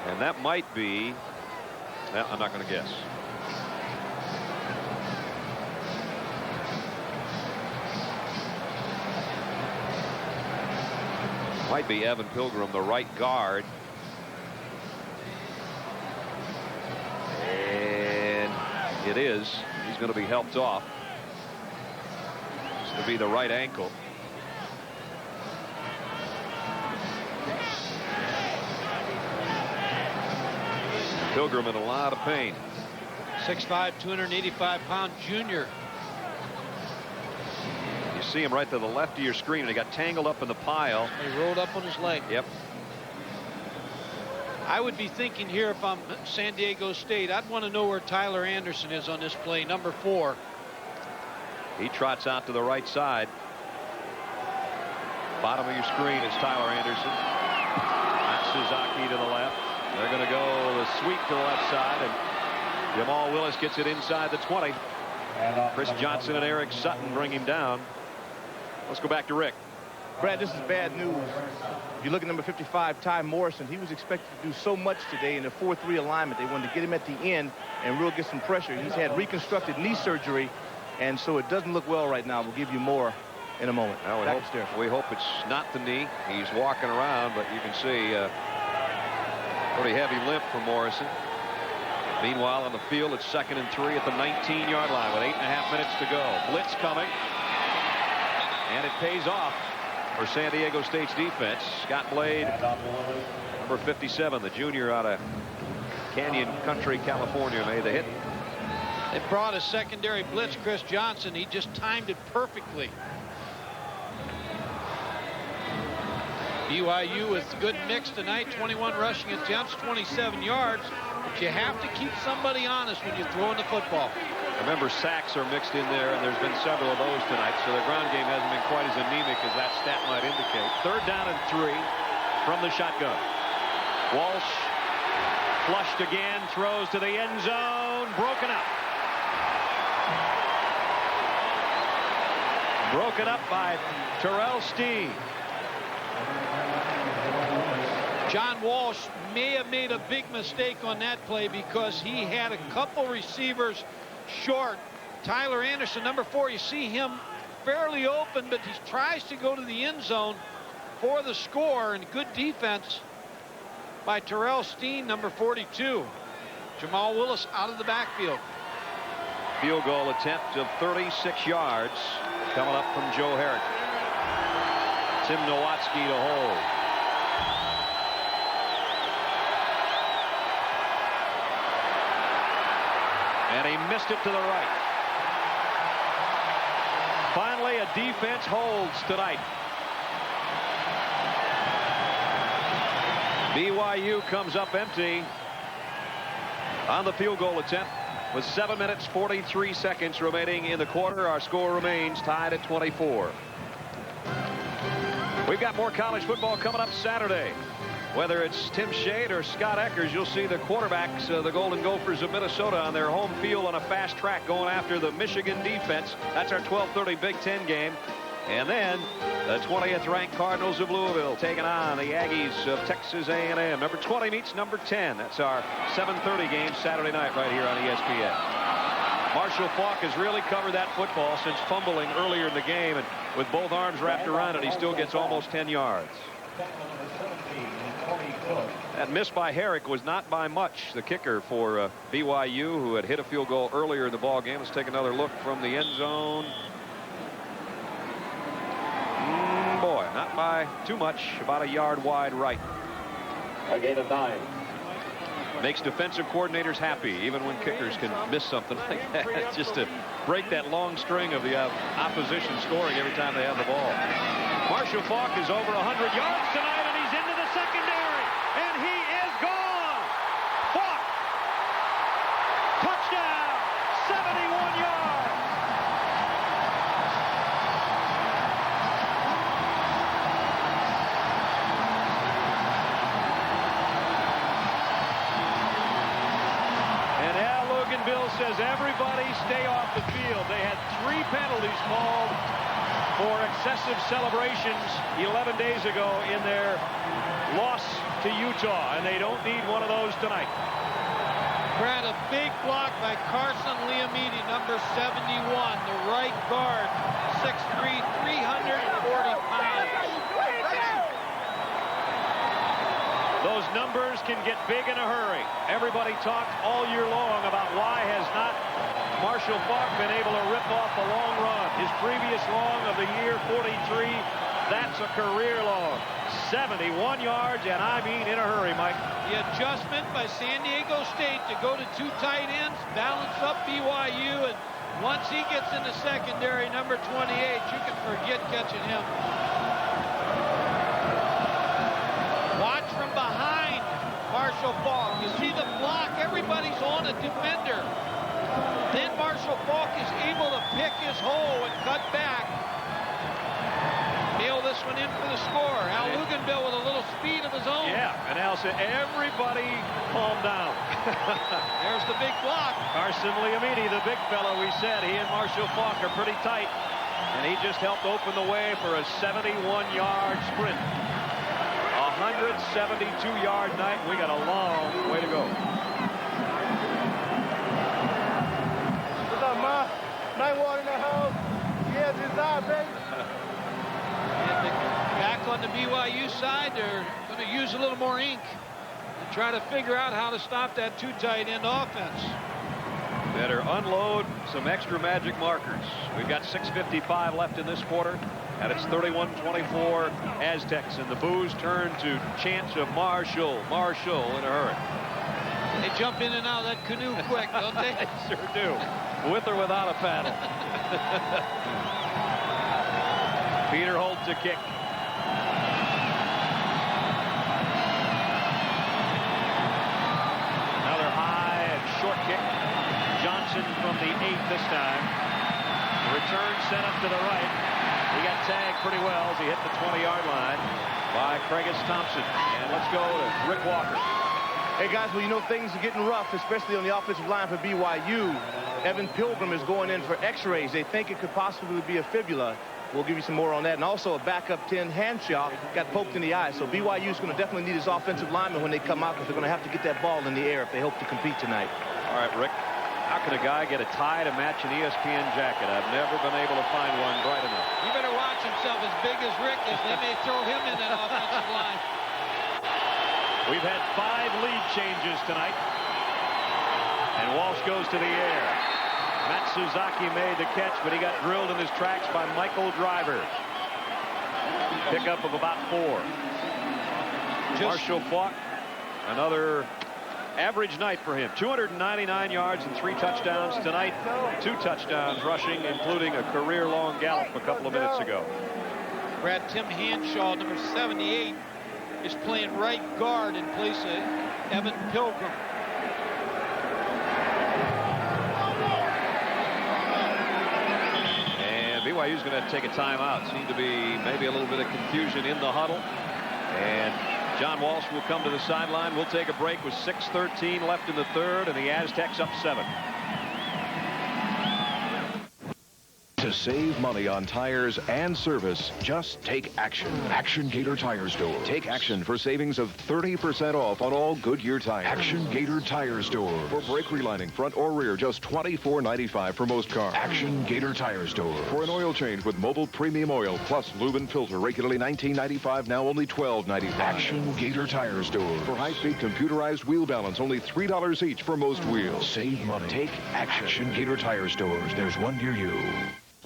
[SPEAKER 1] And that might be, well, I'm not going to guess. Might be Evan Pilgrim, the right guard. And it is. He's going to be helped off. It's going to be the right ankle. Pilgrim in a lot of pain.
[SPEAKER 4] 6'5", 285-pound junior.
[SPEAKER 1] You see him right to the left of your screen. He got tangled up in the pile.
[SPEAKER 4] He rolled up on his leg.
[SPEAKER 1] Yep.
[SPEAKER 4] I would be thinking here, if I'm San Diego State, I'd want to know where Tyler Anderson is on this play, number 4.
[SPEAKER 1] He trots out to the right side. Bottom of your screen is Tyler Anderson. Matsuzaki to the left. They're going to go the sweep to the left side, and Jamal Willis gets it inside the 20. Chris Johnson and Eric Sutton bring him down. Let's go back to Rick.
[SPEAKER 5] Brad, this is bad news. If you look at number 55, Ty Morrison, he was expected to do so much today in the 4-3 alignment. They wanted to get him at the end and really get some pressure. He's had reconstructed knee surgery, and so it doesn't look well right now. We'll give you more in a moment.
[SPEAKER 1] We hope it's not the knee. He's walking around, but you can see pretty heavy limp for Morrison. Meanwhile, on the field, it's 2nd and 3 at the 19-yard line with 8.5 minutes to go. Blitz coming, and it pays off for San Diego State's defense. Scott Blade, number 57, the junior out of Canyon Country, California, made the hit.
[SPEAKER 4] They brought a secondary blitz, Chris Johnson. He just timed it perfectly. BYU with good mix tonight. 21 rushing attempts, 27 yards. But you have to keep somebody honest when you're throwing the football.
[SPEAKER 1] Remember, sacks are mixed in there, and there's been several of those tonight, so their ground game hasn't been quite as anemic as that stat might indicate. 3rd down and 3 from the shotgun. Walsh flushed again, throws to the end zone, broken up. Broken up by Terrell Steen.
[SPEAKER 4] John Walsh may have made a big mistake on that play because he had a couple receivers short. Tyler Anderson, number 4, you see him fairly open, but he tries to go to the end zone for the score, and good defense by Terrell Steen, number 42. Jamal Willis out of the backfield.
[SPEAKER 1] Field goal attempt of 36 yards coming up from Joe Herrick. Tim Nowatzki to hold. And he missed it to the right. Finally, a defense holds tonight. BYU comes up empty on the field goal attempt with 7 minutes 43 seconds remaining in the quarter. Our score remains tied at 24. We've got more college football coming up Saturday. Whether it's Tim Shade or Scott Eckers, you'll see the quarterbacks, the Golden Gophers of Minnesota, on their home field on a fast track going after the Michigan defense. That's our 12:30 Big Ten game. And then the 20th ranked Cardinals of Louisville taking on the Aggies of Texas A&M. Number 20 meets number 10. That's our 7:30 game Saturday night right here on ESPN. Marshall Faulk has really covered that football since fumbling earlier in the game, and with both arms wrapped around it, he still gets almost 10 yards. That miss by Herrick was not by much. The kicker for BYU, who had hit a field goal earlier in the ball game. Let's take another look from the end zone. Boy, not by too much, about a yard wide right.
[SPEAKER 6] A gain of 9.
[SPEAKER 1] Makes defensive coordinators happy, even when kickers can miss something like that, just to break that long string of the opposition scoring every time they have the ball. Marshall Faulk is over 100 yards tonight, and he's into the secondary, and he is gone. Faulk, touchdown, 71 yards. And Al Luganville says everybody stay off the field. They had 3 penalties called for excessive celebrations 11 days ago in their loss to Utah, and they don't need one of those tonight.
[SPEAKER 4] Brad, a big block by Carson Liamidi, number 71, the right guard, 6'3", 340 pounds.
[SPEAKER 1] Those numbers can get big in a hurry. Everybody talked all year long about why has not Marshall Faulk been able to rip off a long run. His previous long of the year, 43, that's a career long. 71 yards, and I mean in a hurry, Mike.
[SPEAKER 4] The adjustment by San Diego State to go to 2 tight ends, balance up BYU, and once he gets in the secondary, number 28, you can forget catching him. Watch from behind Marshall Faulk. You see the block, everybody's on a defender. Then Marshall Faulk is able to pick his hole and cut back. Nail this one in for the score. Al Luganville with a little speed of his
[SPEAKER 1] listen, everybody calm down.
[SPEAKER 4] There's the big block.
[SPEAKER 1] Carson Liamidi, the big fellow, we said, he and Marshall Faulk are pretty tight. And he just helped open the way for a 71-yard sprint. 172-yard night. We got a long way to go.
[SPEAKER 7] What's up, Ma? Night water in the house. Yeah, desire, baby.
[SPEAKER 4] Back on the BYU side, they're going to use a little more ink and try to figure out how to stop that two tight end offense.
[SPEAKER 1] Better unload some extra magic markers. We've got 6:55 left in this quarter, and it's 31-24 Aztecs, and the boos turn to chants of Marshall in a hurry.
[SPEAKER 4] They jump in and out of that canoe quick, don't they?
[SPEAKER 1] They sure do, with or without a paddle. Peter holds a kick. Another high and short kick. Johnson from the 8 this time. The return sent up to the right. He got tagged pretty well as he hit the 20-yard line by Craigus Thompson. And let's go to Rick Walker.
[SPEAKER 5] Hey, guys, well, you know, things are getting rough, especially on the offensive line for BYU. Evan Pilgrim is going in for x-rays. They think it could possibly be a fibula. We'll give you some more on that. And also a backup 10, Hanshaw, got poked in the eye. So BYU is going to definitely need his offensive linemen when they come out, because they're going to have to get that ball in the air if they hope to compete tonight.
[SPEAKER 1] All right, Rick. How can a guy get a tie to match an ESPN jacket? I've never been able to find one bright enough.
[SPEAKER 4] He better watch himself. As big as Rick is, they may throw him in that offensive line.
[SPEAKER 1] We've had 5 lead changes tonight. And Walsh goes to the air. Matt Suzaki made the catch, but he got drilled in his tracks by Michael Driver. Pickup of about 4. Marshall Faulk, another average night for him. 299 yards and 3 touchdowns tonight. 2 touchdowns rushing, including a career-long gallop a couple of minutes ago.
[SPEAKER 4] Brad, Tim Hanshaw, number 78, is playing right guard in place of Evan Pilgrim.
[SPEAKER 1] And BYU's going to take a timeout. Seemed to be maybe a little bit of confusion in the huddle. And John Walsh will come to the sideline. We'll take a break with 6:13 left in the third, and the Aztecs up 7.
[SPEAKER 12] To save money on tires and service, just take action. Action Gator Tire Store. Take action for savings of 30% off on all Goodyear tires. Action Gator Tire Store. For brake relining, front or rear, just $24.95 for most cars. Action Gator Tire Store. For an oil change with mobile premium oil plus lube and filter, regularly $19.95, now only $12.95. Action Gator Tire Store. For high-speed computerized wheel balance, only $3 each for most wheels. Save money. Take action. Action Gator Tire Stores. There's one near you.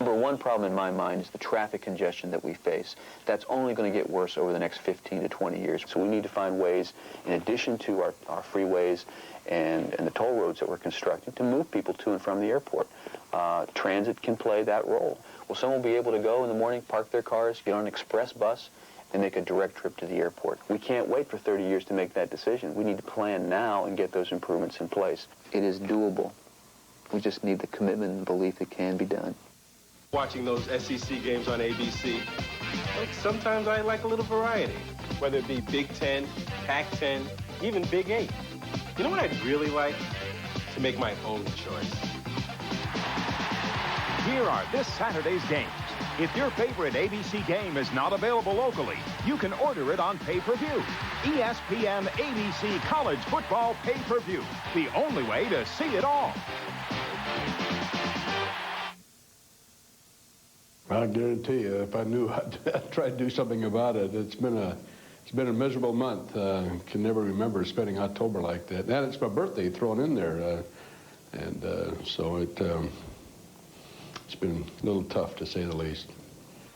[SPEAKER 10] Number one problem in my mind is the traffic congestion that we face. That's only going to get worse over the next 15 to 20 years. So we need to find ways, in addition to our freeways and the toll roads that we're constructing, to move people to and from the airport. Transit can play that role. Well, some will be able to go in the morning, park their cars, get on an express bus, and make a direct trip to the airport. We can't wait for 30 years to make that decision. We need to plan now and get those improvements in place. It is doable. We just need the commitment and belief it can be done.
[SPEAKER 11] Watching those SEC games on ABC, sometimes I like a little variety, whether it be Big Ten, Pac-10, even Big 8. You know what I'd really like? To make my own choice.
[SPEAKER 3] Here are this Saturday's games. If your favorite ABC game is not available locally, you can order it on pay-per-view. ESPN ABC College Football Pay-Per-View. The only way to see it all.
[SPEAKER 23] I guarantee you, if I knew, I'd try to do something about it. It's been a miserable month. Can never remember spending October like that. And it's my birthday thrown in there, so it's been a little tough, to say the least.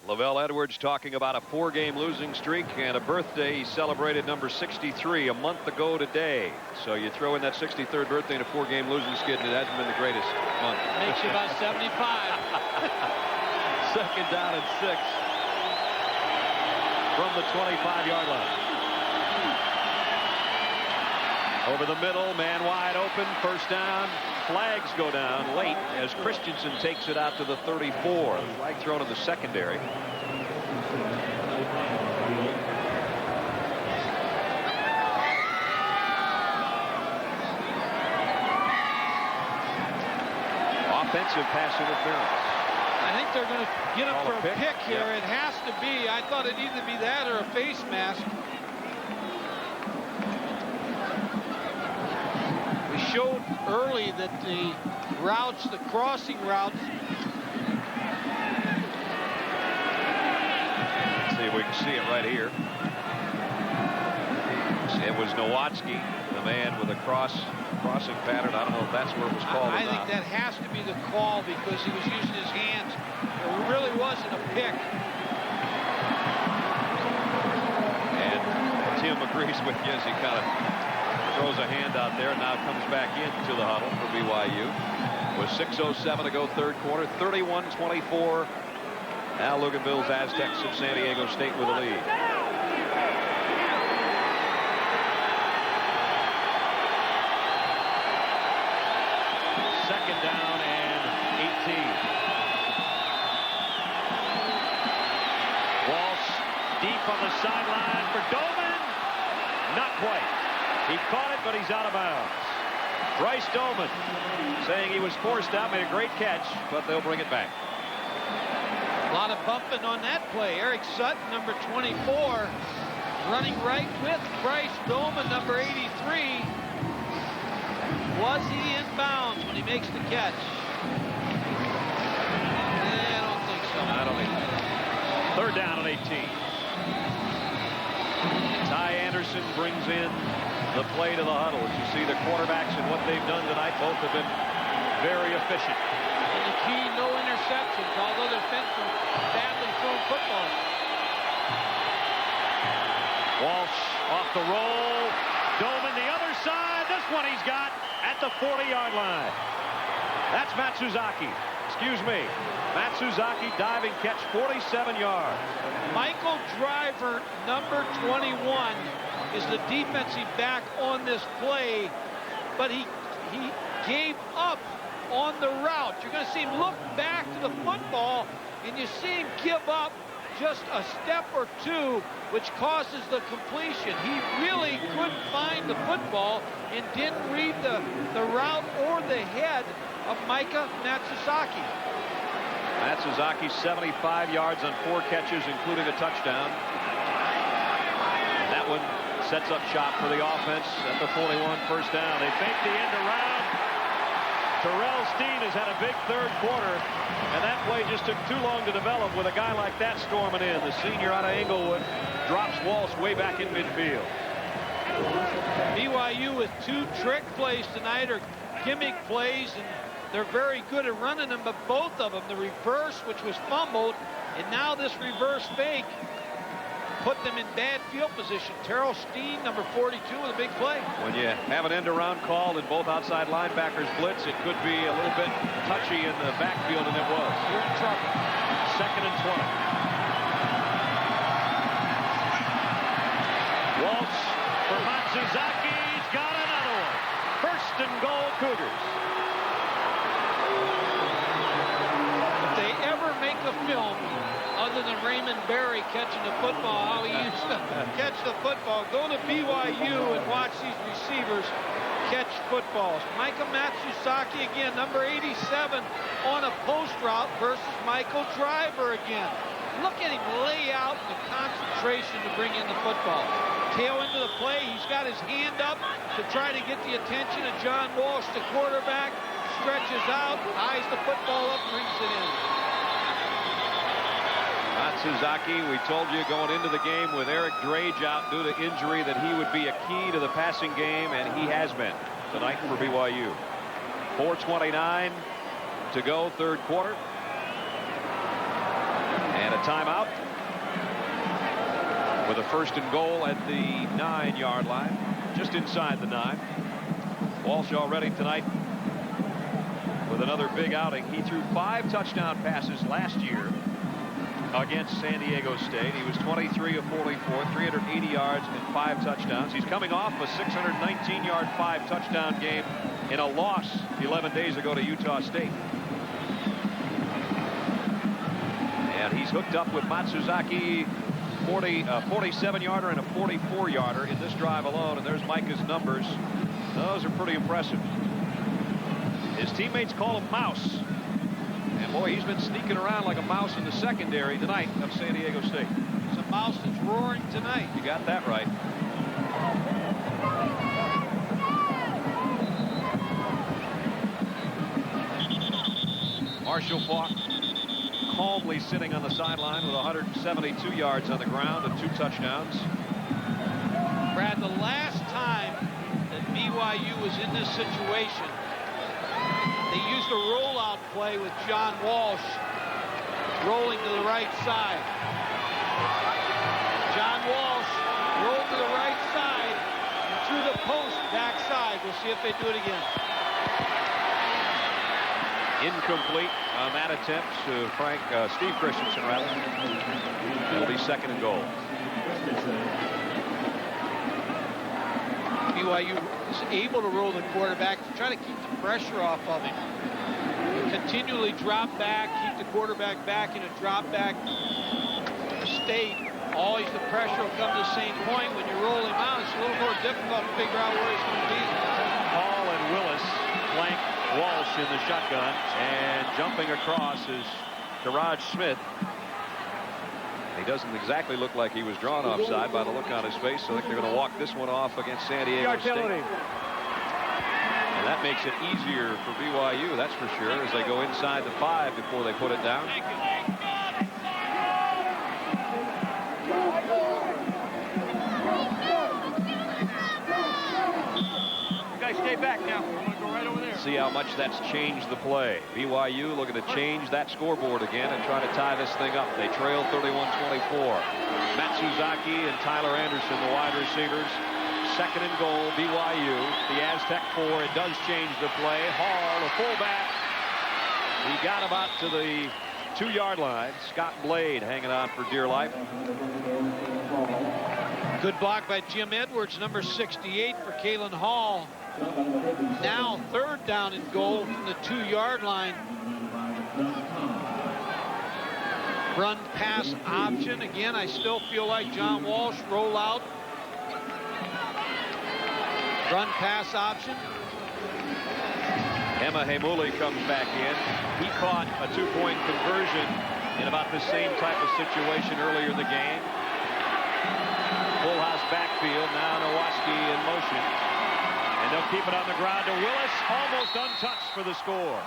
[SPEAKER 1] Lavelle Edwards talking about a 4-game losing streak and a birthday he celebrated, number 63, a month ago today. So you throw in that 63rd birthday and a 4-game losing skid, and it hasn't been the greatest month.
[SPEAKER 4] Makes you about 75.
[SPEAKER 1] Second down and 6 from the 25-yard line. Over the middle, man wide open, first down. Flags go down late as Christensen takes it out to the 34. Flag thrown in the secondary. offensive pass interference.
[SPEAKER 4] I think they're going to get him for a pick here.
[SPEAKER 1] Yeah.
[SPEAKER 4] It has to be. I thought it'd either be that or a face mask. We showed early that the routes, the crossing routes.
[SPEAKER 1] Let's see if we can see it right here. It was Nowatzki, the man with a crossing pattern. I don't know if that's where it was called.
[SPEAKER 4] I think that has to be the call because he was using his hands. It really wasn't a pick.
[SPEAKER 1] And Tim agrees with you as he kind of throws a hand out there and now comes back into the huddle for BYU. With 6:07 to go third quarter, 31-24. Now Luganville's Aztecs of San Diego State with the lead. Second down and 18.
[SPEAKER 8] Walsh deep on the sideline for Doman. Not quite. He caught it, but he's out of bounds. Bryce Doman saying he was forced out, made a great catch, but they'll bring it back.
[SPEAKER 4] A lot of bumping on that play. Eric Sutton, number 24, running right with Bryce Doman, number 83. Was he in bounds when he makes the catch? I don't think so.
[SPEAKER 1] I don't think so.
[SPEAKER 8] Third down and 18.
[SPEAKER 1] Ty Anderson brings in the play to the huddle. As you see the quarterbacks and what they've done tonight, both have been very efficient.
[SPEAKER 4] And the key, no interceptions, although there's been some badly thrown footballs.
[SPEAKER 8] Walsh off the roll. Doman the other side. This one he's got at the 40-yard line. That's Matsuzaki. Excuse me. Matsuzaki diving catch, 47 yards.
[SPEAKER 4] Michael Driver, number 21, is the defensive back on this play, but he gave up on the route. You're going to see him look back to the football, and you see him give up just a step or two, which causes the completion. He really couldn't find the football and didn't read the route or the head of Micah Matsuzaki.
[SPEAKER 1] Matsuzaki 75 yards on 4 catches, including a touchdown. And that one sets up shop for the offense at the 41, first down. They fake the end around. Terrell Steen has had a big third quarter, and that play just took too long to develop with a guy like that storming in. The senior out of Inglewood drops Walsh way back in midfield.
[SPEAKER 4] BYU with 2 trick plays tonight, or gimmick plays, and they're very good at running them, but both of them, the reverse, which was fumbled, and now this reverse fake, put them in bad field position. Terrell Steen, number 42, with a big play.
[SPEAKER 1] When you have an end-around call and both outside linebackers blitz, it could be a little bit touchy in the backfield, and it was.
[SPEAKER 4] You're in trouble.
[SPEAKER 8] Second and 20. Walsh for Matsuzaki. He's got another one. First and goal, Cougars.
[SPEAKER 4] If they ever make a film other than Raymond Berry catching the football, how he used to catch the football, go to BYU and watch these receivers catch footballs. Micah Matsuzaki again, number 87 on a post route versus Michael Driver again. Look at him lay out the concentration to bring in the football. Tail into the play. He's got his hand up to try to get the attention of John Walsh, the quarterback. Stretches out, eyes the football up, brings it in.
[SPEAKER 1] Matsuzaki, we told you going into the game with Eric Drage out due to injury that he would be a key to the passing game, and he has been tonight for BYU. 4:29 to go, third quarter. And a timeout with a first and goal at the 9-yard line, just inside the 9. Walsh already tonight with another big outing. He threw 5 touchdown passes last year against San Diego State. He was 23 of 44, 380 yards and 5 touchdowns. He's coming off a 619-yard 5-touchdown game in a loss 11 days ago to Utah State. And he's hooked up with Matsuzaki, 47-yarder and a 44-yarder in this drive alone. And there's Micah's numbers. Those are pretty impressive. His teammates call him Mouse. And boy, he's been sneaking around like a mouse in the secondary tonight of San Diego State.
[SPEAKER 4] It's a mouse that's roaring tonight.
[SPEAKER 1] You got that right. Marshall Faulk calmly sitting on the sideline with 172 yards on the ground and 2 touchdowns.
[SPEAKER 4] Brad, the last time that BYU was in this situation, they used a rollout play with John Walsh rolling to the right side. John Walsh rolled to the right side and threw the post backside. We'll see if they do it again.
[SPEAKER 1] Incomplete on that attempt to Steve Christensen, rather. It'll be 2nd and goal.
[SPEAKER 4] BYU is able to roll the quarterback to try to keep the pressure off of him. Continually drop back, keep the quarterback back in a drop back state. Always the pressure will come to the same point. When you roll him out, it's a little more difficult to figure out where he's going to be.
[SPEAKER 1] Hall and Willis flank Walsh in the shotgun, and jumping across is Garage Smith. He doesn't exactly look like he was drawn offside by the look on his face, so I think they're going to walk this one off against San Diego State. And that makes it easier for BYU, that's for sure, as they go inside the 5 before they put it down.
[SPEAKER 4] You guys stay back now. I'm going to go right over there.
[SPEAKER 1] See how much that's changed the play. BYU looking to change that scoreboard again and try to tie this thing up. They trail 31-24. Matsuzaki and Tyler Anderson, the wide receivers. 2nd and goal, BYU. The Aztec 4. It does change the play. Hall, the fullback. He got about to the 2-yard line. Scott Blade hanging on for dear life.
[SPEAKER 4] Good block by Jim Edwards, number 68 for Kalen Hall. Now 3rd down and goal from the 2-yard line. Run pass option. Again, I still feel like John Walsh roll out. Run pass option.
[SPEAKER 1] Emma Hamuli comes back in. He caught a 2-point conversion in about the same type of situation earlier in the game. Full house backfield. Now Nowatzki in motion. And they'll keep it on the ground to Willis. Almost untouched for the score.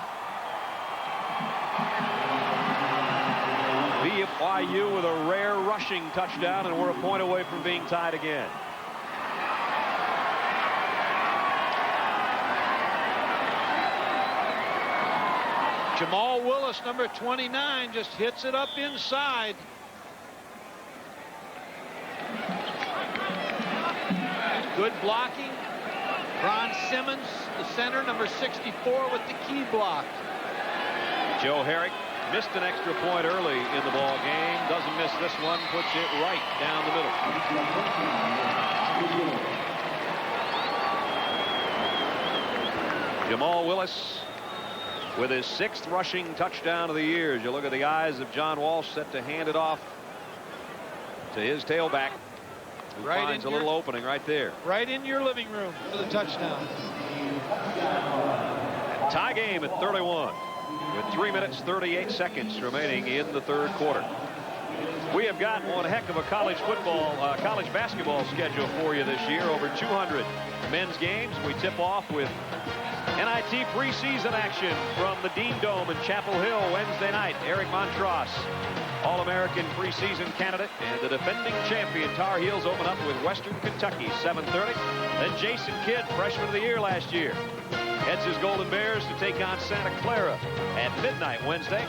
[SPEAKER 1] BYU with a rare rushing touchdown, and we're a point away from being tied again.
[SPEAKER 4] Jamal Willis, number 29, just hits it up inside. Good blocking. Ron Simmons, the center, number 64, with the key block.
[SPEAKER 1] Joe Herrick missed an extra point early in the ball game. Doesn't miss this one. Puts it right down the middle. Jamal Willis with his 6th rushing touchdown of the year. As you look at the eyes of John Walsh, set to hand it off to his tailback. Who finds a little opening right there.
[SPEAKER 4] Right in your living room for the touchdown.
[SPEAKER 1] Tie game at 31 with 3 minutes 38 seconds remaining in the 3rd quarter. We have got one heck of a college basketball schedule for you this year. Over 200 men's games. We tip off with NIT preseason action from the Dean Dome in Chapel Hill Wednesday night. Eric Montross, All-American preseason candidate, and the defending champion Tar Heels open up with Western Kentucky, 7:30. Then Jason Kidd, freshman of the year last year, heads his Golden Bears to take on Santa Clara at midnight Wednesday.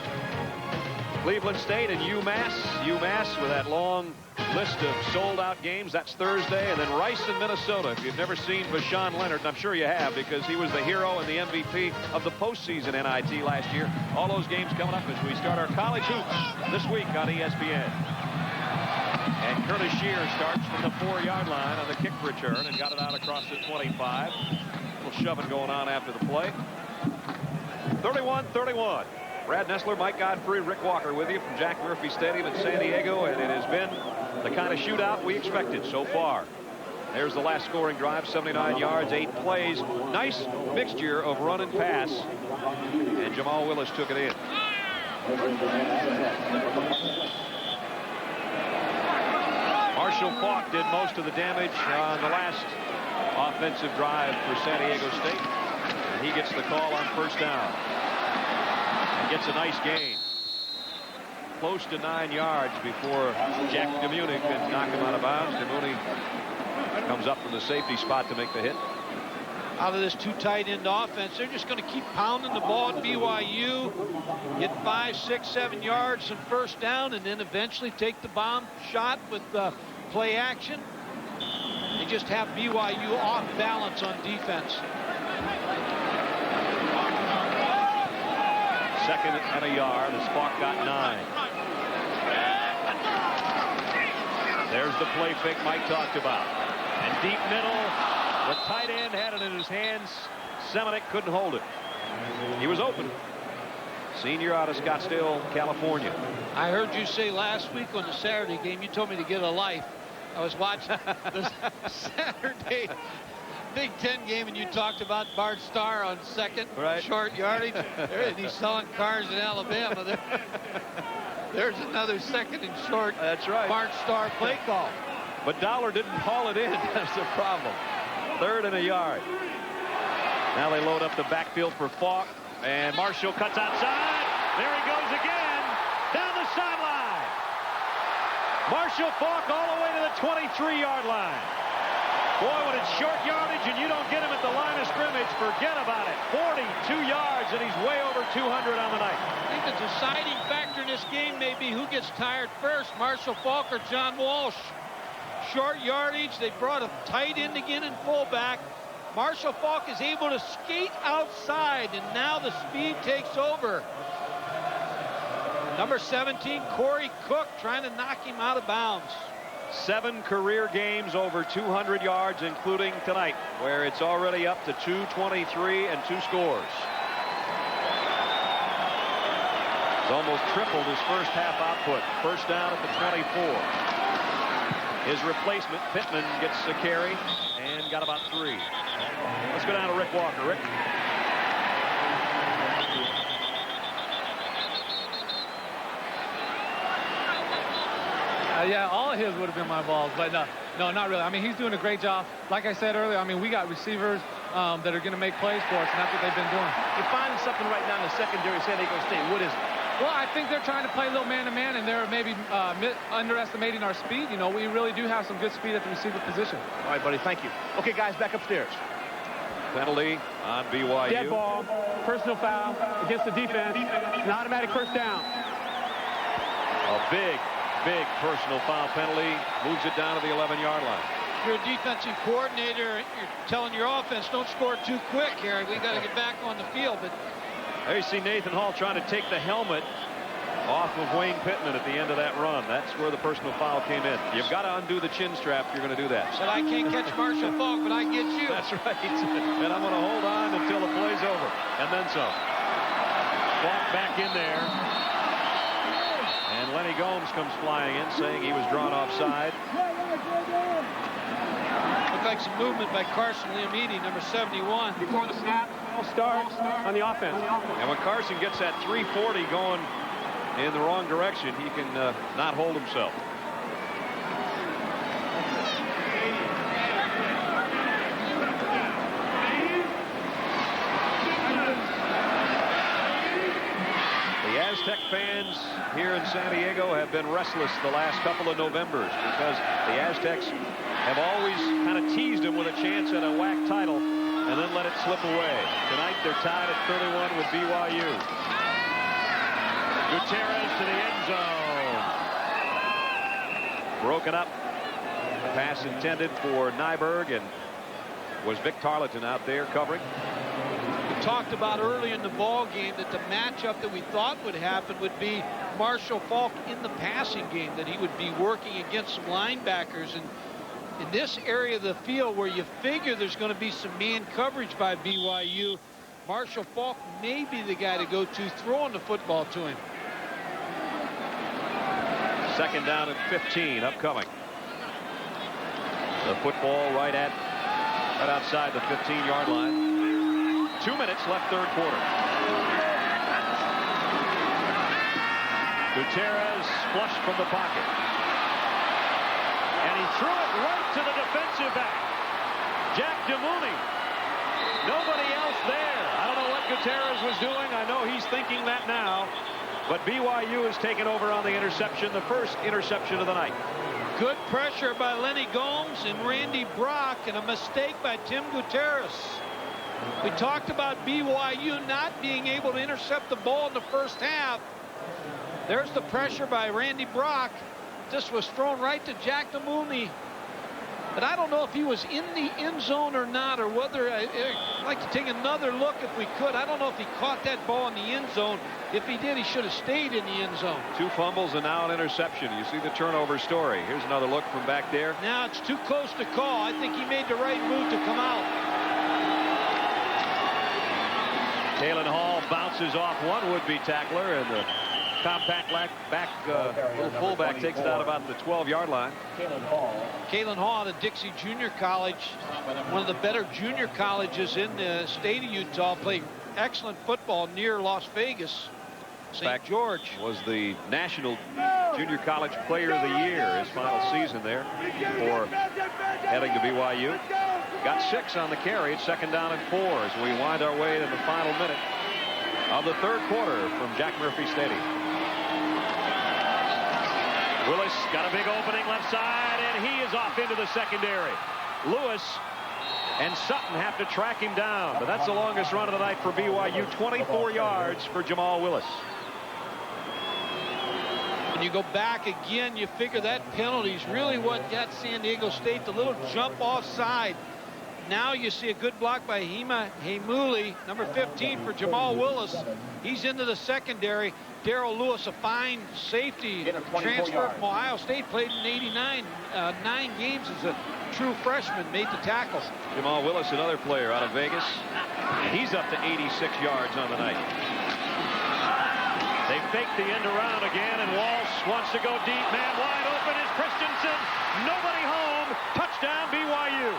[SPEAKER 1] Cleveland State and UMass. UMass with that long list of sold-out games. That's Thursday. And then Rice in Minnesota. If you've never seen Vashawn Leonard, and I'm sure you have because he was the hero and the MVP of the postseason NIT last year. All those games coming up as we start our college hoops this week on ESPN. And Curtis Shear starts from the 4-yard line on the kick return and got it out across the 25. A little shoving going on after the play. 31-31. Brad Nessler, Mike Godfrey, Rick Walker with you from Jack Murphy Stadium in San Diego, and it has been the kind of shootout we expected so far. There's the last scoring drive, 79 yards, 8 plays. Nice mixture of run and pass, and Jamal Willis took it in. Marshall Faulk did most of the damage on the last offensive drive for San Diego State. And he gets the call on first down. And gets a nice gain. Close to 9 yards before Jack DeMuny can knock him out of bounds. DeMuny comes up from the safety spot to make the hit.
[SPEAKER 4] Out of this two tight end offense, they're just going to keep pounding the ball at BYU, get 5, 6, 7 yards, some first down, and then eventually take the bomb shot with play action. They just have BYU off balance on defense.
[SPEAKER 1] Second and a yard as Faulk got 9. There's the play fake Mike talked about. And deep middle, the tight end had it in his hands. Semenuk couldn't hold it. He was open. Senior out of Scottsdale, California.
[SPEAKER 4] I heard you say last week on the Saturday game, you told me to get a life. I was watching the Saturday Big Ten game, and you talked about Bart Starr on second, short yardage. And he's selling cars in Alabama. There's another second and short.
[SPEAKER 1] That's right.
[SPEAKER 4] Bart Starr play call.
[SPEAKER 1] But Dollar didn't haul it in. That's the problem. Third and a yard. Now they load up the backfield for Faulk. And Marshall cuts outside. There he goes again. Down the sideline. Marshall Faulk all the way to the 23-yard line. Boy, when it's short yardage and you don't get him at the line of scrimmage, forget about it. 42 yards, and he's way over 200 on the night.
[SPEAKER 4] I think the deciding factor in this game may be who gets tired first, Marshall Faulk or John Walsh. Short yardage. They brought a tight end again in fullback. Marshall Faulk is able to skate outside, and now the speed takes over. Number 17, Corey Cook, trying to knock him out of bounds.
[SPEAKER 1] 7 career games over 200 yards, including tonight, where it's already up to 223 and 2 scores. He's almost tripled his first half output. First down at the 24. His replacement, Pittman, gets a carry and got about 3. Let's go down to Rick Walker. Rick.
[SPEAKER 14] Yeah, all of his would have been my balls, but no, not really. I mean, he's doing a great job. Like I said earlier, I mean, we got receivers that are going to make plays for us, and that's what they've been doing.
[SPEAKER 5] You're finding something right now in the secondary of San Diego State. What is it?
[SPEAKER 14] Well, I think they're trying to play a little man-to-man, and they're maybe underestimating our speed. You know, we really do have some good speed at the receiver position.
[SPEAKER 5] All right, buddy, thank you. Okay, guys, back upstairs.
[SPEAKER 1] Penalty on BYU.
[SPEAKER 6] Dead ball, personal foul against the defense, an automatic first down.
[SPEAKER 1] A big personal foul penalty, moves it down to the 11-yard line.
[SPEAKER 4] If you're a defensive coordinator, you're telling your offense, don't score too quick here. We got to get back on the field. But
[SPEAKER 1] there you see Nathan Hall trying to take the helmet off of Wayne Pittman at the end of that run. That's where the personal foul came in. You've got to undo the chin strap if you're going to do that.
[SPEAKER 4] Said, I can't catch Marshall Faulk, but I get you.
[SPEAKER 1] That's right. And I'm going to hold on until the play's over. And then some. Faulk back in there. And Lenny Gomes comes flying in, saying he was drawn offside.
[SPEAKER 4] Looked like some movement by Carson Liamidi, number 71.
[SPEAKER 6] Before the snap, start on the offense.
[SPEAKER 1] And when Carson gets that 340 going in the wrong direction, he can not hold himself. The Aztec fans here in San Diego have been restless the last couple of Novembers because the Aztecs have always kind of teased them with a chance at a WAC title and then let it slip away. Tonight they're tied at 31 with BYU. Gutierrez to the end zone. Broken up. Pass intended for Nyberg, and was Vic Tarleton out there covering.
[SPEAKER 4] We talked about early in the ball game that the matchup that we thought would happen would be Marshall Faulk in the passing game, that he would be working against some linebackers. And in this area of the field where you figure there's going to be some man coverage by BYU, Marshall Faulk may be the guy to go to throwing the football to him.
[SPEAKER 1] Second down at 15 upcoming. The football right outside the 15-yard line. 2 minutes left, third quarter.
[SPEAKER 8] Gutierrez flushed from the pocket. And he threw it right to the defensive back. Jack DeMooney. Nobody else there. I don't know what Gutierrez was doing. I know he's thinking that now. But BYU has taken over on the interception, the first interception of the night.
[SPEAKER 4] Good pressure by Lenny Gomes and Randy Brock, and a mistake by Tim Gutierrez. We talked about BYU not being able to intercept the ball in the first half. There's the pressure by Randy Brock. This was thrown right to Jack DeMooney. But I don't know if he was in the end zone or not, or whether I'd like to take another look if we could. I don't know if he caught that ball in the end zone. If he did, he should have stayed in the end zone. 2
[SPEAKER 1] fumbles and now an interception. You see the turnover story. Here's another look from back there.
[SPEAKER 4] Now it's too close to call. I think he made the right move to come out.
[SPEAKER 1] Kalen Hall bounces off one would-be tackler, and the compact little fullback takes it out about the 12-yard line.
[SPEAKER 4] Kalen Hall out of Dixie Junior College, one of the better junior colleges in the state of Utah, played excellent football near Las Vegas. St. George
[SPEAKER 1] was the National Junior College Player of the Year his final season there before heading to BYU. Got 6 on the carry. It's 2nd down and 4 as we wind our way to the final minute of the 3rd quarter from Jack Murphy Stadium. Willis got a big opening left side, and he is off into the secondary. Lewis and Sutton have to track him down, but that's the longest run of the night for BYU. 24 yards for Jamal Willis.
[SPEAKER 4] When you go back again, you figure that penalty is really what got San Diego State the little jump offside. Now you see a good block by Hima Heimuli, number 15 for Jamal Willis. He's into the secondary. Darrell Lewis, a fine safety transfer from Ohio State, played in '89, 9 games as a true freshman, made the tackles.
[SPEAKER 1] Jamal Willis, another player out of Vegas, and he's up to 86 yards on the night.
[SPEAKER 8] They fake the end around again, and Walsh wants to go deep. Man wide open is Christensen. Nobody home. Touchdown BYU.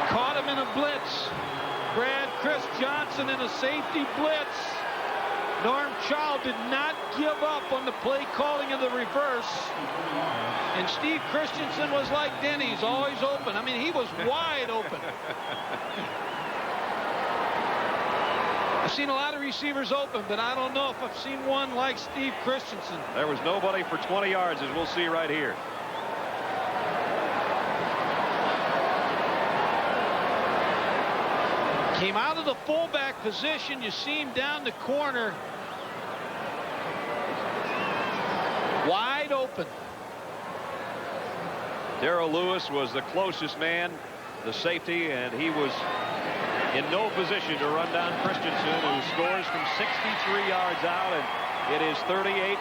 [SPEAKER 4] Caught him in a blitz. Chris Johnson in a safety blitz. Norm Chow did not give up on the play calling of the reverse. And Steve Christensen was like Denny's, always open. I mean, he was wide open. I've seen a lot of receivers open, but I don't know if I've seen one like Steve Christensen.
[SPEAKER 1] There was nobody for 20 yards, as we'll see right here.
[SPEAKER 4] Came out of the fullback position. You see him down the corner. Wide open.
[SPEAKER 1] Darrell Lewis was the closest man, the safety, and he was in no position to run down Christensen, who scores from 63 yards out, and it is 38-31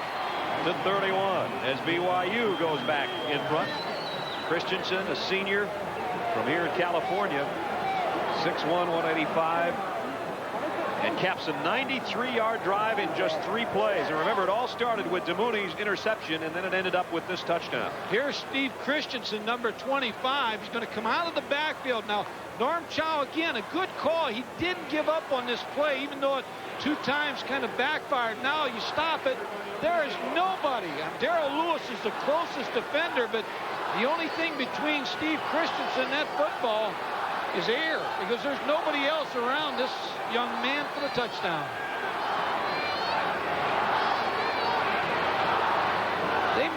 [SPEAKER 1] as BYU goes back in front. Christensen, a senior from here in California, 6'1", 185, and caps a 93-yard drive in just 3 plays. And remember, it all started with DeMooney's interception, and then it ended up with this touchdown.
[SPEAKER 4] Here's Steve Christensen, number 25. He's going to come out of the backfield. Now, Norm Chow, again, a good call. He didn't give up on this play, even though it 2 times kind of backfired. Now you stop it. There is nobody. Darrell Lewis is the closest defender, but the only thing between Steve Christensen and that football is air, because there's nobody else around this young man for the touchdown. They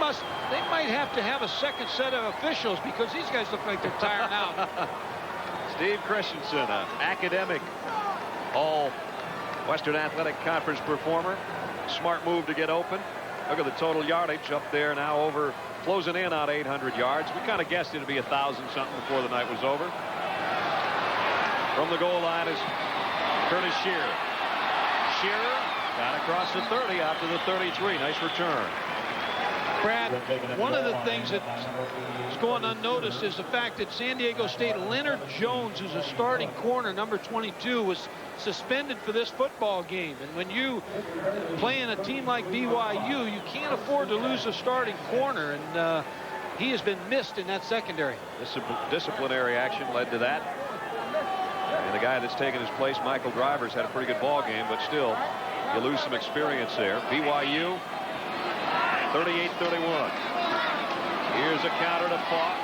[SPEAKER 4] might have to have a second set of officials, because these guys look like they're tired out.
[SPEAKER 1] Steve Christensen, an academic all Western Athletic Conference performer. Smart move to get open. Look at the total yardage up there now, over closing in on 800 yards. We kind of guessed it'd be 1,000-something before the night was over. From the goal line is Curtis Shearer. Shearer got across the 30 out to the 33. Nice return.
[SPEAKER 4] Brad, one of the things that's going unnoticed is the fact that San Diego State, Leonard Jones, who's a starting corner, number 22, was suspended for this football game. And when you play in a team like BYU, you can't afford to lose a starting corner. And he has been missed in that secondary.
[SPEAKER 1] Disciplinary action led to that. And the guy that's taken his place, Michael Drivers, had a pretty good ball game, but still You lose some experience there. BYU 38-31. Here's a counter to Faulk.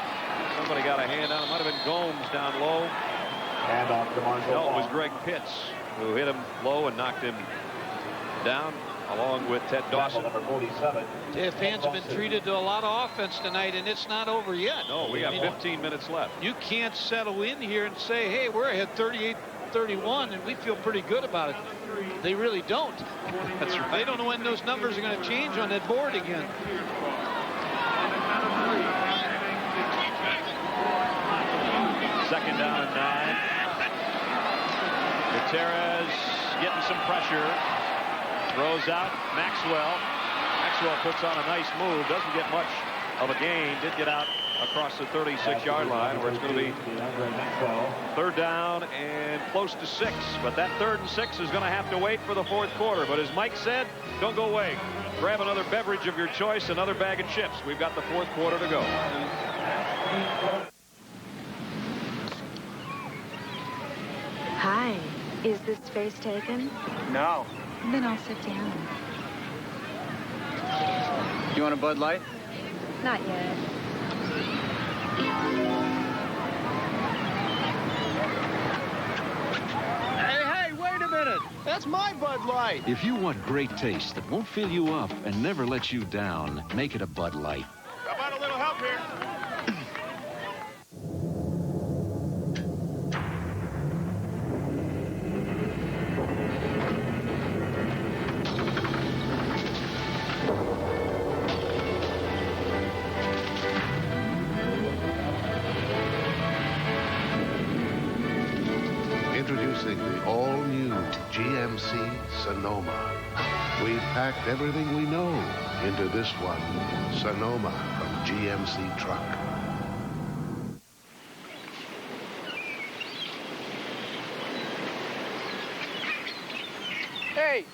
[SPEAKER 1] Somebody got a hand on him. Might have been Gomes down low.
[SPEAKER 15] Hand off to Marshall.
[SPEAKER 1] No, it was Greg Pitts who hit him low and knocked him down, along with Ted Dawson.
[SPEAKER 15] Number 47.
[SPEAKER 4] The fans have been treated to a lot of offense tonight, and it's not over yet.
[SPEAKER 1] No, we got 15 minutes left.
[SPEAKER 4] You can't settle in here and say, hey, we're ahead 38-31, and we feel pretty good about it. They really don't.
[SPEAKER 1] That's right.
[SPEAKER 4] They don't know when those numbers are going to change on that board again.
[SPEAKER 1] Second down and 9. Gutierrez getting some pressure. Throws out Maxwell. Maxwell puts on a nice move. Doesn't get much of a gain. Did get out across the 36-yard line, where it's going to be third down and close to 6. But that 3rd and 6 is going to have to wait for the 4th quarter. But as Mike said, don't go away. Grab another beverage of your choice, another bag of chips. We've got the 4th quarter to go.
[SPEAKER 16] Hi. Is this space taken?
[SPEAKER 17] No.
[SPEAKER 16] Then I'll sit down.
[SPEAKER 17] You want a Bud Light?
[SPEAKER 16] Not yet.
[SPEAKER 17] Hey, wait a minute. That's my Bud Light.
[SPEAKER 24] If you want great taste that won't fill you up and never let you down, make it a Bud Light.
[SPEAKER 17] How about a little help here?
[SPEAKER 20] Introducing the all-new GMC Sonoma. We've packed everything we know into this one, Sonoma from GMC Truck.
[SPEAKER 17] Hey,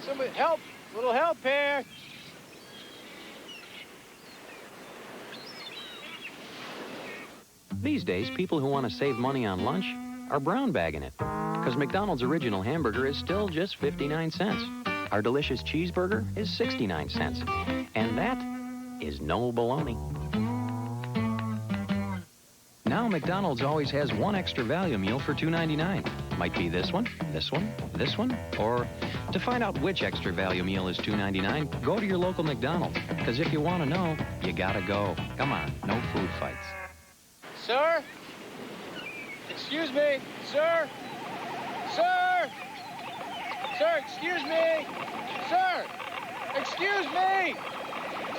[SPEAKER 17] somebody help. Little help here.
[SPEAKER 25] These days, people who want to save money on lunch are brown bagging it, because McDonald's original hamburger is still just 59 cents. Our delicious cheeseburger is 69 cents. And that is no baloney. Now McDonald's always has one extra value meal for $2.99. Might be this one, this one, this one, or to find out which extra value meal is $2.99, go to your local McDonald's. Because if you want to know, you gotta go. Come on, no food fights.
[SPEAKER 17] Sir? Excuse me, sir? Sir? Sir, excuse me? Sir? Excuse me?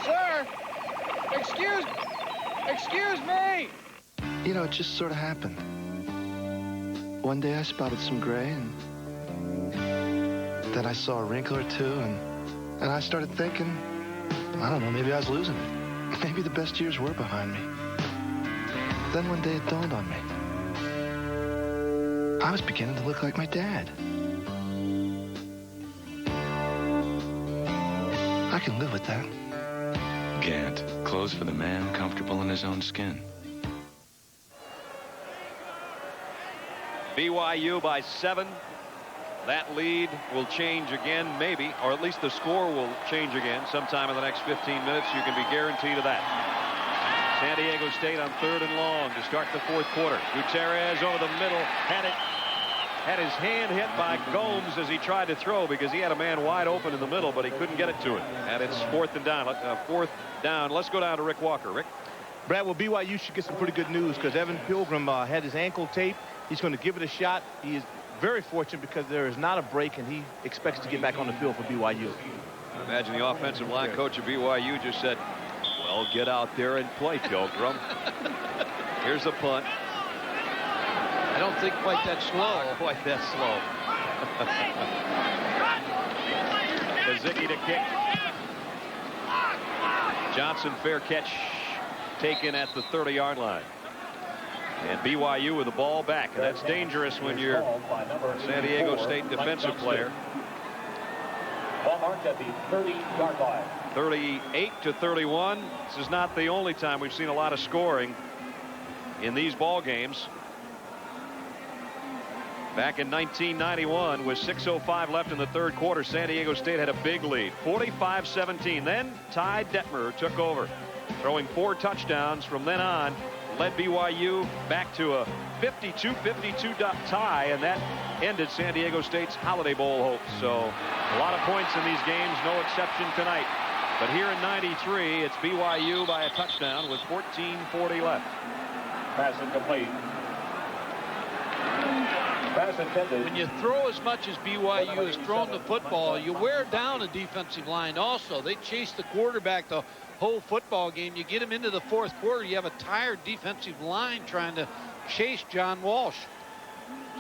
[SPEAKER 17] Sir? Excuse me?
[SPEAKER 26] You know, it just sort of happened. One day I spotted some gray, and then I saw a wrinkle or two, and I started thinking, I don't know, maybe I was losing it. Maybe the best years were behind me. Then one day it dawned on me. I was beginning to look like my dad. I can live with that.
[SPEAKER 27] Gant, clothes for the man comfortable in his own skin.
[SPEAKER 1] BYU by 7. That lead will change again, maybe, or at least the score will change again sometime in the next 15 minutes. You can be guaranteed of that. San Diego State on 3rd and long to start the 4th quarter. Gutierrez over the middle, had his hand hit by Gomes as he tried to throw, because he had a man wide open in the middle, but he couldn't get it to him. And it's 4th and down. 4th down. Let's go down to Rick Walker. Rick?
[SPEAKER 5] Brad, well, BYU should get some pretty good news, because Evan Pilgrim had his ankle taped. He's going to give it a shot. He is very fortunate because there is not a break, and he expects to get back on the field for BYU.
[SPEAKER 1] Imagine the offensive line coach of BYU just said, well, get out there and play, Pilgrim. Here's a punt.
[SPEAKER 4] I don't think quite that slow.
[SPEAKER 1] Not quite that slow. Kazicki to kick. Johnson, fair catch, taken at the 30-yard line. And BYU with the ball back. And that's dangerous when you're a San Diego State defensive player.
[SPEAKER 15] Ball marked at the 30-yard line.
[SPEAKER 1] 38-31. This is not the only time we've seen a lot of scoring in these ball games. Back in 1991, with 6:05 left in the third quarter, San Diego State had a big lead, 45-17. Then Ty Detmer took over, throwing 4 touchdowns. From then on, led BYU back to a 52-52 tie, and that ended San Diego State's Holiday Bowl hopes. So a lot of points in these games, no exception tonight. But here in 93, it's BYU by a touchdown with 14:40 left.
[SPEAKER 15] Pass incomplete. Pass intended.
[SPEAKER 4] When you throw as much as BYU has thrown the football, you wear down a defensive line also. They chase the quarterback the whole football game. You get them into the fourth quarter, you have a tired defensive line trying to chase John Walsh.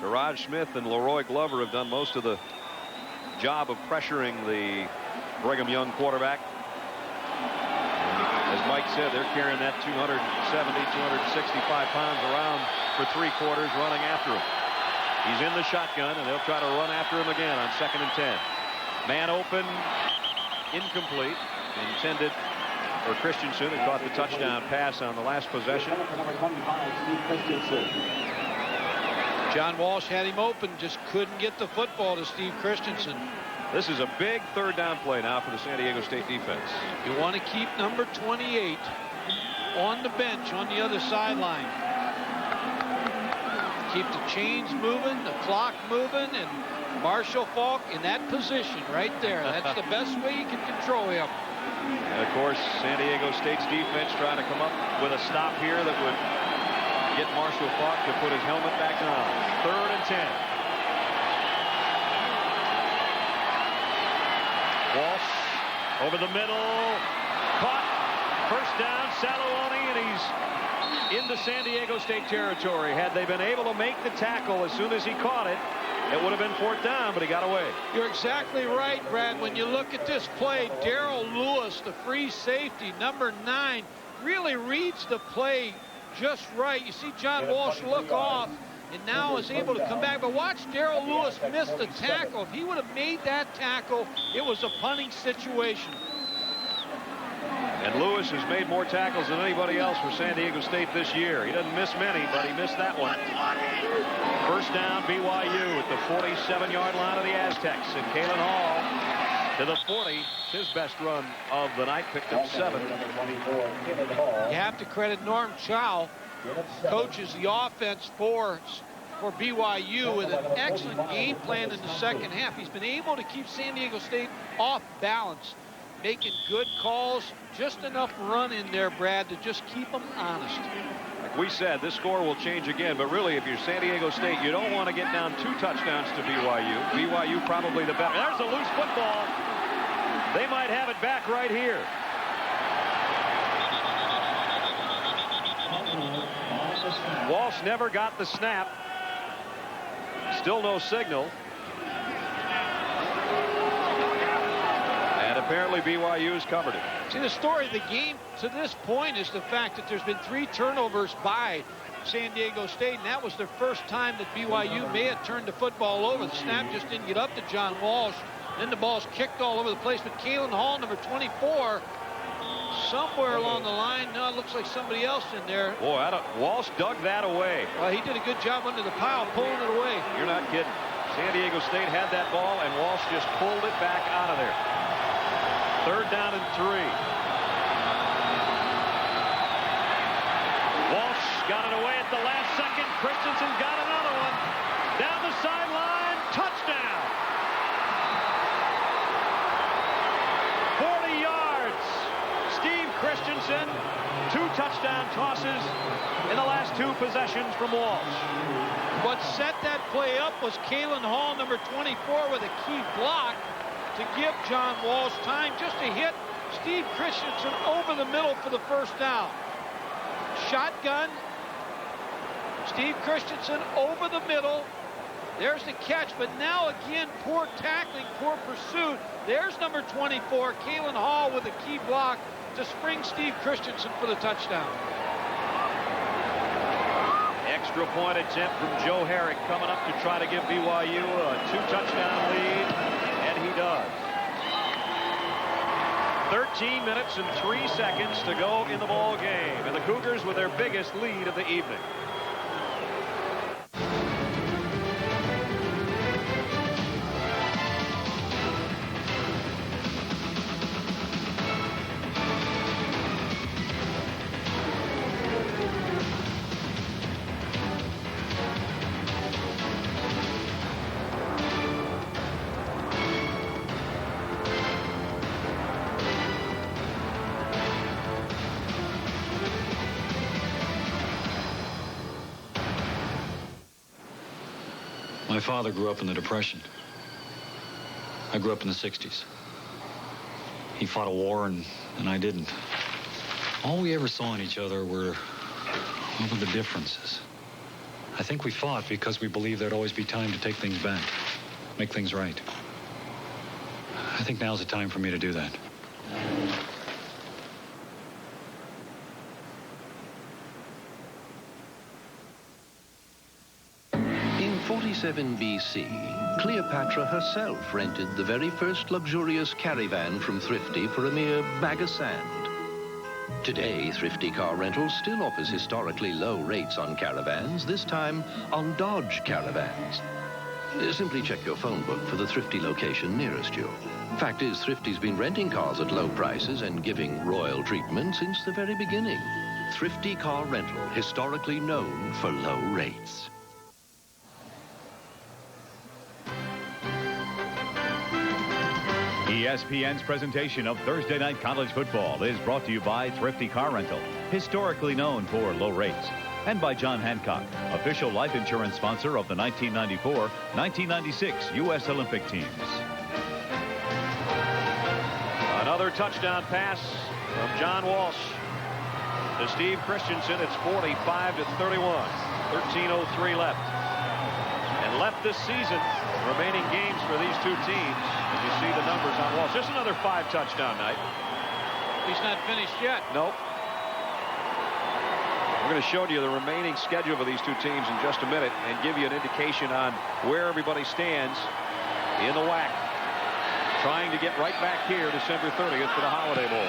[SPEAKER 1] Taraj Smith and Leroy Glover have done most of the job of pressuring the Brigham Young quarterback. As Mike said, they're carrying that 270, 265 pounds around for 3 quarters, running after him. He's in the shotgun, and they'll try to run after him again on 2nd and 10. Man open, incomplete, intended for Christensen, who caught the touchdown pass on the last possession.
[SPEAKER 4] John Walsh had him open, just couldn't get the football to Steve Christensen.
[SPEAKER 1] This is a big 3rd down play now for the San Diego State defense.
[SPEAKER 4] You want to keep number 28 on the bench on the other sideline. Keep the chains moving, the clock moving, and Marshall Faulk in that position right there. That's the best way you can control him.
[SPEAKER 1] And of course, San Diego State's defense trying to come up with a stop here that would get Marshall Faulk to put his helmet back on. 3rd and 10. Walsh over the middle, caught, 1st down, Salomone, and he's into San Diego State territory. Had they been able to make the tackle as soon as he caught it, it would have been 4th down, but he got away.
[SPEAKER 4] You're exactly right, Brad. When you look at this play, Darrell Lewis, the free safety, number 9, really reads the play just right. You see John Walsh look off, and now is able to come back. But watch Darrell Lewis miss the tackle. If he would have made that tackle, it was a punting situation.
[SPEAKER 1] And Lewis has made more tackles than anybody else for San Diego State this year. He doesn't miss many, but he missed that one. 1st down, BYU at the 47-yard line of the Aztecs. And Kalen Hall to the 40. His best run of the night, picked up 7.
[SPEAKER 4] You have to credit Norm Chow, coaches the offense for BYU with an excellent game plan in the 2nd half. He's been able to keep San Diego State off balance, making good calls, just enough run in there, Brad, to just keep them honest.
[SPEAKER 1] Like we said, this score will change again, but really, if you're San Diego State, you don't want to get down 2 touchdowns to BYU. BYU probably the better. There's a loose football. They might have it back right here. Walsh never got the snap. Still no signal. And apparently BYU's covered it.
[SPEAKER 4] See, the story of the game to this point is the fact that there's been 3 turnovers by San Diego State, and that was their first time that BYU may have turned the football over. The snap just didn't get up to John Walsh. Then the ball's kicked all over the place. But Kalen Hall, number 24, somewhere along the line, no, it looks like somebody else in there.
[SPEAKER 1] Boy, Walsh dug that away.
[SPEAKER 4] Well, he did a good job under the pile, pulling it away.
[SPEAKER 1] You're not kidding. San Diego State had that ball, and Walsh just pulled it back out of there. 3rd down and 3. Walsh got it away at the last second. Christensen got another one. Down the sideline, touchdown. 40 yards. Steve Christensen, 2 touchdown tosses in the last 2 possessions from Walsh.
[SPEAKER 4] What set that play up was Kalen Hall, number 24, with a key block to give John Walsh time just to hit Steve Christensen over the middle for the 1st down. Shotgun. Steve Christensen over the middle. There's the catch, but now again, poor tackling, poor pursuit. There's number 24, Kalen Hall, with a key block to spring Steve Christensen for the touchdown.
[SPEAKER 1] Extra point attempt from Joe Herrick coming up to try to give BYU a 2-touchdown lead, and he does. 13 minutes and 3 seconds to go in the ball game, and the Cougars with their biggest lead of the evening.
[SPEAKER 2] My father grew up in the Depression. I grew up in the 60s. He fought a war and I didn't. All we ever saw in each other were the differences. I think we fought because we believed there'd always be time to take things back, make things right. I think now's the time for me to do that.
[SPEAKER 9] In 47 BC, Cleopatra herself rented the very first luxurious caravan from Thrifty for a mere bag of sand. Today, Thrifty Car Rentals still offers historically low rates on caravans, this time on Dodge caravans. Simply check your phone book for the Thrifty location nearest you. Fact is, Thrifty's been renting cars at low prices and giving royal treatment since the very beginning. Thrifty Car Rental, historically known for low rates.
[SPEAKER 13] ESPN's presentation of Thursday Night College Football is brought to you by Thrifty Car Rental, historically known for low rates, and by John Hancock, official life insurance sponsor of the 1994-1996 U.S. Olympic teams.
[SPEAKER 8] Another touchdown pass from John Walsh to Steve Christensen. It's 45-31. 13:03 left. And left this season, remaining games for these two teams. As you see the numbers on Walsh. Just another 5-touchdown night.
[SPEAKER 4] He's not finished yet.
[SPEAKER 8] Nope. We're going to show you the remaining schedule for these two teams in just a minute and give you an indication on where everybody stands in the WAC. Trying to get right back here December 30th for the Holiday Bowl.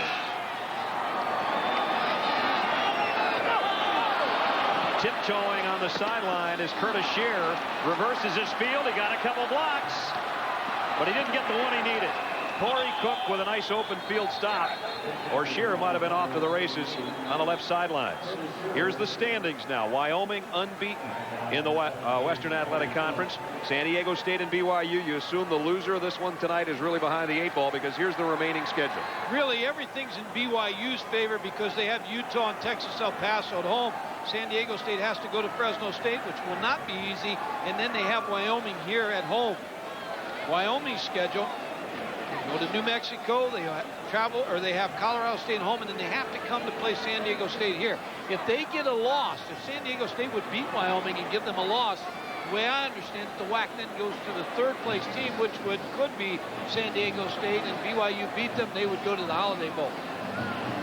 [SPEAKER 8] Tiptoeing on the sideline as Curtis Shearer reverses his field. He got a couple blocks, but he didn't get the one he needed. Corey Cook with a nice open field stop, or Shearer might have been off to the races on the left sidelines. Here's the standings now. Wyoming unbeaten in the Western Athletic Conference. San Diego State and BYU. You assume the loser of this one tonight is really behind the 8 ball because here's the remaining schedule.
[SPEAKER 4] Really, everything's in BYU's favor because they have Utah and Texas El Paso at home. San Diego State has to go to Fresno State, which will not be easy, and then they have Wyoming here at home. Wyoming's schedule: go to New Mexico, they travel, or they have Colorado State at home, and then they have to come to play San Diego State here. If they get a loss, if San Diego State would beat Wyoming and give them a loss, the way I understand it, the WAC then goes to the third-place team, which could be San Diego State, and BYU beat them, they would go to the Holiday Bowl.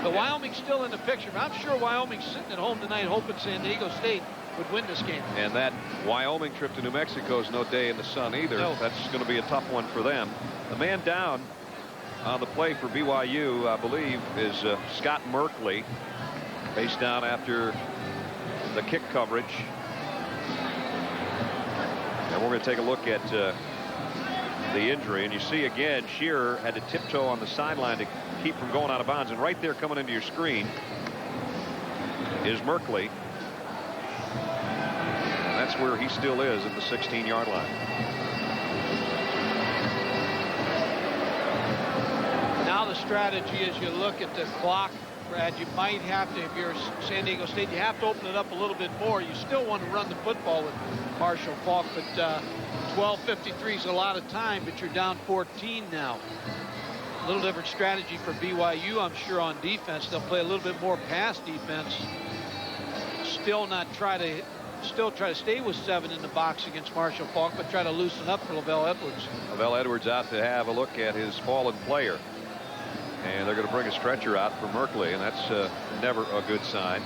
[SPEAKER 4] But Wyoming's still in the picture. But I'm sure Wyoming's sitting at home tonight hoping San Diego State would win this game.
[SPEAKER 8] And that Wyoming trip to New Mexico is no day in the sun either. No. That's going to be a tough one for them. The man down on the play for BYU, I believe, is Scott Merkley, face down after the kick coverage. And we're going to take a look at the injury. And you see again, Shearer had to tiptoe on the sideline to keep from going out of bounds. And right there coming into your screen is Merkley. And that's where he still is at the 16-yard line.
[SPEAKER 4] Now the strategy is you look at the clock, Brad, you might have to, if you're San Diego State, you have to open it up a little bit more. You still want to run the football with Marshall Faulk, but 12:53 is a lot of time, but you're down 14 now. A little different strategy for BYU, I'm sure, on defense. They'll play a little bit more pass defense. Still try to stay with 7 in the box against Marshall Faulk, but try to loosen up for Lavelle Edwards.
[SPEAKER 8] Lavelle Edwards out to have a look at his fallen player. And they're going to bring a stretcher out for Merkley, and that's never a good sign.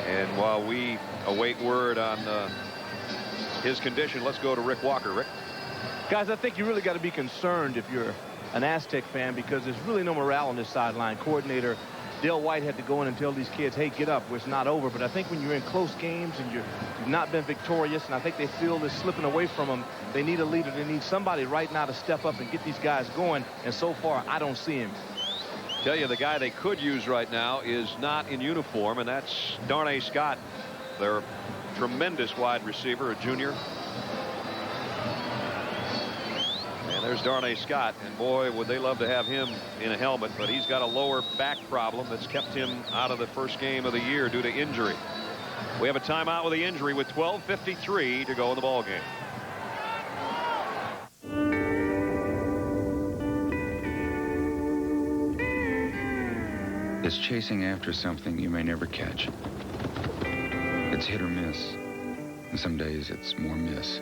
[SPEAKER 8] And while we await word on his condition, let's go to Rick Walker. Rick?
[SPEAKER 5] Guys, I think you really got to be concerned if you're an Aztec fan, because there's really no morale on this sideline. Coordinator Dale White had to go in and tell these kids, hey, get up, it's not over. But I think when you're in close games and you've not been victorious, and I think they feel this slipping away from them, they need a leader. They need somebody right now to step up and get these guys going. And so far, I don't see him.
[SPEAKER 8] Tell you, the guy they could use right now is not in uniform, and that's Darnay Scott, their tremendous wide receiver, a junior. And there's Darnay Scott, and boy, would they love to have him in a helmet, but he's got a lower back problem that's kept him out of the first game of the year due to injury. We have a timeout with the injury with 12:53 to go in the ball game.
[SPEAKER 7] is chasing after something you may never catch. It's hit or miss, and some days it's more miss.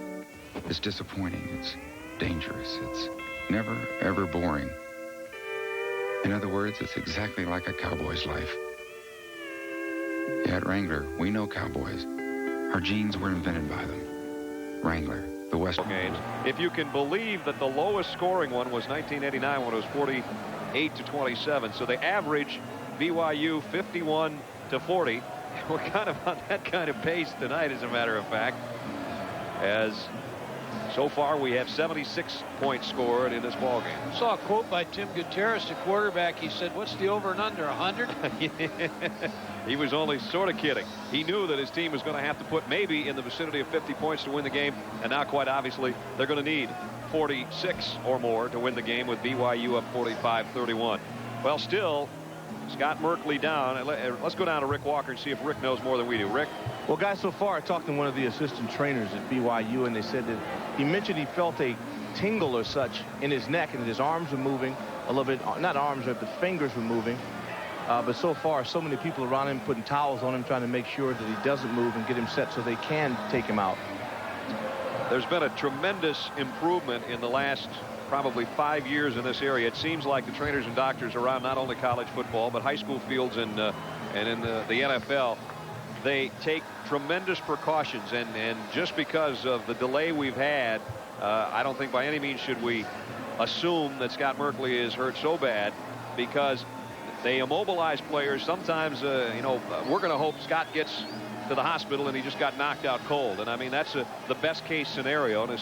[SPEAKER 7] It's disappointing, it's dangerous, it's never, ever boring. In other words, it's exactly like a cowboy's life. Yeah, at Wrangler, we know cowboys. Our genes were invented by them. Wrangler, the West
[SPEAKER 1] games. If you can believe that the lowest scoring one was 1989 when it was 48-27. So they average BYU 51-40. We're kind of on that kind of pace tonight, as a matter of fact, as so far we have 76 points scored in this ball game.
[SPEAKER 4] I saw a quote by Tim Gutierrez, the quarterback. He said, what's the over and under, 100?
[SPEAKER 1] He was only sort of kidding. He knew that his team was going to have to put maybe in the vicinity of 50 points to win the game, and now quite obviously they're going to need 46 or more to win the game, with BYU up 45-31. Well, still, Scott Merkley down. Let's go down to Rick Walker and see if Rick knows more than we do. Rick?
[SPEAKER 5] Well, guys, so far I talked to one of the assistant trainers at BYU, and they said that he mentioned he felt a tingle or such in his neck, and that his arms were moving a little bit. Not arms, but fingers were moving. But so far, so many people around him putting towels on him, trying to make sure that he doesn't move and get him set so they can take him out.
[SPEAKER 1] There's been a tremendous improvement in the last probably 5 years in this area. It seems like the trainers and doctors around not only college football but high school fields and in the NFL, they take tremendous precautions, and just because of the delay we've had, I don't think by any means should we assume that Scott Merkley is hurt so bad, because they immobilize players. Sometimes, you know, we're going to hope Scott gets to the hospital and he just got knocked out cold. And I mean, that's the best case scenario. And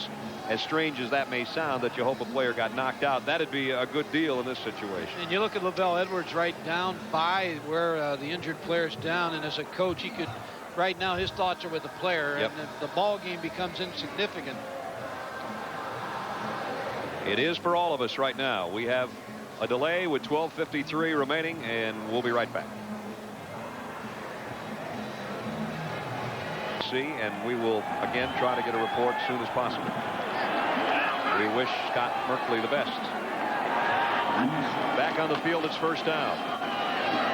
[SPEAKER 1] as strange as that may sound, that you hope a player got knocked out, that'd be a good deal in this situation.
[SPEAKER 4] And you look at Lavelle Edwards right down by where the injured player's down, and as a coach, he could, right now his thoughts are with the player.
[SPEAKER 1] Yep.
[SPEAKER 4] And if the ball game becomes insignificant.
[SPEAKER 1] It is for all of us right now. We have a delay with 12:53 remaining, and we'll be right back. And we will again try to get a report as soon as possible. We wish Scott Merkley the best. Back on the field, it's first down.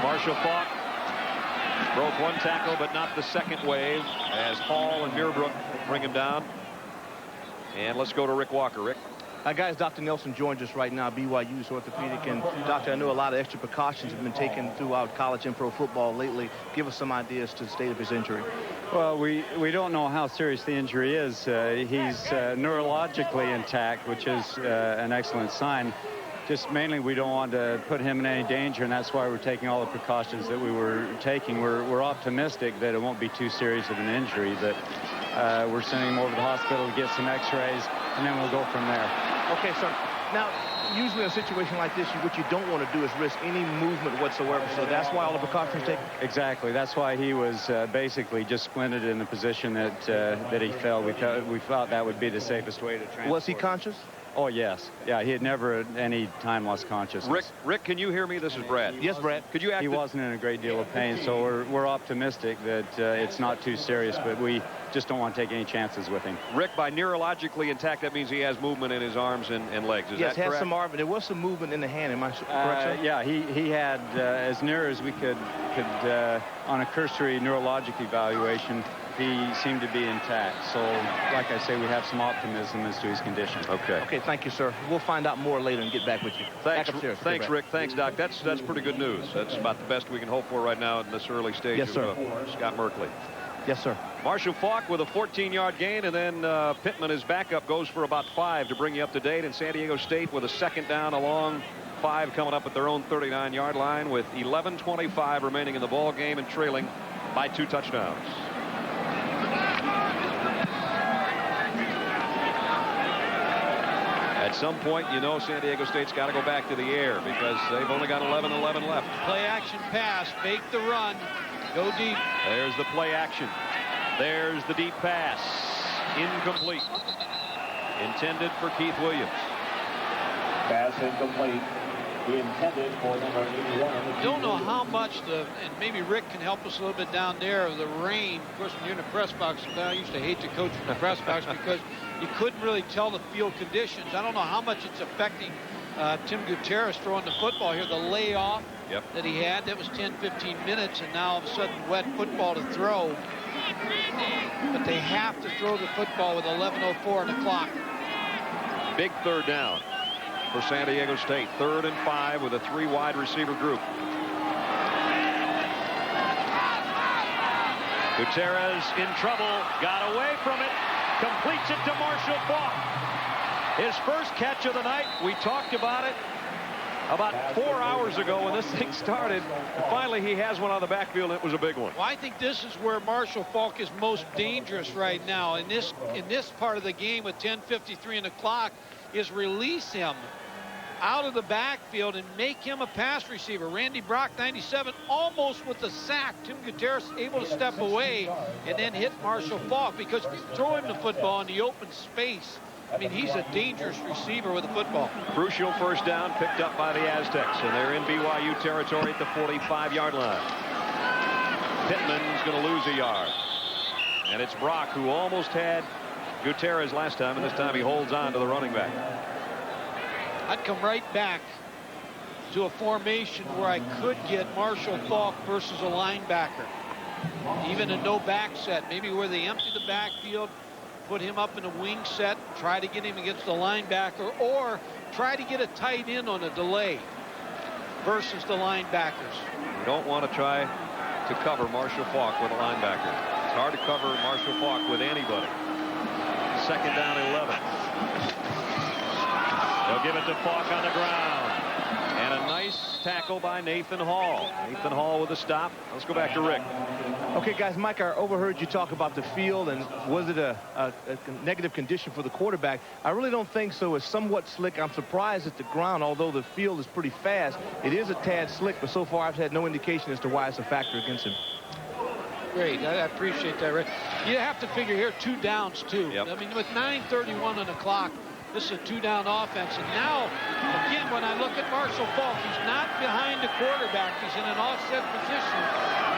[SPEAKER 1] Marshall Faulk broke one tackle, but not the second wave, as Hall and Meerbrook bring him down. And let's go to Rick Walker. Rick?
[SPEAKER 5] Guys, Dr. Nelson joins us right now, BYU's orthopedic. And, Doctor, I know a lot of extra precautions have been taken throughout college and pro football lately. Give us some ideas to the state of his injury.
[SPEAKER 10] Well, we don't know how serious the injury is. He's neurologically intact, which is an excellent sign. Just mainly we don't want to put him in any danger, and that's why we're taking all the precautions that we were taking. We're optimistic that it won't be too serious of an injury, but we're sending him over to the hospital to get some x-rays, and then we'll go from there.
[SPEAKER 5] Okay, so now usually in a situation like this, what you don't want to do is risk any movement whatsoever, so that's why all the precautions are taken?
[SPEAKER 10] Exactly. That's why he was basically just splinted in the position that he fell. We thought that would be the safest way to transport.
[SPEAKER 5] Was he conscious?
[SPEAKER 10] Oh, yes. Yeah, he had never at any time lost consciousness.
[SPEAKER 1] Rick, can you hear me? This is Brad.
[SPEAKER 5] Yes, Brad.
[SPEAKER 1] Could you
[SPEAKER 10] He wasn't in a great deal of pain, so we're optimistic that it's not too serious, but we just don't want to take any chances with him.
[SPEAKER 1] Rick, by neurologically intact, that means he has movement in his arms and legs. Is that correct?
[SPEAKER 5] Yes, has some arm, but there was some movement in the hand. Am I correct?
[SPEAKER 10] Yeah, he had as near as we could on a cursory neurologic evaluation. He seemed to be intact. So, like I say, we have some optimism as to his condition.
[SPEAKER 1] Okay.
[SPEAKER 5] Okay, thank you, sir. We'll find out more later and get back with you.
[SPEAKER 1] Thanks,
[SPEAKER 5] back upstairs.
[SPEAKER 1] Thanks, Rick. Thanks, Doc. That's pretty good news. That's about the best we can hope for right now in this early stage
[SPEAKER 5] Yes, sir.
[SPEAKER 1] of Scott Merkley.
[SPEAKER 5] Yes, sir.
[SPEAKER 1] Marshall Faulk with a 14-yard gain, and then Pittman, his backup, goes for about 5 to bring you up to date. And San Diego State with a second down along 5, coming up at their own 39-yard line with 11:25 remaining in the ball game and trailing by 2 touchdowns. At some point, you know, San Diego State's got to go back to the air because they've only got 11-11 left.
[SPEAKER 4] Play action pass, fake the run, go deep.
[SPEAKER 1] There's the play action. There's the deep pass. Incomplete. Intended for Keith Williams.
[SPEAKER 15] Pass incomplete. He intended for number 81.
[SPEAKER 4] Don't know how much and maybe Rick can help us a little bit down there, the rain. Of course, when you're in the press box, I used to hate to coach from the press box because you couldn't really tell the field conditions. I don't know how much it's affecting Tim Gutierrez throwing the football here. The layoff, that he had. That was 10, 15 minutes, and now all of a sudden wet football to throw. But they have to throw the football with 11:04 on the clock.
[SPEAKER 1] Big third down for San Diego State. 3rd and 5 with a 3 wide receiver group. Gutierrez in trouble, got away from it, completes it to Marshall Faulk. His first catch of the night. We talked about it about 4 hours ago when this thing started. And finally, he has one on the backfield. It was a big one.
[SPEAKER 4] Well, I think this is where Marshall Faulk is most dangerous right now. In this part of the game with 10:53 on the clock, is release him out of the backfield and make him a pass receiver. Randy Brock, 97, almost with the sack. Tim Gutierrez able to step away and then hit Marshall Faulk, because if you throw him the football in the open space, I mean, he's a dangerous receiver with the football.
[SPEAKER 1] Crucial first down picked up by the Aztecs, and they're in BYU territory at the 45-yard line. Pittman's going to lose a yard. And it's Brock who almost had Gutierrez last time, and this time he holds on to the running back.
[SPEAKER 4] I'd come right back to a formation where I could get Marshall Faulk versus a linebacker. Even a no back set, maybe where they empty the backfield, put him up in a wing set, try to get him against the linebacker, or try to get a tight end on a delay versus the linebackers.
[SPEAKER 1] You don't want to try to cover Marshall Faulk with a linebacker. It's hard to cover Marshall Faulk with anybody. 2nd down and 11. They'll give it to Faulk on the ground. And a nice tackle by Nathan Hall. Nathan Hall with a stop. Let's go back to Rick.
[SPEAKER 5] Okay, guys, Mike, I overheard you talk about the field, and was it a negative condition for the quarterback? I really don't think so. It's somewhat slick. I'm surprised at the ground, although the field is pretty fast. It is a tad slick, but so far I've had no indication as to why it's a factor against him.
[SPEAKER 4] Great. I appreciate that, Rick. You have to figure here 2 downs, too.
[SPEAKER 1] Yep.
[SPEAKER 4] I mean, with 9:31 on the clock, this is a 2-down offense. And now, again, when I look at Marshall Faulk, he's not behind the quarterback. He's in an offset position.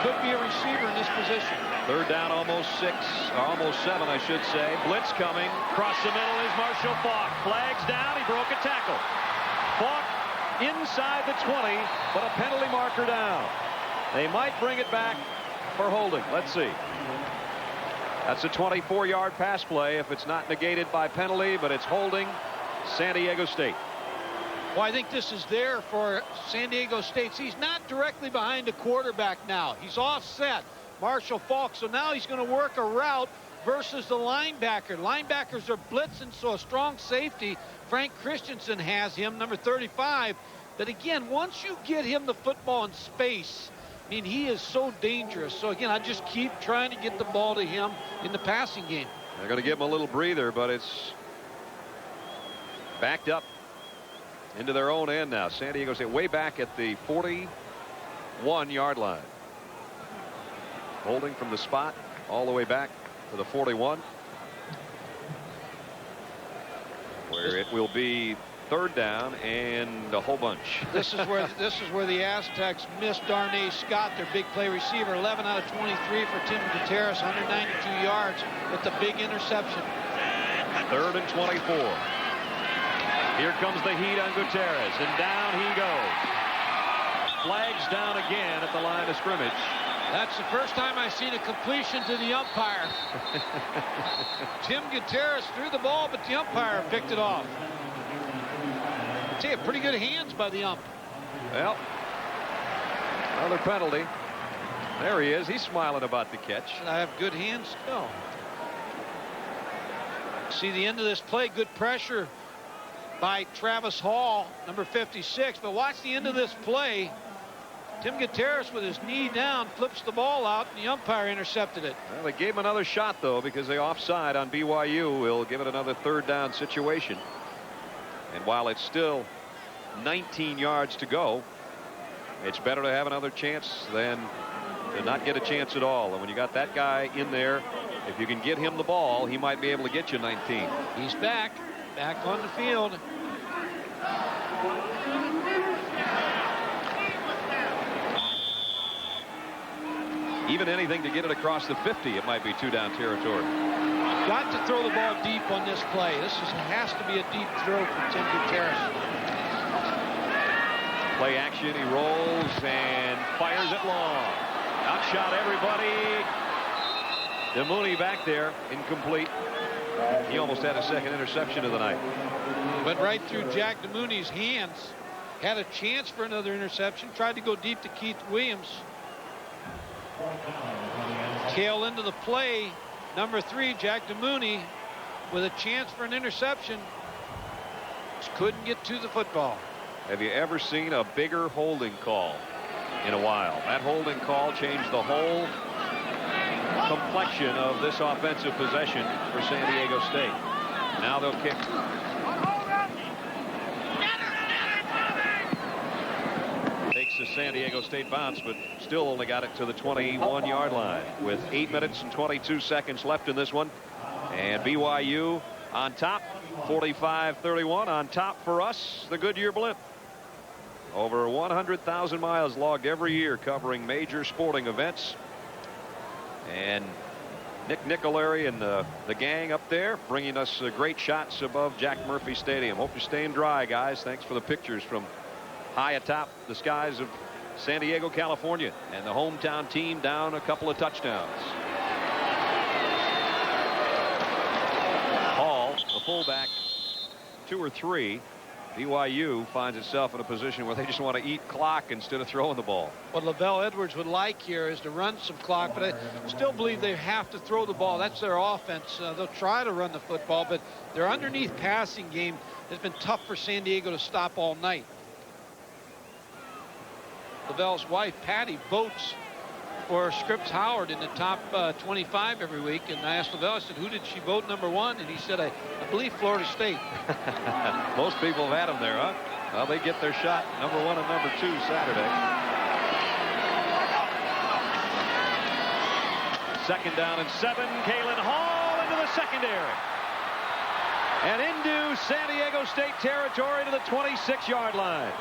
[SPEAKER 4] Could be a receiver in this position.
[SPEAKER 1] 3rd down, almost 6, or almost 7, I should say. Blitz coming. Across the middle is Marshall Faulk. Flags down. He broke a tackle. Faulk inside the 20, but a penalty marker down. They might bring it back for holding. Let's see. That's a 24-yard pass play if it's not negated by penalty, but it's holding San Diego State.
[SPEAKER 4] Well, I think this is there for San Diego State. He's not directly behind the quarterback now. He's offset, Marshall Faulk. So now he's going to work a route versus the linebacker. Linebackers are blitzing, so a strong safety, Frank Christensen, has him, number 35. But again, once you get him the football in space, I mean, he is so dangerous. So, again, I just keep trying to get the ball to him in the passing game.
[SPEAKER 1] They're going to give him a little breather, but it's backed up into their own end now. San Diego State way back at the 41-yard line. Holding from the spot all the way back to the 41. Where it will be 3rd down and a whole bunch.
[SPEAKER 4] This is where the Aztecs missed Darnay Scott, their big play receiver. 11 out of 23 for Tim Gutierrez, 192 yards with the big interception.
[SPEAKER 1] 3rd and 24. Here comes the heat on Gutierrez, and down he goes. Flags down again at the line of scrimmage.
[SPEAKER 4] That's the first time I've seen a completion to the umpire. Tim Gutierrez threw the ball, but the umpire picked it off. I'd say pretty good hands by the ump.
[SPEAKER 1] Well, another penalty. There he is. He's smiling about the catch.
[SPEAKER 4] And I have good hands still. See the end of this play. Good pressure by Travis Hall, number 56. But watch the end of this play. Tim Gutierrez with his knee down flips the ball out, and the umpire intercepted it.
[SPEAKER 1] Well, they gave him another shot, though, because they offside on BYU. Will give it another 3rd down situation. And while it's still 19 yards to go, it's better to have another chance than to not get a chance at all. And when you got that guy in there, if you can get him the ball, he might be able to get you 19.
[SPEAKER 4] He's back on the field.
[SPEAKER 1] Even anything to get it across the 50, it might be 2-down territory.
[SPEAKER 4] Got to throw the ball deep on this play. This has to be a deep throw for Tim Gutierrez.
[SPEAKER 1] Play action. He rolls and fires it long. Outshot everybody. DeMooney back there, incomplete. He almost had a second interception of the night.
[SPEAKER 4] Went right through Jack DeMooney's hands. Had a chance for another interception. Tried to go deep to Keith Williams. Tail into the play. Number 3, Jack DeMooney, with a chance for an interception. Just couldn't get to the football.
[SPEAKER 1] Have you ever seen a bigger holding call in a while? That holding call changed the whole complexion of this offensive possession for San Diego State. Now they'll kick. Takes the San Diego State bounce, but still only got it to the 21-yard line with 8 minutes and 22 seconds left in this one. And BYU on top, 45-31. On top for us, the Goodyear Blimp. Over 100,000 miles logged every year covering major sporting events. And Nick Nicolari and the gang up there bringing us great shots above Jack Murphy Stadium. Hope you're staying dry, guys. Thanks for the pictures from high atop the skies of San Diego, California. And the hometown team down a couple of touchdowns. Hall, the fullback, 2 or 3. BYU finds itself in a position where they just want to eat clock instead of throwing the ball.
[SPEAKER 4] What Lavelle Edwards would like here is to run some clock, but I still believe they have to throw the ball. That's their offense. They'll try to run the football, but their underneath passing game has been tough for San Diego to stop all night. Lavelle's wife, Patty, votes for Scripps Howard in the top 25 every week. And I asked Lavelle, I said, who did she vote number 1? And he said, I believe Florida State.
[SPEAKER 1] Most people have had them there, huh? Well, they get their shot, number 1 and number 2 Saturday. Second down and 7. Kalen Hall into the secondary. And into San Diego State territory to the 26-yard line.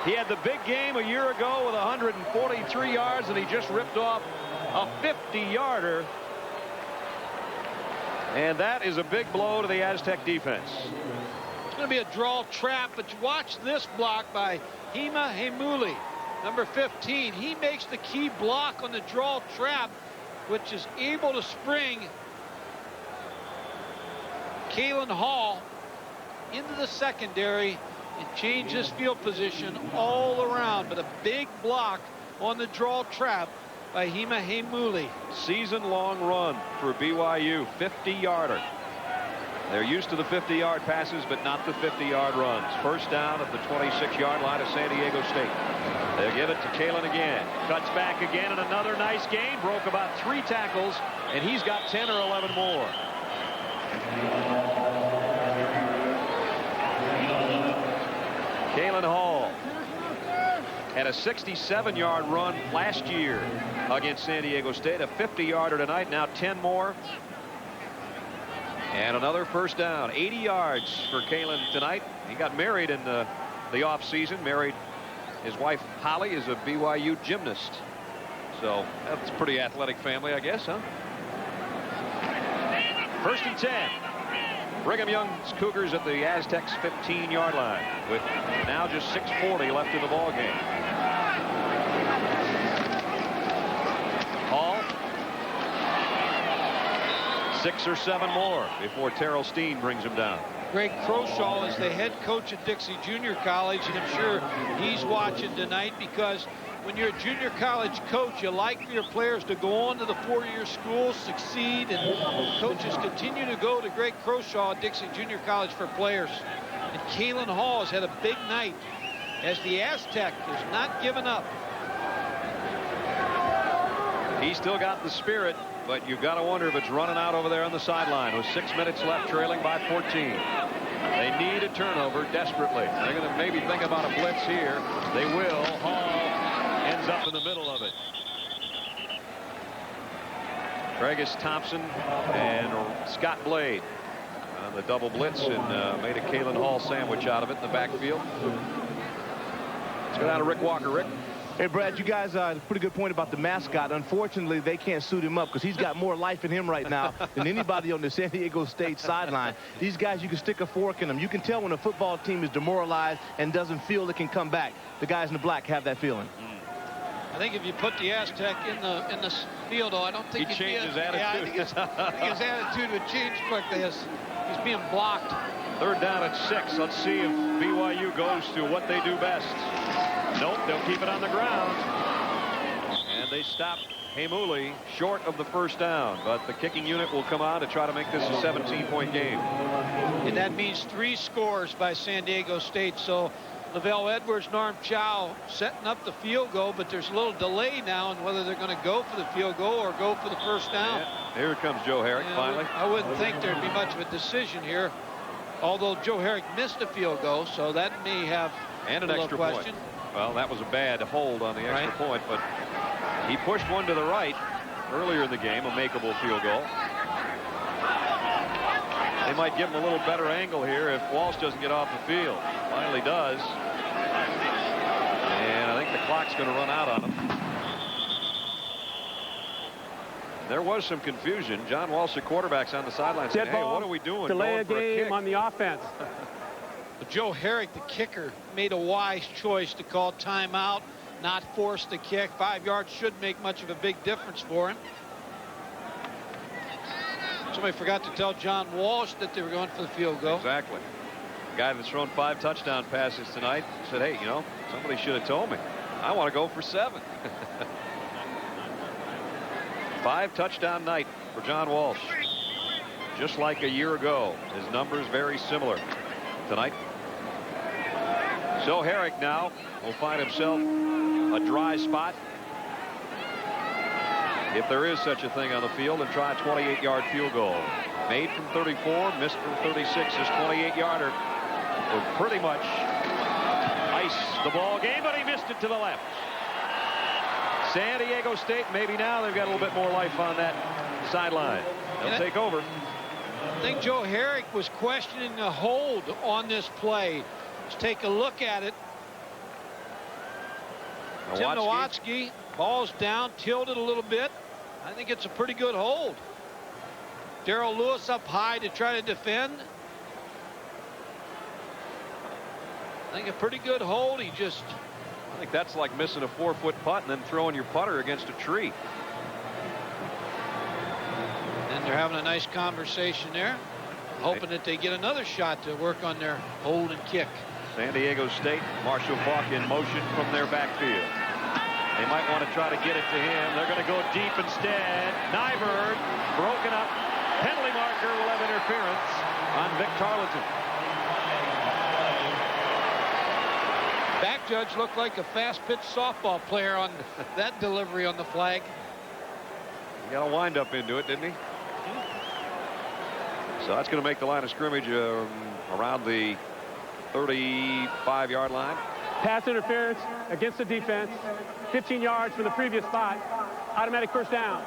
[SPEAKER 1] He had the big game a year ago with 143 yards, and he just ripped off a 50-yarder. And that is a big blow to the Aztec defense.
[SPEAKER 4] It's going to be a draw trap, but watch this block by Hima Hemuli, number 15. He makes the key block on the draw trap, which is able to spring Kalen Hall into the secondary and change his field position all around. But a big block on the draw trap by Hima Hemuli.
[SPEAKER 1] Season-long run for BYU, 50-yarder. They're used to the 50-yard passes, but not the 50-yard runs. First down at the 26-yard line of San Diego State. They'll give it to Kalen again. Cuts back again, and another nice gain. Broke about 3 tackles, and he's got 10 or 11 more. Kalen Hall had a 67-yard run last year against San Diego State. A 50-yarder tonight, now 10 more. And another first down. 80 yards for Kalen tonight. He got married in the offseason. Married his wife, Holly, is a BYU gymnast. So that's a pretty athletic family, I guess, huh? First and 10. Brigham Young's Cougars at the Aztecs' 15-yard line with now just 6:40 left in the ball game. Hall, 6 or 7 more before Terrell Steen brings him down.
[SPEAKER 4] Greg Croshaw is the head coach at Dixie Junior College, and I'm sure he's watching tonight, because when you're a junior college coach, you like for your players to go on to the 4-year school, succeed, and coaches continue to go to Greg Croshaw at Dixie Junior College for players. And Kalen Hall has had a big night as the Aztec has not given up.
[SPEAKER 1] He's still got the spirit, but you've got to wonder if it's running out over there on the sideline with 6 minutes left, trailing by 14. They need a turnover desperately. They're going to maybe think about a blitz here. They will. Hall ends up in the middle of it. Tregus Thompson and Scott Blade on the double blitz, and made a Kalen Hall sandwich out of it in the backfield. Let's go down to Rick Walker. Rick.
[SPEAKER 5] Hey, Brad, you guys a pretty good point about the mascot. Unfortunately, they can't suit him up because he's got more life in him right now than anybody on the San Diego State sideline. These guys, you can stick a fork in them. You can tell when a football team is demoralized and doesn't feel it can come back. The guys in the black have that feeling.
[SPEAKER 4] I think if you put the Aztec in the field, though, I don't think
[SPEAKER 1] he changed his attitude.
[SPEAKER 4] Yeah, I think his attitude would change quickly as he's being blocked.
[SPEAKER 1] 3rd down at 6. Let's see if BYU goes to what they do best. Nope, they'll keep it on the ground. And they stop Hamuli short of the 1st down. But the kicking unit will come on to try to make this a 17-point game.
[SPEAKER 4] And that means 3 scores by San Diego State. So Lavelle Edwards, Norm Chow setting up the field goal, but there's a little delay now on whether they're going to go for the field goal or go for the 1st down.
[SPEAKER 1] Yeah, here comes Joe Herrick finally.
[SPEAKER 4] I wouldn't think there'd be much of a decision here, although Joe Herrick missed a field goal, so that may have
[SPEAKER 1] and an
[SPEAKER 4] a
[SPEAKER 1] extra
[SPEAKER 4] question.
[SPEAKER 1] point. Well, that was a bad hold on the extra point, but he pushed one to the right earlier in the game, a makeable field goal. They might give him a little better angle here if Walsh doesn't get off the field. Finally does. And I think the clock's going to run out on him. There was some confusion. John Walsh, the quarterback's on the sideline, saying, hey, what are we doing?
[SPEAKER 6] Delay a
[SPEAKER 1] Going for a
[SPEAKER 6] game
[SPEAKER 1] kick.
[SPEAKER 6] on the offense.
[SPEAKER 4] But Joe Herrick, the kicker, made a wise choice to call timeout, not force the kick. 5 yards shouldn't make much of a big difference for him. Somebody forgot to tell John Walsh that they were going for the field goal.
[SPEAKER 1] Exactly. The guy that's thrown 5 touchdown passes tonight said, hey, you know, somebody should have told me. I want to go for 7. 5 touchdown night for John Walsh. Just like a year ago. His numbers very similar tonight. So Herrick now will find himself a dry spot, if there is such a thing on the field, and try a 28-yard field goal. Made from 34, missed from 36. His 28-yarder would pretty much ice the ball game, but he missed it to the left. San Diego State, maybe now they've got a little bit more life on that sideline. They'll take over.
[SPEAKER 4] I think Joe Herrick was questioning the hold on this play. Let's take a look at it. Tim Nowatzki, ball's down, tilted a little bit. I think it's a pretty good hold. Darrell Lewis up high to try to defend. I think a pretty good hold. He just...
[SPEAKER 1] I think that's like missing a 4-foot putt and then throwing your putter against a tree.
[SPEAKER 4] And they're having a nice conversation there, hoping that they get another shot to work on their hold and kick.
[SPEAKER 1] San Diego State, Marshall Faulk in motion from their backfield. They might want to try to get it to him. They're going to go deep instead. Nyberg broken up. Penalty marker will have interference on Vic Tarleton.
[SPEAKER 4] Back judge looked like a fast pitch softball player on that delivery on the flag.
[SPEAKER 1] He got a wind up into it, didn't he? So that's going to make the line of scrimmage around the 35-yard line.
[SPEAKER 6] Pass interference against the defense. 15 yards from the previous spot. Automatic 1st down.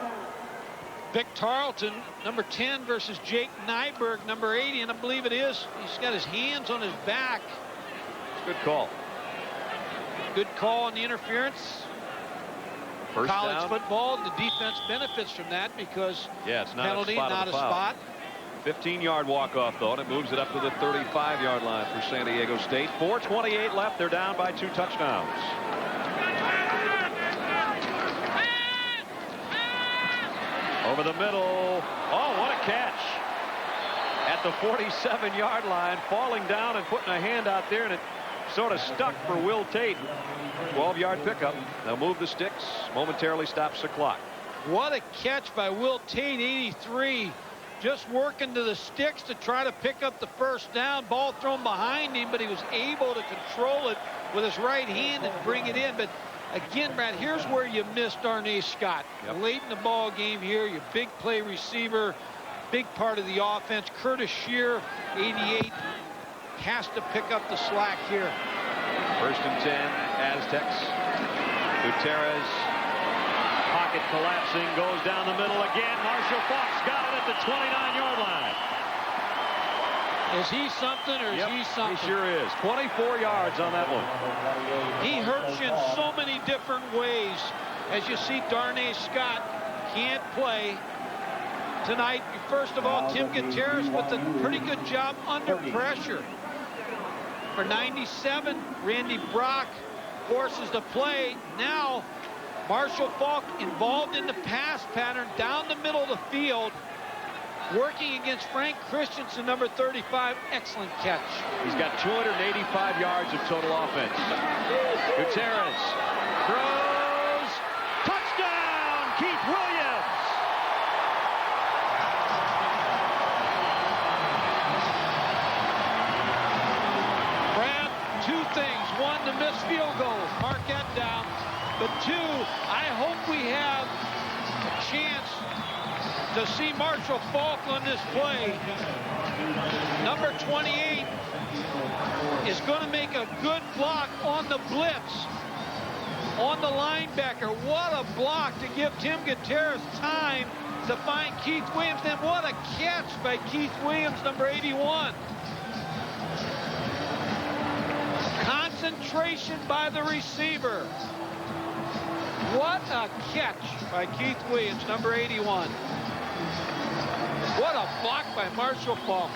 [SPEAKER 4] Vic Tarleton, number 10, versus Jake Nyberg, number 80, and I believe it is. He's got his hands on his back.
[SPEAKER 1] Good call.
[SPEAKER 4] Good call on the interference.
[SPEAKER 1] First
[SPEAKER 4] College
[SPEAKER 1] down.
[SPEAKER 4] football, the defense benefits from that because
[SPEAKER 1] it's not
[SPEAKER 4] penalty,
[SPEAKER 1] a spot
[SPEAKER 4] not a
[SPEAKER 1] foul.
[SPEAKER 4] spot.
[SPEAKER 1] 15-yard walk-off, though, and it moves it up to the 35-yard line for San Diego State. 4:28 left. They're down by 2 touchdowns. Over the middle. Oh, what a catch. At the 47-yard line, falling down and putting a hand out there, and it sort of stuck for Will Tate. 12-yard pickup. They'll move the sticks. Momentarily stops the clock.
[SPEAKER 4] What a catch by Will Tate, 83. Just working to the sticks to try to pick up the 1st down. Ball thrown behind him, but he was able to control it with his right hand and bring it in. But again, Brad, here's where you missed Darnay Scott. Late in the ball game here, your big play receiver, big part of the offense. Curtis Shear, 88, has to pick up the slack here.
[SPEAKER 1] 1st and 10, Aztecs. Gutierrez, pocket collapsing, goes down the middle again. Marshall Faulk's got it at the 29-yard line.
[SPEAKER 4] Is he something or is he something?
[SPEAKER 1] He sure is. 24 yards on that one.
[SPEAKER 4] He hurts you in so many different ways. As you see, Darnay Scott can't play tonight. First of all, Tim Gutierrez with a pretty good job under pressure. For 97, Randy Brock forces the play. Now, Marshall Faulk involved in the pass pattern down the middle of the field, working against Frank Christensen, number 35. Excellent catch.
[SPEAKER 1] He's got 285 yards of total offense. Gutierrez throws. Touchdown, Keith Williams.
[SPEAKER 4] Brad, two things. One, the missed field goals. Mark that down. But two, I hope we have a chance to see Marshall Faulk on this play. Number 28 is going to make a good block on the blitz on the linebacker. What a block to give Tim Gutierrez time to find Keith Williams. Then what a catch by Keith Williams, number 81. Concentration by the receiver. What a catch by Keith Williams, number 81. What a block by Marshall Faulk.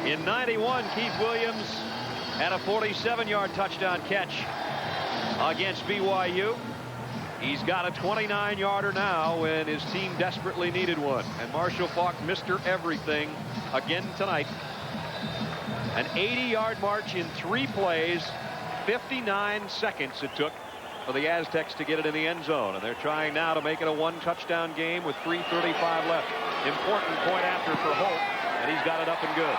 [SPEAKER 1] In 91, Keith Williams had a 47-yard touchdown catch against BYU. He's got a 29-yarder now when his team desperately needed one. And Marshall Faulk, Mr. Everything, again tonight. An 80-yard march in 3 plays, 59 seconds it took for the Aztecs to get it in the end zone. And they're trying now to make it a 1-touchdown game with 3:35 left. Important point after for Holt, and he's got it up and good.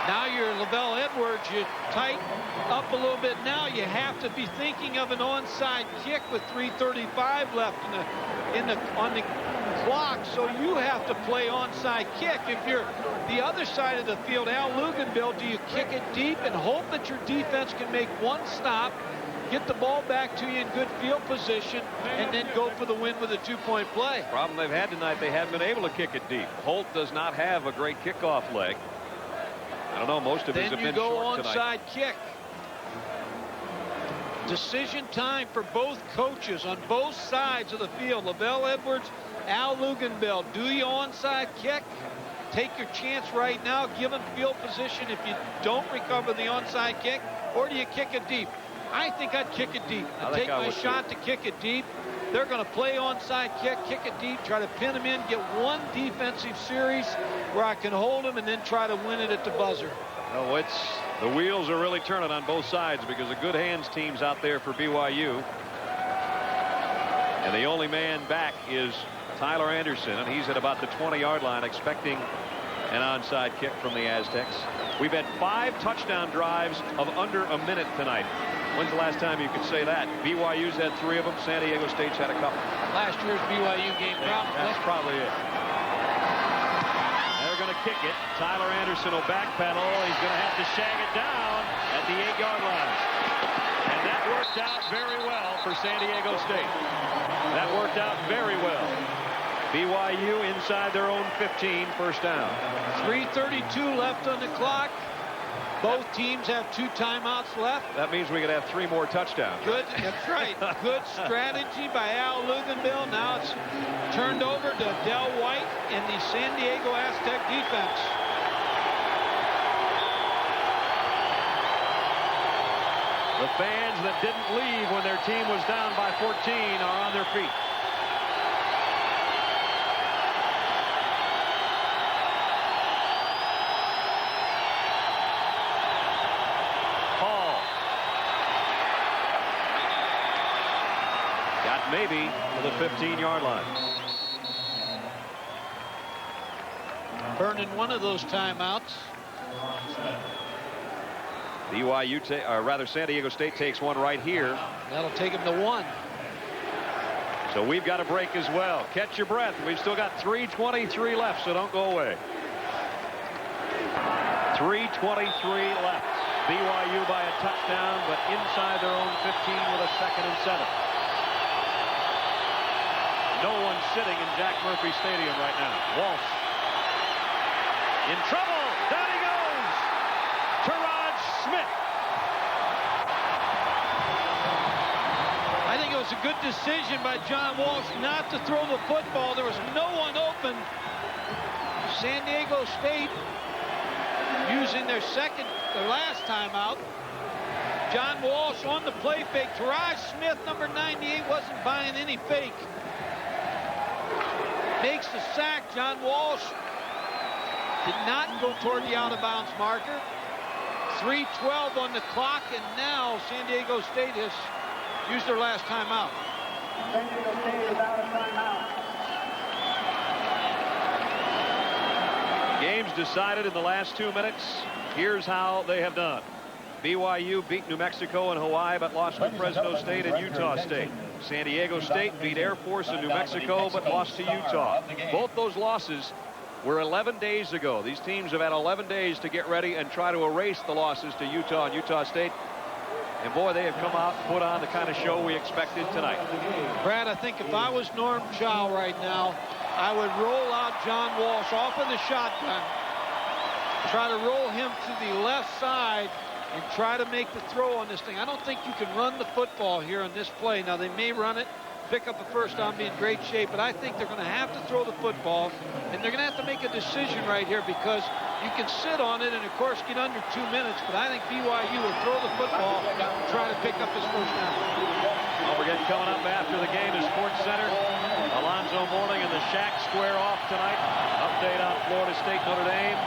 [SPEAKER 4] Now you're Lavelle Edwards. You tighten up a little bit now. You have to be thinking of an onside kick with 3:35 left on the clock. So you have to play onside kick. If you're the other side of the field, Al Luganville, do you kick it deep and hope that your defense can make one stop, get the ball back to you in good field position, and then go for the win with a 2-point play?
[SPEAKER 1] Problem they've had tonight, they haven't been able to kick it deep. Holt does not have a great kickoff leg. I don't know, most of his have been short tonight.
[SPEAKER 4] Then you go onside kick. Decision time for both coaches on both sides of the field. Lavelle Edwards, Al Luganville. Do you onside kick? Take your chance right now, given field position if you don't recover the onside kick, or do you kick it deep? I think I'd kick it deep. I'd take my shot to kick it deep. They're going to play onside kick it deep, try to pin them in, get one defensive series where I can hold them, and then try to win it at the buzzer.
[SPEAKER 1] Oh, the wheels are really turning on both sides because the good hands team's out there for BYU. And the only man back is Tyler Anderson, and he's at about the 20-yard line expecting an onside kick from the Aztecs. We've had 5 touchdown drives of under a minute tonight. When's the last time you could say that? BYU's had 3 of them. San Diego State's had a couple.
[SPEAKER 4] Last year's BYU game, probably.
[SPEAKER 1] That's probably it. They're going to kick it. Tyler Anderson will backpedal. He's going to have to shag it down at the 8-yard line. And that worked out very well for San Diego State. That worked out very well. BYU inside their own 15, first down.
[SPEAKER 4] 3:32 left on the clock. Both teams have 2 timeouts left.
[SPEAKER 1] That means we could have 3 more touchdowns.
[SPEAKER 4] Good, that's right. Good strategy by Al Luganville. Now it's turned over to Del White and the San Diego Aztec defense.
[SPEAKER 1] The fans that didn't leave when their team was down by 14 are on their feet. Maybe to the 15-yard line.
[SPEAKER 4] Burning one of those timeouts.
[SPEAKER 1] BYU, or rather San Diego State takes one right here.
[SPEAKER 4] That'll take him to 1.
[SPEAKER 1] So we've got a break as well. Catch your breath. We've still got 3:23 left, so don't go away. 3:23 left. BYU by a touchdown, but inside their own 15 with a 2nd and 7. No one sitting in Jack Murphy Stadium right now. Walsh in trouble. Down he goes.
[SPEAKER 4] was a good decision by John Walsh not to throw the football. There was no one open. San Diego State using their last timeout. John Walsh on the play fake. Taraj Smith, number 98, wasn't buying any fake. Makes the sack. John Walsh did not go toward the out-of-bounds marker. 3:12 on the clock, and now San Diego State has used their last timeout.
[SPEAKER 6] San Diego State is out of timeout.
[SPEAKER 1] Game's decided in the last 2 minutes. Here's how they have done. BYU beat New Mexico and Hawaii, but lost to Fresno State and Utah State. San Diego State beat Air Force and New Mexico, but lost to Utah. Both those losses were 11 days ago. These teams have had 11 days to get ready and try to erase the losses to Utah and Utah State. And boy, they have come out and put on the kind of show we expected tonight.
[SPEAKER 4] Brad, I think if I was Norm Chow right now, I would roll out John Walsh off of the shotgun, try to roll him to the left side, and try to make the throw on this thing. I don't think you can run the football here on this play. Now, they may run it, pick up a first down, be in great shape, but I think they're going to have to throw the football, and they're going to have to make a decision right here because you can sit on it and, of course, get under 2 minutes, but I think BYU will throw the football and try to pick up this first down.
[SPEAKER 1] Don't forget, coming up after the game is Sports Center. Alonzo Mourning and the Shack square off tonight. Update on Florida State, Notre Dame.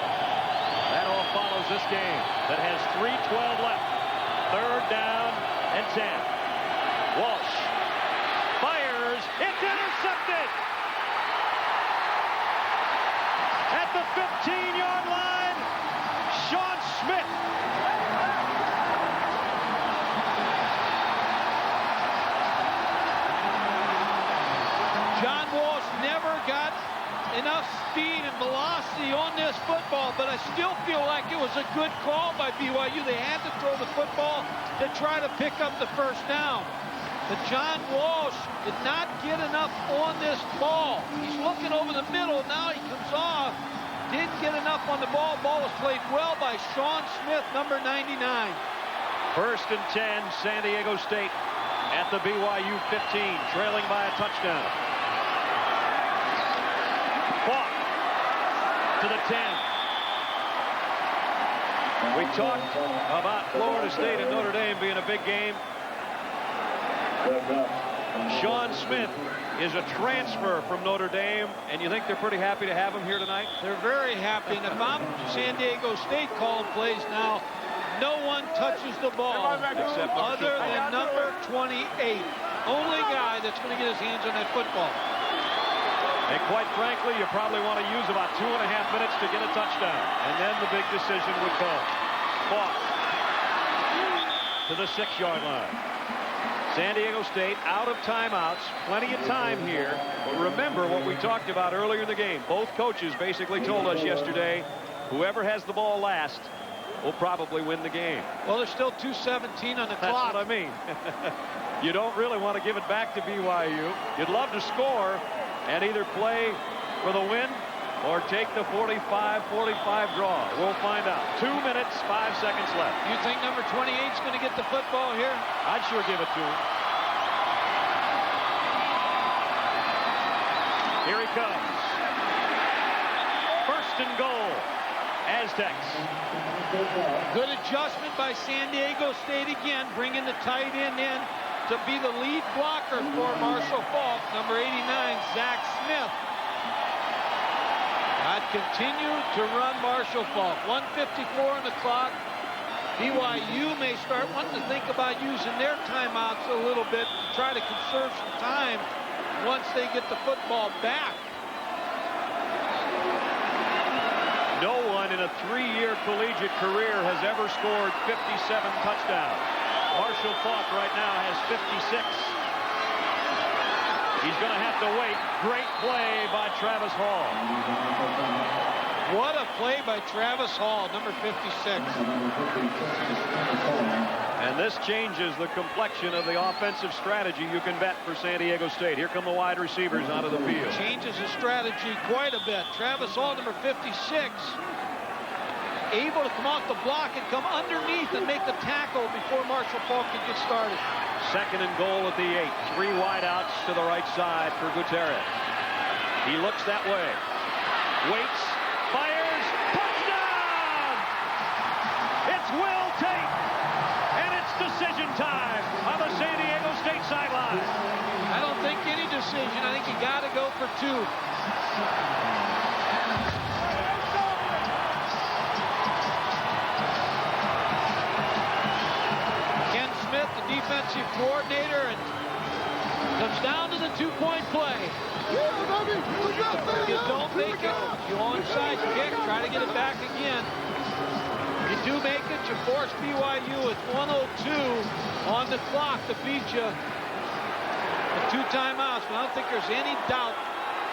[SPEAKER 1] That all follows this game that has 3:12 left. 3rd down and 10. Walsh fires. It's intercepted. At the 15-yard line, Sean Smith.
[SPEAKER 4] John Walsh never got enough speed and velocity on this football, but I still feel like it was a good call by BYU. They had to throw the football to try to pick up the first down. But John Walsh did not get enough on this ball. He's looking over the middle. Now he comes off. Didn't get enough on the ball. Ball was played well by Sean Smith, number 99.
[SPEAKER 1] 1st and 10, San Diego State at the BYU 15, trailing by a touchdown. Faulk to the 10. We talked about Florida State and Notre Dame being a big game. Sean Smith is a transfer from Notre Dame, and you think they're pretty happy to have him here tonight?
[SPEAKER 4] They're very happy, and if I'm San Diego State calling plays now, no one touches the ball
[SPEAKER 1] except
[SPEAKER 4] other than number 28. Only guy that's going to get his hands on that football.
[SPEAKER 1] And quite frankly, you probably want to use about 2.5 minutes to get a touchdown. And then the big decision would come. Faulk to the 6-yard line. San Diego State out of timeouts. Plenty of time here. But remember what we talked about earlier in the game. Both coaches basically told us yesterday, whoever has the ball last will probably win the game.
[SPEAKER 4] Well, there's still 2:17 on the clock.
[SPEAKER 1] That's what I mean. You don't really want to give it back to BYU. You'd love to score and either play for the win or take the 45-45 draw. We'll find out. 2 minutes, 5 seconds left.
[SPEAKER 4] You think number 28 is going to get the football here?
[SPEAKER 1] I'd sure give it to him. Here he comes. 1st and goal. Aztecs.
[SPEAKER 4] Good adjustment by San Diego State again, bringing the tight end in to be the lead blocker for Marshall Faulk, number 89, Zach Smith. I'd continue to run Marshall Faulk. 1:54 on the clock. BYU may start wanting to think about using their timeouts a little bit to try to conserve some time once they get the football back.
[SPEAKER 1] No one in a 3-year collegiate career has ever scored 57 touchdowns. Marshall Faulk right now has 56. He's going to have to wait. Great play by Travis Hall.
[SPEAKER 4] What a play by Travis Hall, number 56.
[SPEAKER 1] And this changes the complexion of the offensive strategy you can bet for San Diego State. Here come the wide receivers onto the field.
[SPEAKER 4] Changes the strategy quite a bit. Travis Hall, number 56. able to come off the block and come underneath and make the tackle before Marshall Faulk could get started.
[SPEAKER 1] 2nd and goal at the 8. 3 wideouts to the right side for Gutierrez. He looks that way. Waits. Fires. Touchdown! It's Will Tate. And it's decision time on the San Diego State sideline.
[SPEAKER 4] I don't think any decision. I think you got to go for 2. Ken Smith, the defensive coordinator, and comes down to the 2-point play. If you don't make it, you onside kick, try to get it back again. You do make it, you force BYU with 1:02 on the clock to beat you. With 2 timeouts, but I don't think there's any doubt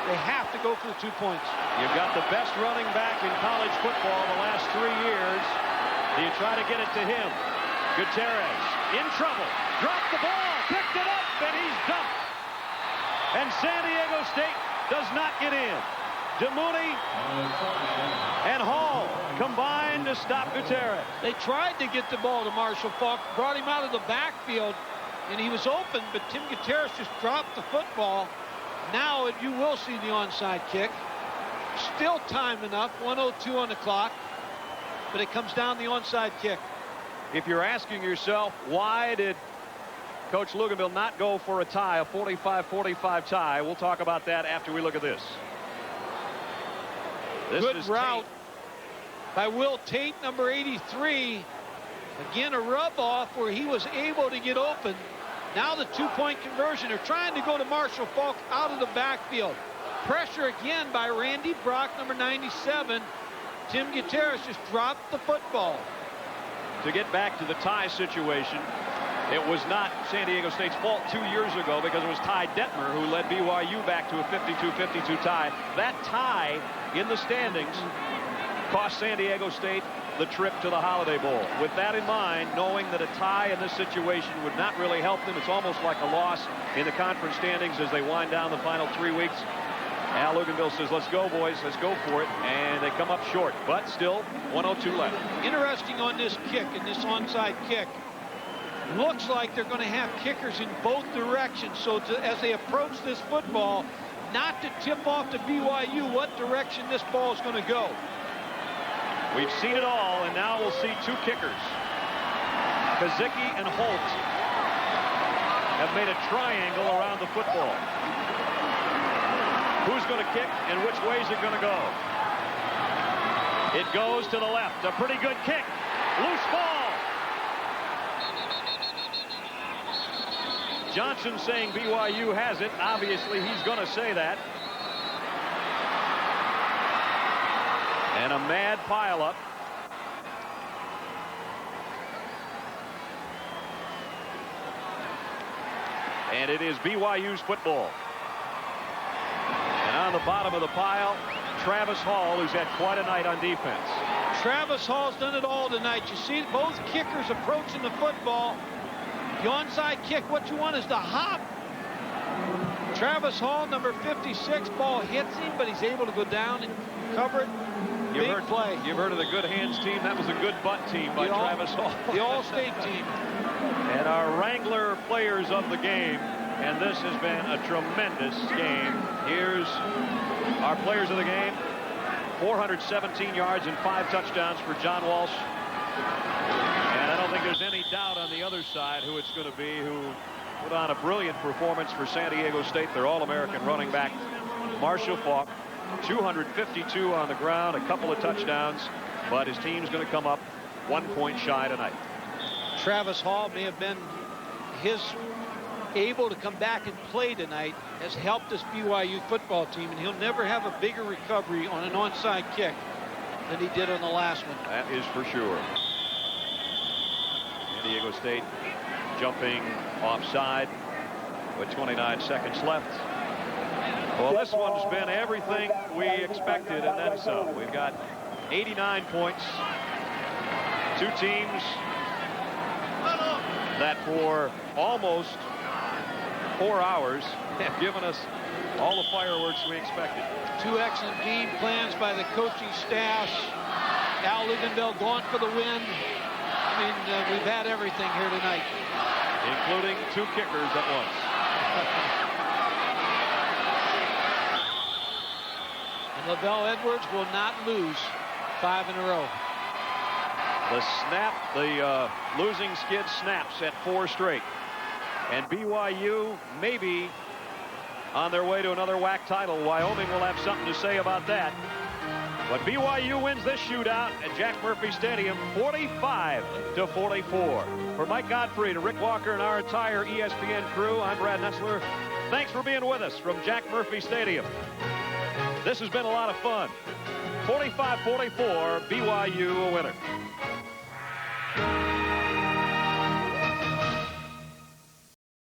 [SPEAKER 4] they have to go for the 2 points.
[SPEAKER 1] You've got the best running back in college football the last 3 years. Do you try to get it to him? Gutierrez in trouble. Dropped the ball. Picked it up, and he's dumped. And San Diego State does not get in. DeMooney and Hall combined to stop Gutierrez.
[SPEAKER 4] They tried to get the ball to Marshall Faulk, brought him out of the backfield, and he was open, but Tim Gutierrez just dropped the football. Now you will see the onside kick. Still time enough, 1:02 on the clock, but it comes down the onside kick.
[SPEAKER 1] If you're asking yourself, why did Coach Luganville not go for a tie, a 45-45 tie, we'll talk about that after we look at this.
[SPEAKER 4] Good route by Will Tate, number 83. Again, a rub off where he was able to get open. Now the 2-point conversion. They're trying to go to Marshall Faulk out of the backfield. Pressure again by Randy Brock, number 97. Tim Gutierrez just dropped the football.
[SPEAKER 1] To get back to the tie situation, it was not San Diego State's fault 2 years ago because it was Ty Detmer who led BYU back to a 52-52 tie. That tie in the standings cost San Diego State the trip to the Holiday Bowl. With that in mind, knowing that a tie in this situation would not really help them, it's almost like a loss in the conference standings as they wind down the final 3 weeks. Al Luganville says, let's go, boys, let's go for it. And they come up short, but still 1:02 left.
[SPEAKER 4] Interesting on this kick, and this onside kick. Looks like they're going to have kickers in both directions. So as they approach this football, not to tip off to BYU what direction this ball is going to go.
[SPEAKER 1] We've seen it all, and now we'll see 2 kickers. Kazicki and Holt have made a triangle around the football. Who's going to kick and which way is it going to go? It goes to the left. A pretty good kick. Loose ball. Johnson saying BYU has it. Obviously, he's going to say that. And a mad pileup. And it is BYU's football. And on the bottom of the pile, Travis Hall, who's had quite a night on defense.
[SPEAKER 4] Travis Hall's done it all tonight. You see both kickers approaching the football. The onside kick, what you want is the hop. Travis Hall, number 56, ball hits him, but he's able to go down and cover it. Big play.
[SPEAKER 1] You've heard of the good hands team. That was a good butt team by Travis Hall.
[SPEAKER 4] The All-State team.
[SPEAKER 1] And our Wrangler players of the game. And this has been a tremendous game. Here's our players of the game. 417 yards and 5 touchdowns for John Walsh. And I don't think there's any doubt on the other side who it's going to be, who put on a brilliant performance for San Diego State. Their All-American running back, Marshall Faulk. 252 on the ground, a couple of touchdowns, but his team's going to come up 1 point shy tonight.
[SPEAKER 4] Travis Hall may have been able to come back and play tonight, has helped this BYU football team, and he'll never have a bigger recovery on an onside kick than he did on the last one.
[SPEAKER 1] That is for sure. San Diego State jumping offside with 29 seconds left. Well, this one's been everything we expected and then some. We've got 89 points. 2 teams that for almost 4 hours have given us all the fireworks we expected.
[SPEAKER 4] 2 excellent game plans by the coaching staffs Al Luganville going for the win. I mean, we've had everything here tonight.
[SPEAKER 8] Including 2 kickers at once.
[SPEAKER 4] And Lavelle Edwards will not lose 5 in a row.
[SPEAKER 8] The snap, the losing skid snaps at 4 straight. And BYU maybe on their way to another WAC title. Wyoming will have something to say about that. But BYU wins this shootout at Jack Murphy Stadium 45-44. For Mike Godfrey, to Rick Walker, and our entire ESPN crew, I'm Brad Nessler. Thanks for being with us from Jack Murphy Stadium. This has been a lot of fun. 45-44, BYU a winner.